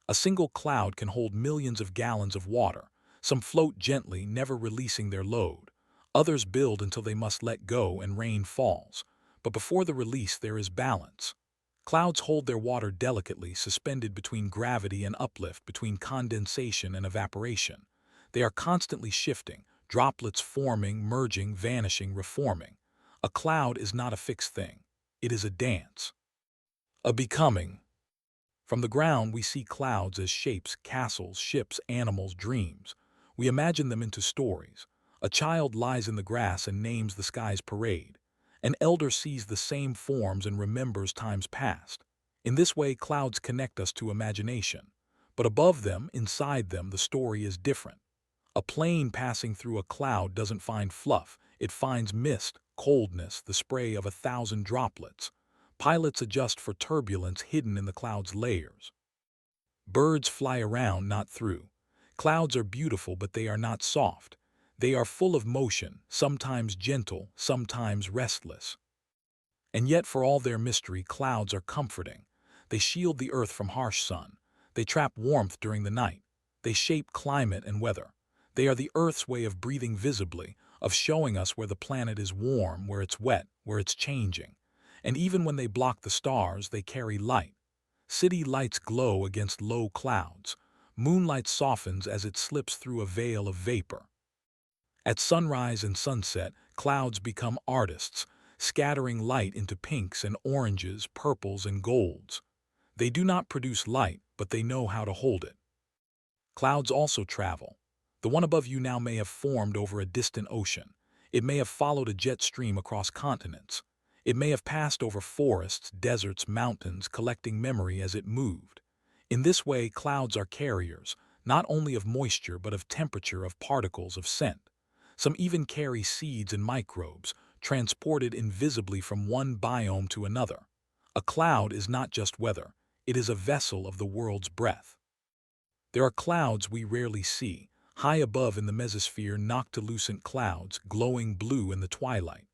A single cloud can hold millions of gallons of water. Some float gently, never releasing their load. Others build until they must let go and rain falls. But before the release there is balance. Clouds hold their water delicately, suspended between gravity and uplift, between condensation and evaporation. They are constantly shifting, droplets forming, merging, vanishing, reforming. A cloud is not a fixed thing. It is a dance. A becoming. From the ground we see clouds as shapes, castles, ships, animals, dreams. We imagine them into stories. A child lies in the grass and names the sky's parade. An elder sees the same forms and remembers times past. In this way, clouds connect us to imagination. But above them, inside them, the story is different. A plane passing through a cloud doesn't find fluff. It finds mist, coldness, the spray of 1,000 droplets. Pilots adjust for turbulence hidden in the cloud's layers. Birds fly around, not through. Clouds are beautiful, but they are not soft. They are full of motion, sometimes gentle, sometimes restless. And yet, for all their mystery, clouds are comforting. They shield the earth from harsh sun. They trap warmth during the night. They shape climate and weather. They are the earth's way of breathing visibly, of showing us where the planet is warm, where it's wet, where it's changing. And even when they block the stars, they carry light. City lights glow against low clouds. Moonlight softens as it slips through a veil of vapor. At sunrise and sunset, clouds become artists, scattering light into pinks and oranges, purples and golds. They do not produce light, but they know how to hold it. Clouds also travel. The one above you now may have formed over a distant ocean. It may have followed a jet stream across continents. It may have passed over forests, deserts, mountains, collecting memory as it moved. In this way, clouds are carriers, not only of moisture but of temperature, of particles, of scent. Some even carry seeds and microbes, transported invisibly from one biome to another. A cloud is not just weather, it is a vessel of the world's breath. There are clouds we rarely see, high above in the mesosphere, noctilucent clouds, glowing blue in the twilight.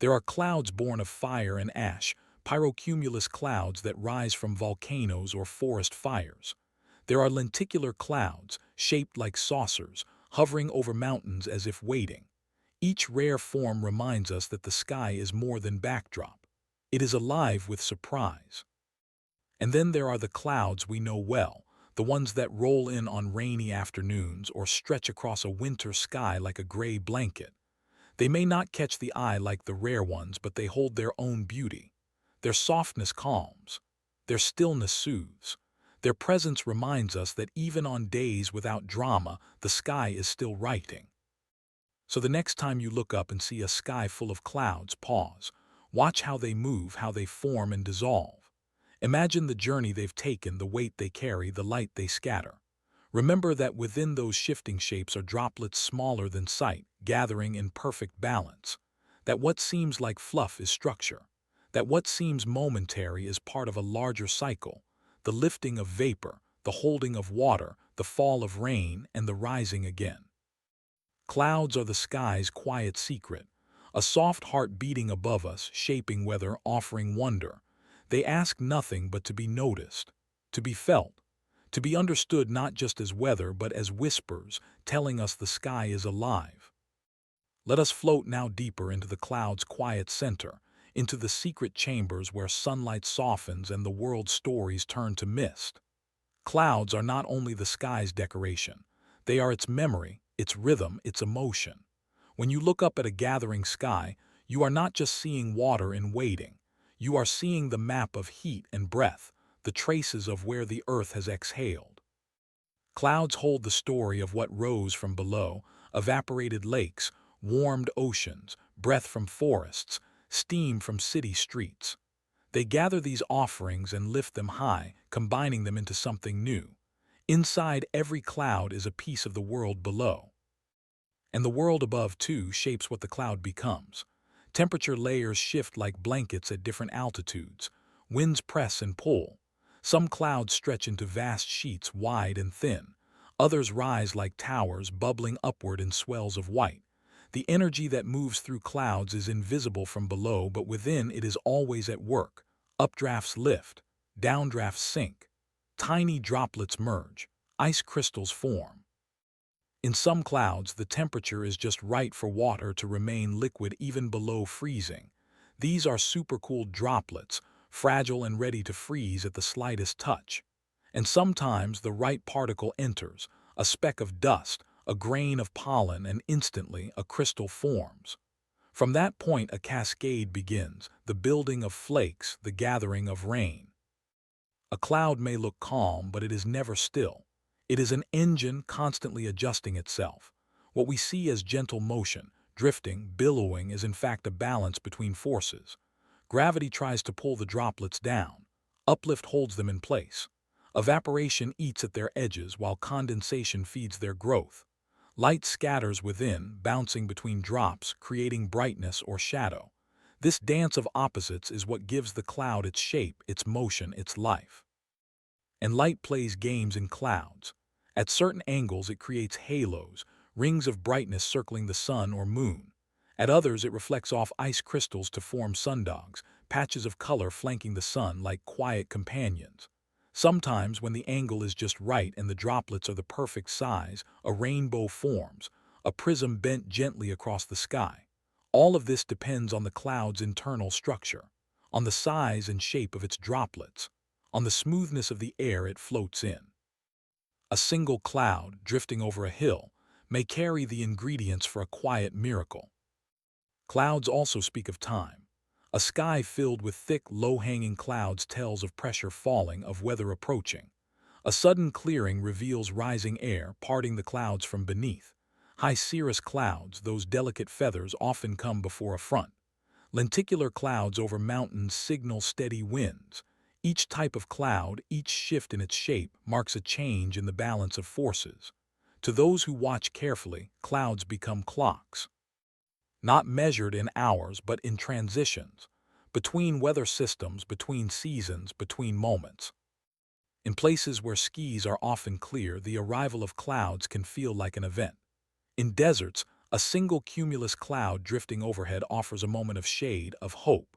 There are clouds born of fire and ash, pyrocumulus clouds that rise from volcanoes or forest fires. There are lenticular clouds, shaped like saucers, hovering over mountains as if waiting. Each rare form reminds us that the sky is more than backdrop. It is alive with surprise. And then there are the clouds we know well, the ones that roll in on rainy afternoons or stretch across a winter sky like a gray blanket. They may not catch the eye like the rare ones, but they hold their own beauty. Their softness calms. Their stillness soothes. Their presence reminds us that even on days without drama, the sky is still writing. So the next time you look up and see a sky full of clouds, pause. Watch how they move, how they form and dissolve. Imagine the journey they've taken, the weight they carry, the light they scatter. Remember that within those shifting shapes are droplets smaller than sight, gathering in perfect balance. That what seems like fluff is structure. That what seems momentary is part of a larger cycle. The lifting of vapor, the holding of water, the fall of rain, and the rising again. Clouds are the sky's quiet secret. A soft heart beating above us, shaping weather, offering wonder. They ask nothing but to be noticed, to be felt. To be understood not just as weather but as whispers, telling us the sky is alive. Let us float now deeper into the cloud's quiet center, into the secret chambers where sunlight softens and the world's stories turn to mist. Clouds are not only the sky's decoration, they are its memory, its rhythm, its emotion. When you look up at a gathering sky, you are not just seeing water in waiting. You are seeing the map of heat and breath, the traces of where the earth has exhaled. Clouds hold the story of what rose from below, evaporated lakes, warmed oceans, breath from forests, steam from city streets. They gather these offerings and lift them high, combining them into something new. Inside every cloud is a piece of the world below. And the world above, too, shapes what the cloud becomes. Temperature layers shift like blankets at different altitudes. Winds press and pull. Some clouds stretch into vast sheets, wide and thin. Others rise like towers, bubbling upward in swells of white. The energy that moves through clouds is invisible from below, but within it is always at work. Updrafts lift, downdrafts sink. Tiny droplets merge, ice crystals form. In some clouds, the temperature is just right for water to remain liquid even below freezing. These are supercooled droplets, fragile and ready to freeze at the slightest touch. And sometimes the right particle enters, a speck of dust, a grain of pollen, and instantly a crystal forms. From that point a cascade begins, the building of flakes, the gathering of rain. A cloud may look calm, but it is never still. It is an engine constantly adjusting itself. What we see as gentle motion, drifting, billowing, is in fact a balance between forces. Gravity tries to pull the droplets down. Uplift holds them in place. Evaporation eats at their edges while condensation feeds their growth. Light scatters within, bouncing between drops, creating brightness or shadow. This dance of opposites is what gives the cloud its shape, its motion, its life. And light plays games in clouds. At certain angles it creates halos, rings of brightness circling the sun or moon. At others it reflects off ice crystals to form sundogs, patches of color flanking the sun like quiet companions. Sometimes, when the angle is just right and the droplets are the perfect size, a rainbow forms, a prism bent gently across the sky. All of this depends on the cloud's internal structure, on the size and shape of its droplets, on the smoothness of the air it floats in. A single cloud, drifting over a hill, may carry the ingredients for a quiet miracle. Clouds also speak of time. A sky filled with thick, low-hanging clouds tells of pressure falling, of weather approaching. A sudden clearing reveals rising air, parting the clouds from beneath. High cirrus clouds, those delicate feathers, often come before a front. Lenticular clouds over mountains signal steady winds. Each type of cloud, each shift in its shape, marks a change in the balance of forces. To those who watch carefully, clouds become clocks. Not measured in hours but in transitions, between weather systems, between seasons, between moments. In places where skies are often clear, the arrival of clouds can feel like an event. In deserts, a single cumulus cloud drifting overhead offers a moment of shade, of hope.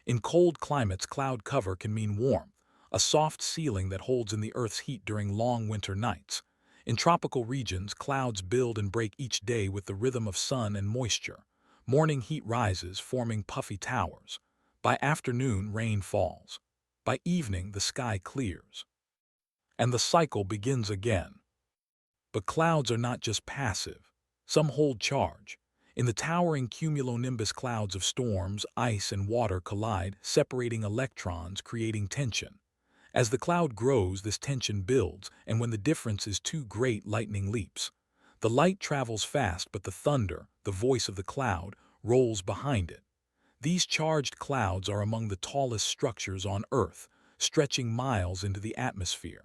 In cold climates, cloud cover can mean warmth, a soft ceiling that holds in the Earth's heat during long winter nights. In tropical regions, clouds build and break each day with the rhythm of sun and moisture. Morning heat rises, forming puffy towers. By afternoon, rain falls. By evening, the sky clears. And the cycle begins again. But clouds are not just passive. Some hold charge. In the towering cumulonimbus, clouds of storms, ice and water collide, separating electrons, creating tension. As the cloud grows, this tension builds, and when the difference is too great, lightning leaps. The light travels fast, but the thunder, the voice of the cloud, rolls behind it. These charged clouds are among the tallest structures on Earth, stretching miles into the atmosphere.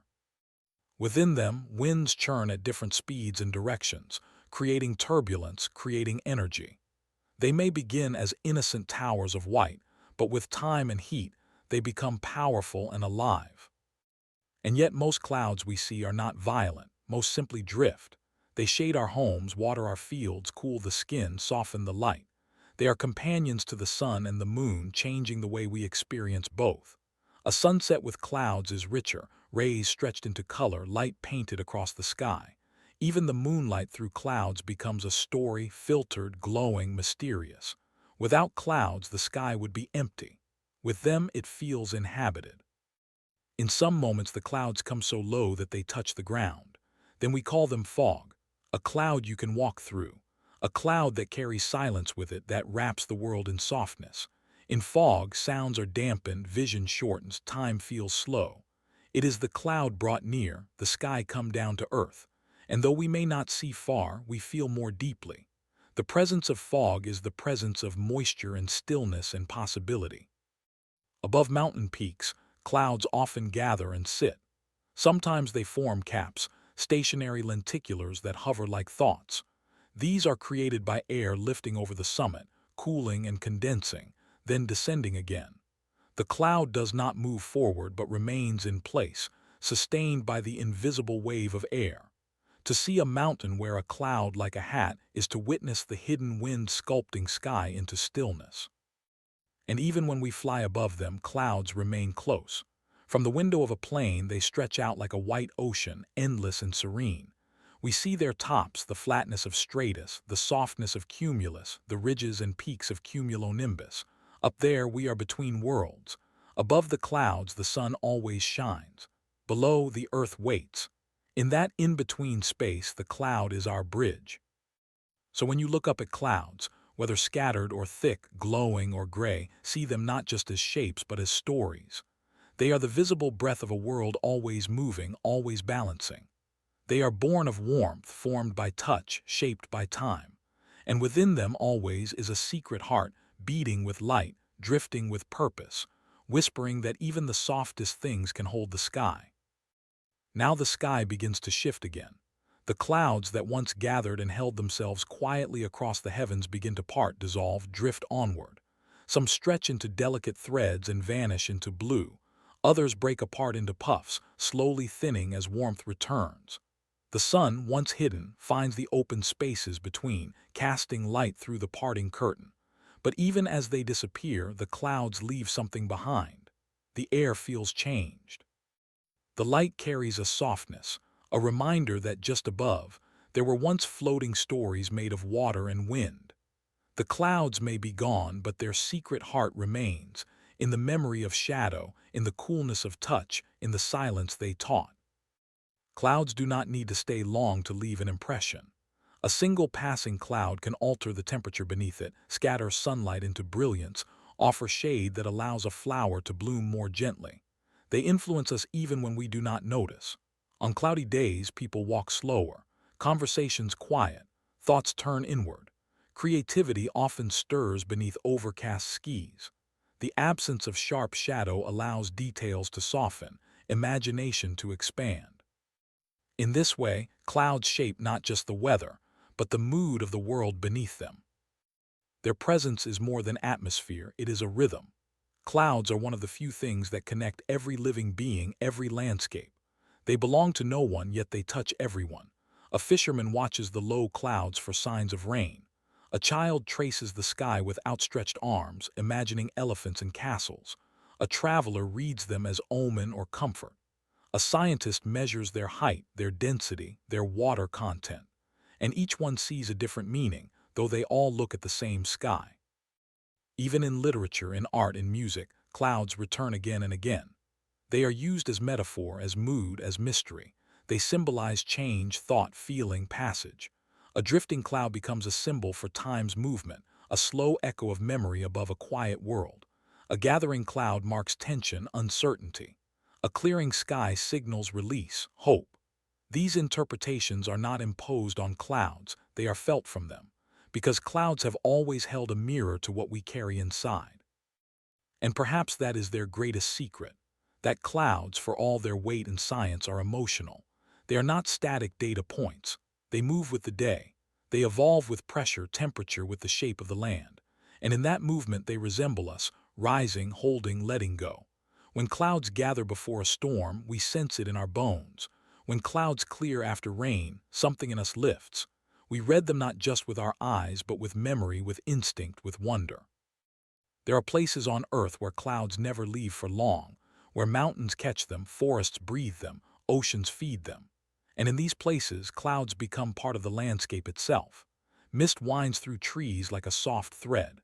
Within them, winds churn at different speeds and directions, creating turbulence, creating energy. They may begin as innocent towers of white, but with time and heat, they become powerful and alive. And yet most clouds we see are not violent, most simply drift. They shade our homes, water our fields, cool the skin, soften the light. They are companions to the sun and the moon, changing the way we experience both. A sunset with clouds is richer, rays stretched into color, light painted across the sky. Even the moonlight through clouds becomes a story, filtered, glowing, mysterious. Without clouds, the sky would be empty. With them, it feels inhabited. In some moments, the clouds come so low that they touch the ground. Then we call them fog, a cloud you can walk through, a cloud that carries silence with it, that wraps the world in softness. In fog, sounds are dampened, vision shortens, time feels slow. It is the cloud brought near, the sky come down to earth. And though we may not see far, we feel more deeply. The presence of fog is the presence of moisture and stillness and possibility. Above mountain peaks, clouds often gather and sit. Sometimes they form caps, stationary lenticulars that hover like thoughts. These are created by air lifting over the summit, cooling and condensing, then descending again. The cloud does not move forward but remains in place, sustained by the invisible wave of air. To see a mountain wear a cloud like a hat is to witness the hidden wind sculpting sky into stillness. And even when we fly above them, clouds remain close. From the window of a plane, they stretch out like a white ocean, endless and serene. We see their tops, the flatness of stratus, the softness of cumulus, the ridges and peaks of cumulonimbus. Up there we are between worlds. Above the clouds the sun always shines. Below, the earth waits. In that in-between space, the cloud is our bridge. So when you look up at clouds, whether scattered or thick, glowing or gray, see them not just as shapes but as stories. They are the visible breath of a world always moving, always balancing. They are born of warmth, formed by touch, shaped by time. And within them always is a secret heart, beating with light, drifting with purpose, whispering that even the softest things can hold the sky. Now the sky begins to shift again. The clouds that once gathered and held themselves quietly across the heavens begin to part, dissolve, drift onward. Some stretch into delicate threads and vanish into blue. Others break apart into puffs, slowly thinning as warmth returns. The sun, once hidden, finds the open spaces between, casting light through the parting curtain. But even as they disappear, the clouds leave something behind. The air feels changed. The light carries a softness, a reminder that just above, there were once floating stories made of water and wind. The clouds may be gone, but their secret heart remains, in the memory of shadow, in the coolness of touch, in the silence they taught. Clouds do not need to stay long to leave an impression. A single passing cloud can alter the temperature beneath it, scatter sunlight into brilliance, offer shade that allows a flower to bloom more gently. They influence us even when we do not notice. On cloudy days, people walk slower, conversations quiet, thoughts turn inward. Creativity often stirs beneath overcast skies. The absence of sharp shadow allows details to soften, imagination to expand. In this way, clouds shape not just the weather, but the mood of the world beneath them. Their presence is more than atmosphere, it is a rhythm. Clouds are one of the few things that connect every living being, every landscape. They belong to no one, yet they touch everyone. A fisherman watches the low clouds for signs of rain. A child traces the sky with outstretched arms, imagining elephants and castles. A traveler reads them as omen or comfort. A scientist measures their height, their density, their water content. And each one sees a different meaning, though they all look at the same sky. Even in literature, in art, in music, clouds return again and again. They are used as metaphor, as mood, as mystery. They symbolize change, thought, feeling, passage. A drifting cloud becomes a symbol for time's movement, a slow echo of memory above a quiet world. A gathering cloud marks tension, uncertainty. A clearing sky signals release, hope. These interpretations are not imposed on clouds, they are felt from them, because clouds have always held a mirror to what we carry inside. And perhaps that is their greatest secret, that clouds, for all their weight in science, are emotional. They are not static data points. They move with the day. They evolve with pressure, temperature, with the shape of the land. And in that movement they resemble us, rising, holding, letting go. When clouds gather before a storm, we sense it in our bones. When clouds clear after rain, something in us lifts. We read them not just with our eyes, but with memory, with instinct, with wonder. There are places on Earth where clouds never leave for long, where mountains catch them, forests breathe them, oceans feed them. And in these places, clouds become part of the landscape itself. Mist winds through trees like a soft thread.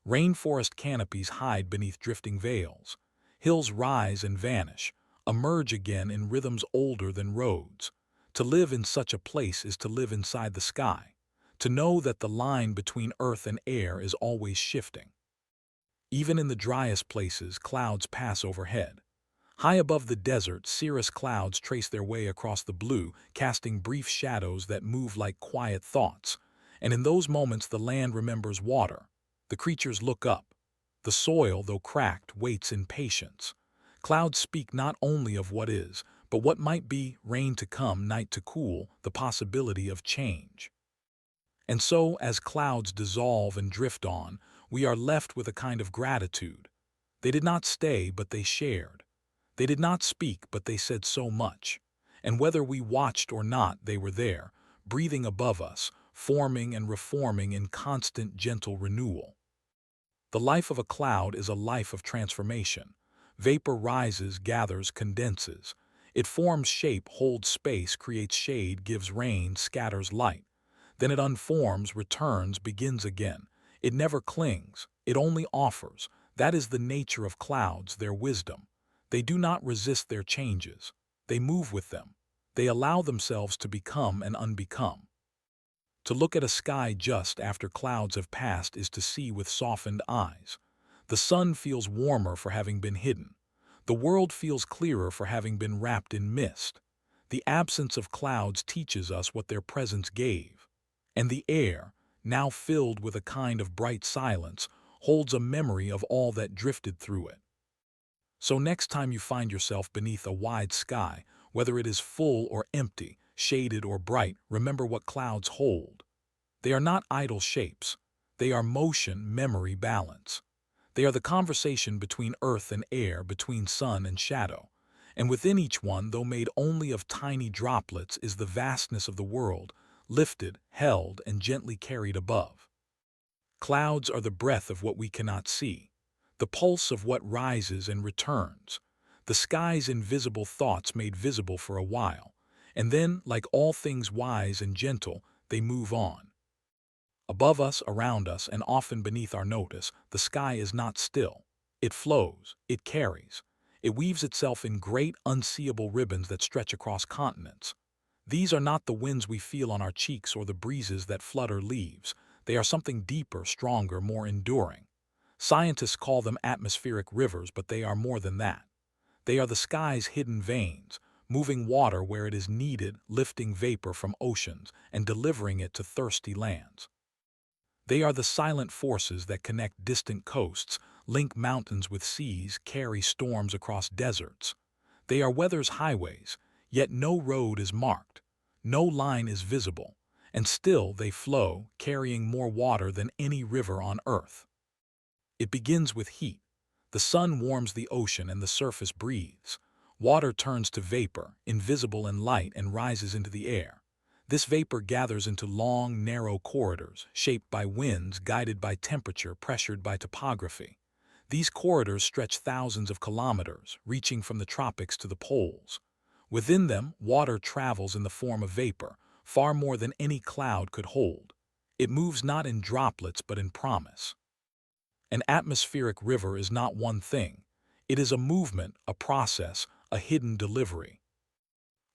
Rainforest canopies hide beneath drifting veils. Hills rise and vanish, emerge again in rhythms older than roads. To live in such a place is to live inside the sky, to know that the line between earth and air is always shifting. Even in the driest places, clouds pass overhead. High above the desert, cirrus clouds trace their way across the blue, casting brief shadows that move like quiet thoughts. And in those moments the land remembers water. The creatures look up. The soil, though cracked, waits in patience. Clouds speak not only of what is, but what might be, rain to come, night to cool, the possibility of change. And so, as clouds dissolve and drift on, we are left with a kind of gratitude. They did not stay, but they shared. They did not speak, but they said so much. And whether we watched or not, they were there, breathing above us, forming and reforming in constant, gentle renewal. The life of a cloud is a life of transformation. Vapor rises, gathers, condenses. It forms shape, holds space, creates shade, gives rain, scatters light. Then it unforms, returns, begins again. It never clings, it only offers. That is the nature of clouds, their wisdom. They do not resist their changes. They move with them. They allow themselves to become and unbecome. To look at a sky just after clouds have passed is to see with softened eyes. The sun feels warmer for having been hidden. The world feels clearer for having been wrapped in mist. The absence of clouds teaches us what their presence gave. And the air, now filled with a kind of bright silence, holds a memory of all that drifted through it. So next time you find yourself beneath a wide sky, whether it is full or empty, shaded or bright, remember what clouds hold. They are not idle shapes. They are motion, memory, balance. They are the conversation between earth and air, between sun and shadow. And within each one, though made only of tiny droplets, is the vastness of the world, lifted, held, and gently carried above. Clouds are the breath of what we cannot see, the pulse of what rises and returns, the sky's invisible thoughts made visible for a while, and then, like all things wise and gentle, they move on. Above us, around us, and often beneath our notice, the sky is not still. It flows, it carries. It weaves itself in great, unseeable ribbons that stretch across continents. These are not the winds we feel on our cheeks or the breezes that flutter leaves. They are something deeper, stronger, more enduring. Scientists call them atmospheric rivers, but they are more than that. They are the sky's hidden veins, moving water where it is needed, lifting vapor from oceans, and delivering it to thirsty lands. They are the silent forces that connect distant coasts, link mountains with seas, carry storms across deserts. They are weather's highways, yet no road is marked, no line is visible, and still they flow, carrying more water than any river on earth. It begins with heat. The sun warms the ocean and the surface breathes. Water turns to vapor, invisible in light, and rises into the air. This vapor gathers into long, narrow corridors, shaped by winds, guided by temperature, pressured by topography. These corridors stretch thousands of kilometers, reaching from the tropics to the poles. Within them, water travels in the form of vapor, far more than any cloud could hold. It moves not in droplets but in promise. An atmospheric river is not one thing. It is a movement, a process, a hidden delivery.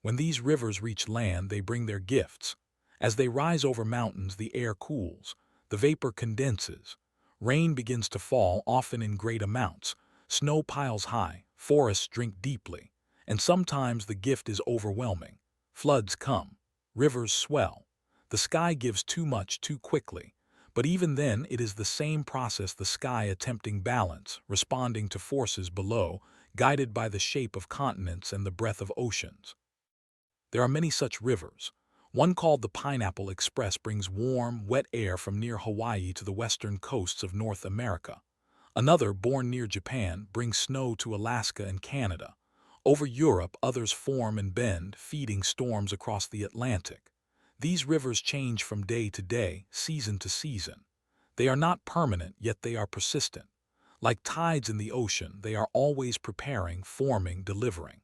When these rivers reach land, they bring their gifts. As they rise over mountains, the air cools, the vapor condenses. Rain begins to fall, often in great amounts. Snow piles high, forests drink deeply, and sometimes the gift is overwhelming. Floods come, rivers swell. The sky gives too much too quickly, but even then it is the same process, the sky attempting balance, responding to forces below, guided by the shape of continents and the breath of oceans. There are many such rivers. One called the Pineapple Express brings warm, wet air from near Hawaii to the western coasts of North America. Another, born near Japan, brings snow to Alaska and Canada. Over Europe, others form and bend, feeding storms across the Atlantic. These rivers change from day to day, season to season. They are not permanent, yet they are persistent. Like tides in the ocean, they are always preparing, forming, delivering.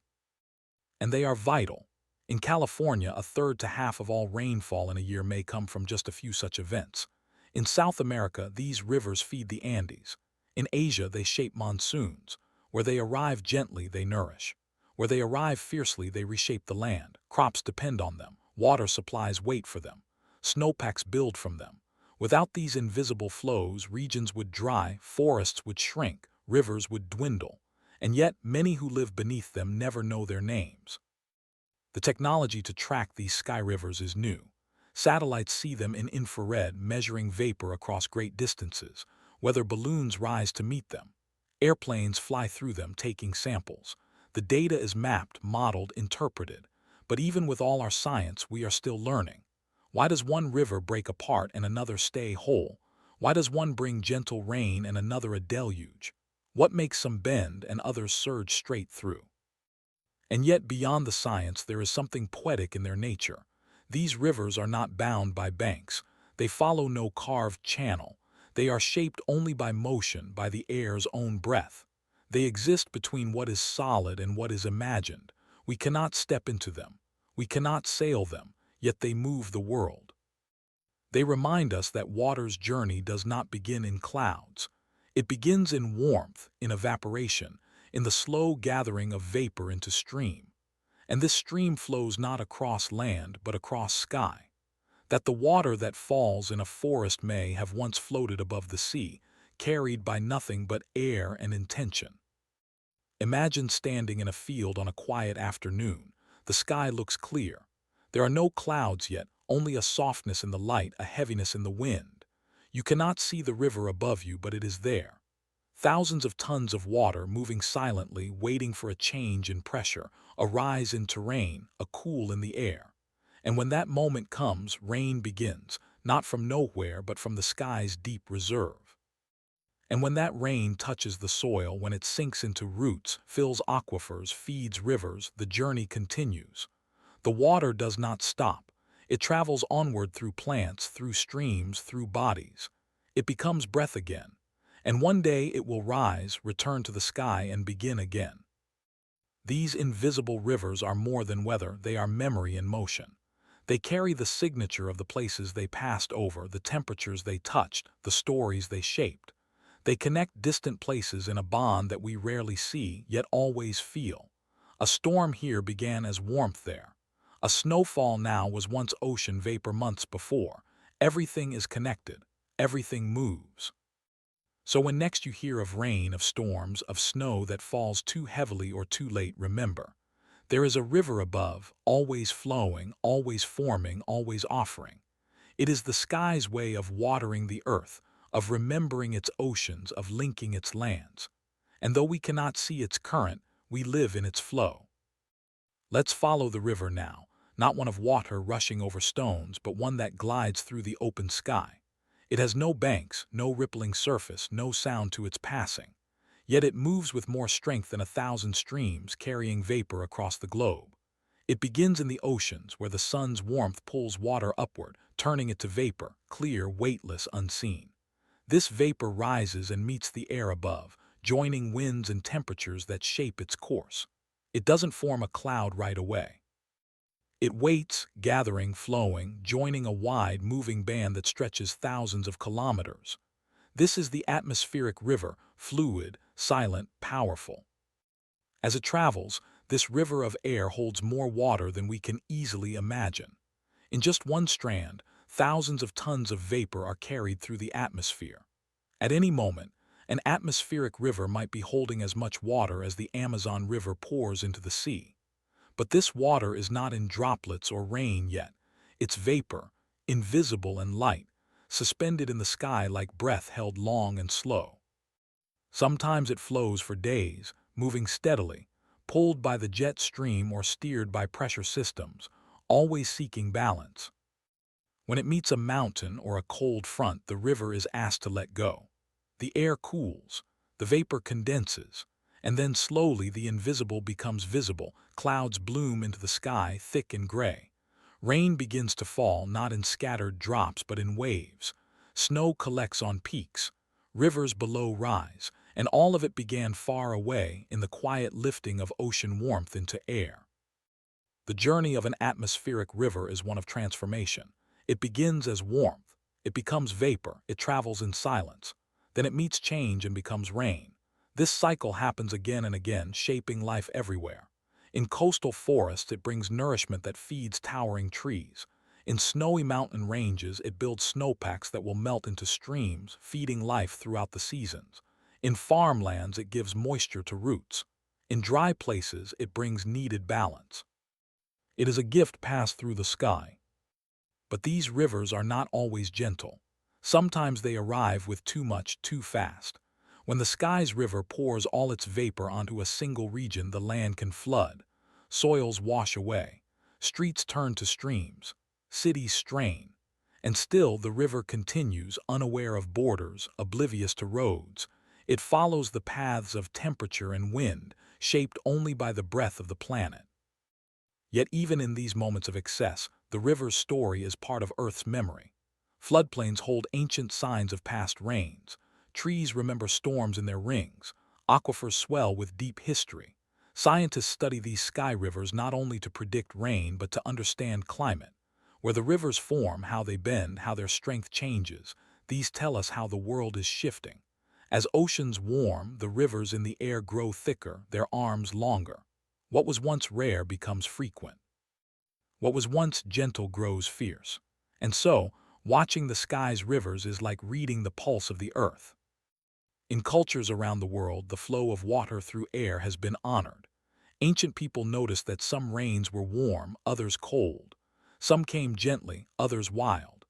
And they are vital. In California, a third to half of all rainfall in a year may come from just a few such events. In South America, these rivers feed the Andes. In Asia, they shape monsoons. Where they arrive gently, they nourish. Where they arrive fiercely, they reshape the land. Crops depend on them. Water supplies wait for them. Snowpacks build from them. Without these invisible flows, regions would dry, forests would shrink, rivers would dwindle. And yet, many who live beneath them never know their names. The technology to track these sky rivers is new. Satellites see them in infrared, measuring vapor across great distances. Weather balloons rise to meet them. Airplanes fly through them, taking samples. The data is mapped, modeled, interpreted. But even with all our science, we are still learning. Why does one river break apart and another stay whole? Why does one bring gentle rain and another a deluge? What makes some bend and others surge straight through? And yet, beyond the science, there is something poetic in their nature. These rivers are not bound by banks. They follow no carved channel. They are shaped only by motion, by the air's own breath. They exist between what is solid and what is imagined. We cannot step into them. We cannot sail them, yet they move the world. They remind us that water's journey does not begin in clouds. It begins in warmth, in evaporation, in the slow gathering of vapor into stream. And this stream flows not across land, but across sky. That the water that falls in a forest may have once floated above the sea, carried by nothing but air and intention. Imagine standing in a field on a quiet afternoon. The sky looks clear. There are no clouds yet, only a softness in the light, a heaviness in the wind. You cannot see the river above you, but it is there. Thousands of tons of water moving silently, waiting for a change in pressure, a rise in terrain, a cool in the air. And when that moment comes, rain begins, not from nowhere, but from the sky's deep reserve. And when that rain touches the soil, when it sinks into roots, fills aquifers, feeds rivers, the journey continues. The water does not stop. It travels onward through plants, through streams, through bodies. It becomes breath again. And one day it will rise, return to the sky, and begin again. These invisible rivers are more than weather, they are memory in motion. They carry the signature of the places they passed over, the temperatures they touched, the stories they shaped. They connect distant places in a bond that we rarely see, yet always feel. A storm here began as warmth there. A snowfall now was once ocean vapor months before. Everything is connected. Everything moves. So when next you hear of rain, of storms, of snow that falls too heavily or too late, remember, there is a river above, always flowing, always forming, always offering. It is the sky's way of watering the earth, of remembering its oceans, of linking its lands. And though we cannot see its current, we live in its flow. Let's follow the river now, not one of water rushing over stones, but one that glides through the open sky. It has no banks, no rippling surface, no sound to its passing. Yet it moves with more strength than 1,000 streams, carrying vapor across the globe. It begins in the oceans, where the sun's warmth pulls water upward, turning it to vapor, clear, weightless, unseen. This vapor rises and meets the air above, joining winds and temperatures that shape its course. It doesn't form a cloud right away. It waits, gathering, flowing, joining a wide, moving band that stretches thousands of kilometers. This is the atmospheric river, fluid, silent, powerful. As it travels, this river of air holds more water than we can easily imagine. In just one strand, thousands of tons of vapor are carried through the atmosphere. At any moment, an atmospheric river might be holding as much water as the Amazon River pours into the sea. But this water is not in droplets or rain yet. It's vapor, invisible and light, suspended in the sky like breath held long and slow. Sometimes it flows for days, moving steadily, pulled by the jet stream or steered by pressure systems, always seeking balance. When it meets a mountain or a cold front, the river is asked to let go. The air cools, the vapor condenses, and then slowly the invisible becomes visible. Clouds bloom into the sky, thick and gray. Rain begins to fall, not in scattered drops but in waves. Snow collects on peaks. Rivers below rise, and all of it began far away in the quiet lifting of ocean warmth into air. The journey of an atmospheric river is one of transformation. It begins as warmth. It becomes vapor. It travels in silence. Then it meets change and becomes rain. This cycle happens again and again, shaping life everywhere. In coastal forests, it brings nourishment that feeds towering trees. In snowy mountain ranges, it builds snowpacks that will melt into streams, feeding life throughout the seasons. In farmlands, it gives moisture to roots. In dry places, it brings needed balance. It is a gift passed through the sky. But these rivers are not always gentle. Sometimes they arrive with too much, too fast. When the sky's river pours all its vapor onto a single region, the land can flood. Soils wash away. Streets turn to streams. Cities strain. And still the river continues, unaware of borders, oblivious to roads. It follows the paths of temperature and wind, shaped only by the breath of the planet. Yet even in these moments of excess, the river's story is part of Earth's memory. Floodplains hold ancient signs of past rains. Trees remember storms in their rings. Aquifers swell with deep history. Scientists study these sky rivers not only to predict rain but to understand climate. Where the rivers form, how they bend, how their strength changes, these tell us how the world is shifting. As oceans warm, the rivers in the air grow thicker, their arms longer. What was once rare becomes frequent. What was once gentle grows fierce. And so, watching the sky's rivers is like reading the pulse of the earth. In cultures around the world, the flow of water through air has been honored. Ancient people noticed that some rains were warm, others cold. Some came gently, others wild.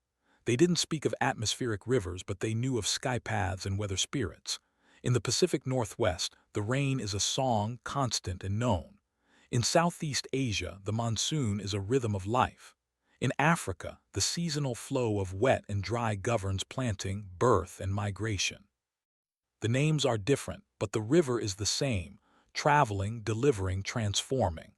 They didn't speak of atmospheric rivers, but they knew of sky paths and weather spirits. In the Pacific Northwest, the rain is a song, constant and known. In Southeast Asia, the monsoon is a rhythm of life. In Africa, the seasonal flow of wet and dry governs planting, birth, and migration. The names are different, but the river is the same, traveling, delivering, transforming.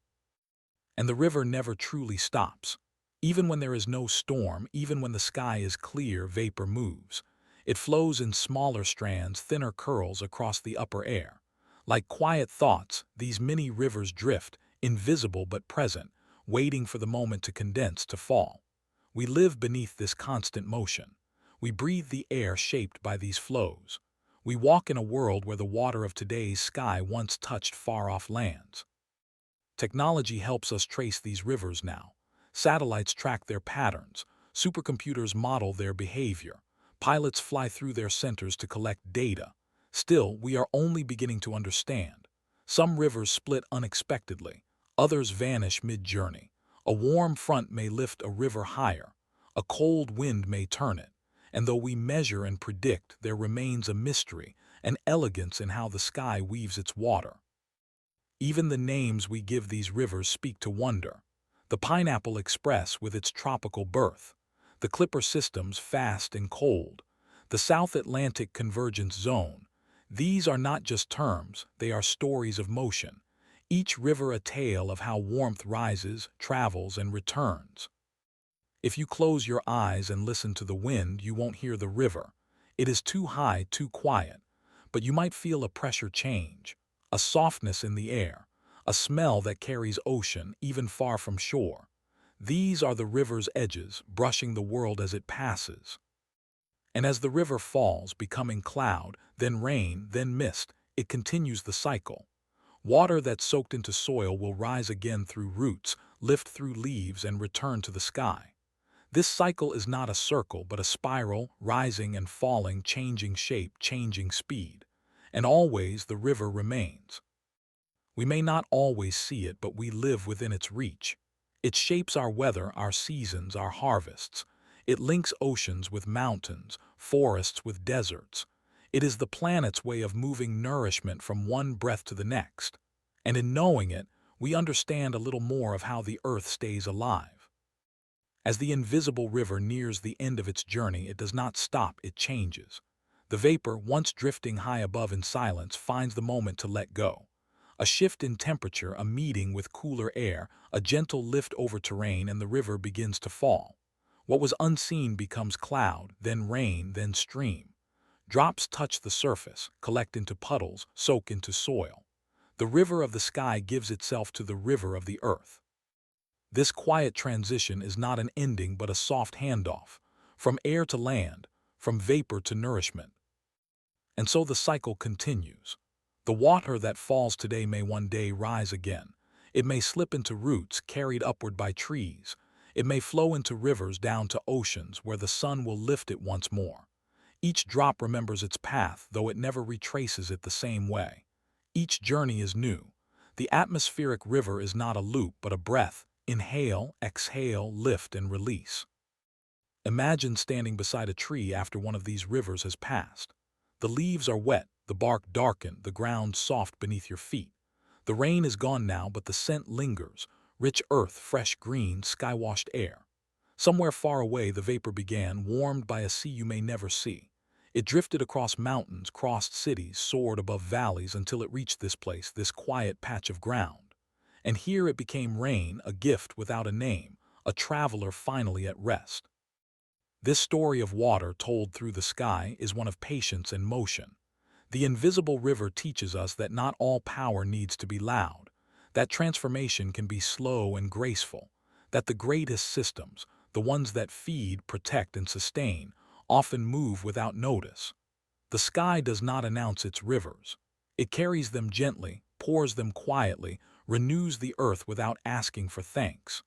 And the river never truly stops. Even when there is no storm, even when the sky is clear, vapor moves. It flows in smaller strands, thinner curls across the upper air. Like quiet thoughts, these mini rivers drift, invisible but present, waiting for the moment to condense, to fall. We live beneath this constant motion. We breathe the air shaped by these flows. We walk in a world where the water of today's sky once touched far-off lands. Technology helps us trace these rivers now. Satellites track their patterns, supercomputers model their behavior, pilots fly through their centers to collect data. Still, we are only beginning to understand. Some rivers split unexpectedly, others vanish mid-journey. A warm front may lift a river higher, a cold wind may turn it, and though we measure and predict, there remains a mystery, an elegance in how the sky weaves its water. Even the names we give these rivers speak to wonder. The Pineapple Express with its tropical berth, the Clipper systems fast and cold, the South Atlantic Convergence Zone. These are not just terms, they are stories of motion. Each river a tale of how warmth rises, travels, and returns. If you close your eyes and listen to the wind, you won't hear the river. It is too high, too quiet. But you might feel a pressure change, a softness in the air, a smell that carries ocean even far from shore. These are the river's edges, brushing the world as it passes. And as the river falls, becoming cloud, then rain, then mist, it continues the cycle. Water that's soaked into soil will rise again through roots, lift through leaves, and return to the sky. This cycle is not a circle, but a spiral, rising and falling, changing shape, changing speed. And always the river remains. We may not always see it, but we live within its reach. It shapes our weather, our seasons, our harvests. It links oceans with mountains, forests with deserts. It is the planet's way of moving nourishment from one breath to the next. And in knowing it, we understand a little more of how the earth stays alive. As the invisible river nears the end of its journey, it does not stop, it changes. The vapor, once drifting high above in silence, finds the moment to let go. A shift in temperature, a meeting with cooler air, a gentle lift over terrain, and the river begins to fall. What was unseen becomes cloud, then rain, then stream. Drops touch the surface, collect into puddles, soak into soil. The river of the sky gives itself to the river of the earth. This quiet transition is not an ending but a soft handoff, from air to land, from vapor to nourishment. And so the cycle continues. The water that falls today may one day rise again. It may slip into roots carried upward by trees. It may flow into rivers down to oceans where the sun will lift it once more. Each drop remembers its path, though it never retraces it the same way. Each journey is new. The atmospheric river is not a loop but a breath. Inhale, exhale, lift, and release. Imagine standing beside a tree after one of these rivers has passed. The leaves are wet, the bark darkened, the ground soft beneath your feet. The rain is gone now, but the scent lingers. Rich earth, fresh green, sky-washed air. Somewhere far away the vapor began, warmed by a sea you may never see. It drifted across mountains, crossed cities, soared above valleys until it reached this place, this quiet patch of ground. And here it became rain, a gift without a name, a traveler finally at rest. This story of water told through the sky is one of patience and motion. The invisible river teaches us that not all power needs to be loud. That transformation can be slow and graceful, that the greatest systems, the ones that feed, protect, and sustain, often move without notice. The sky does not announce its rivers. It carries them gently, pours them quietly, renews the earth without asking for thanks.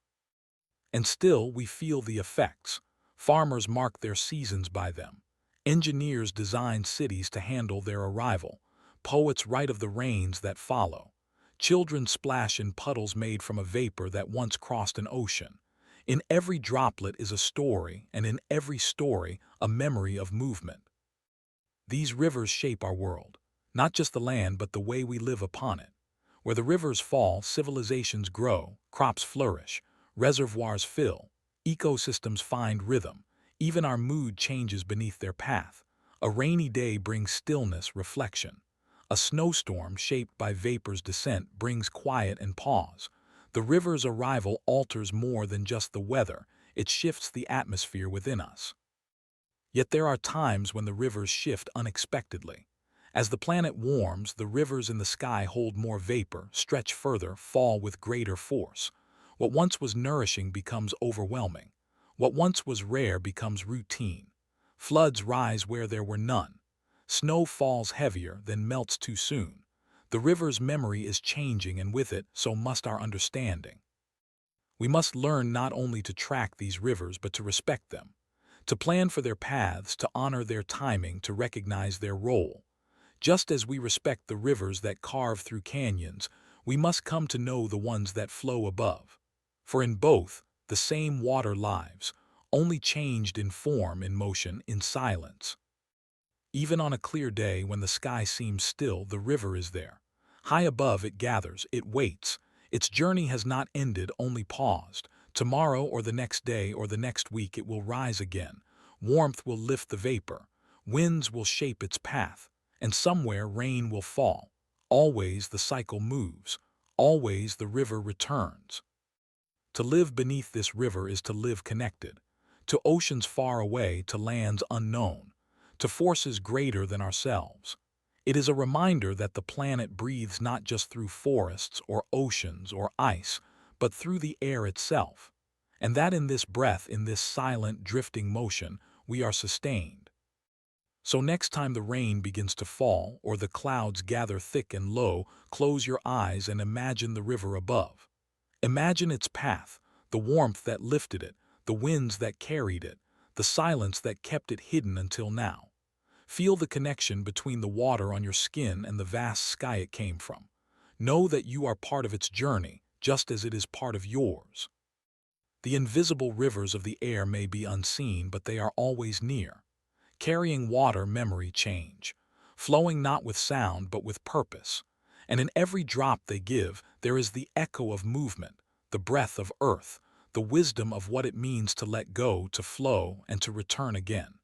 And still we feel the effects. Farmers mark their seasons by them. Engineers design cities to handle their arrival. Poets write of the rains that follow. Children splash in puddles made from a vapor that once crossed an ocean. In every droplet is a story, and in every story, a memory of movement. These rivers shape our world, not just the land but the way we live upon it. Where the rivers fall, civilizations grow, crops flourish, reservoirs fill, ecosystems find rhythm. Even our mood changes beneath their path. A rainy day brings stillness, reflection. A snowstorm shaped by vapor's descent brings quiet and pause. The river's arrival alters more than just the weather, it shifts the atmosphere within us. Yet there are times when the rivers shift unexpectedly. As the planet warms, the rivers in the sky hold more vapor, stretch further, fall with greater force. What once was nourishing becomes overwhelming. What once was rare becomes routine. Floods rise where there were none. Snow falls heavier, then melts too soon. The river's memory is changing, and with it, so must our understanding. We must learn not only to track these rivers but to respect them, to plan for their paths, to honor their timing, to recognize their role. Just as we respect the rivers that carve through canyons, we must come to know the ones that flow above. For in both, the same water lives, only changed in form, in motion, in silence. Even on a clear day when the sky seems still, the river is there. High above it gathers, it waits. Its journey has not ended, only paused. Tomorrow or the next day or the next week it will rise again. Warmth will lift the vapor. Winds will shape its path. And somewhere rain will fall. Always the cycle moves. Always the river returns. To live beneath this river is to live connected. To oceans far away, to lands unknown. To forces greater than ourselves. It is a reminder that the planet breathes not just through forests or oceans or ice, but through the air itself. And that in this breath, in this silent, drifting motion, we are sustained. So next time the rain begins to fall or the clouds gather thick and low, close your eyes and imagine the river above. Imagine its path, the warmth that lifted it, the winds that carried it, the silence that kept it hidden until now. Feel the connection between the water on your skin and the vast sky it came from. Know that you are part of its journey, just as it is part of yours. The invisible rivers of the air may be unseen, but they are always near. Carrying water, memory, change. Flowing not with sound, but with purpose. And in every drop they give, there is the echo of movement, the breath of earth, the wisdom of what it means to let go, to flow, and to return again.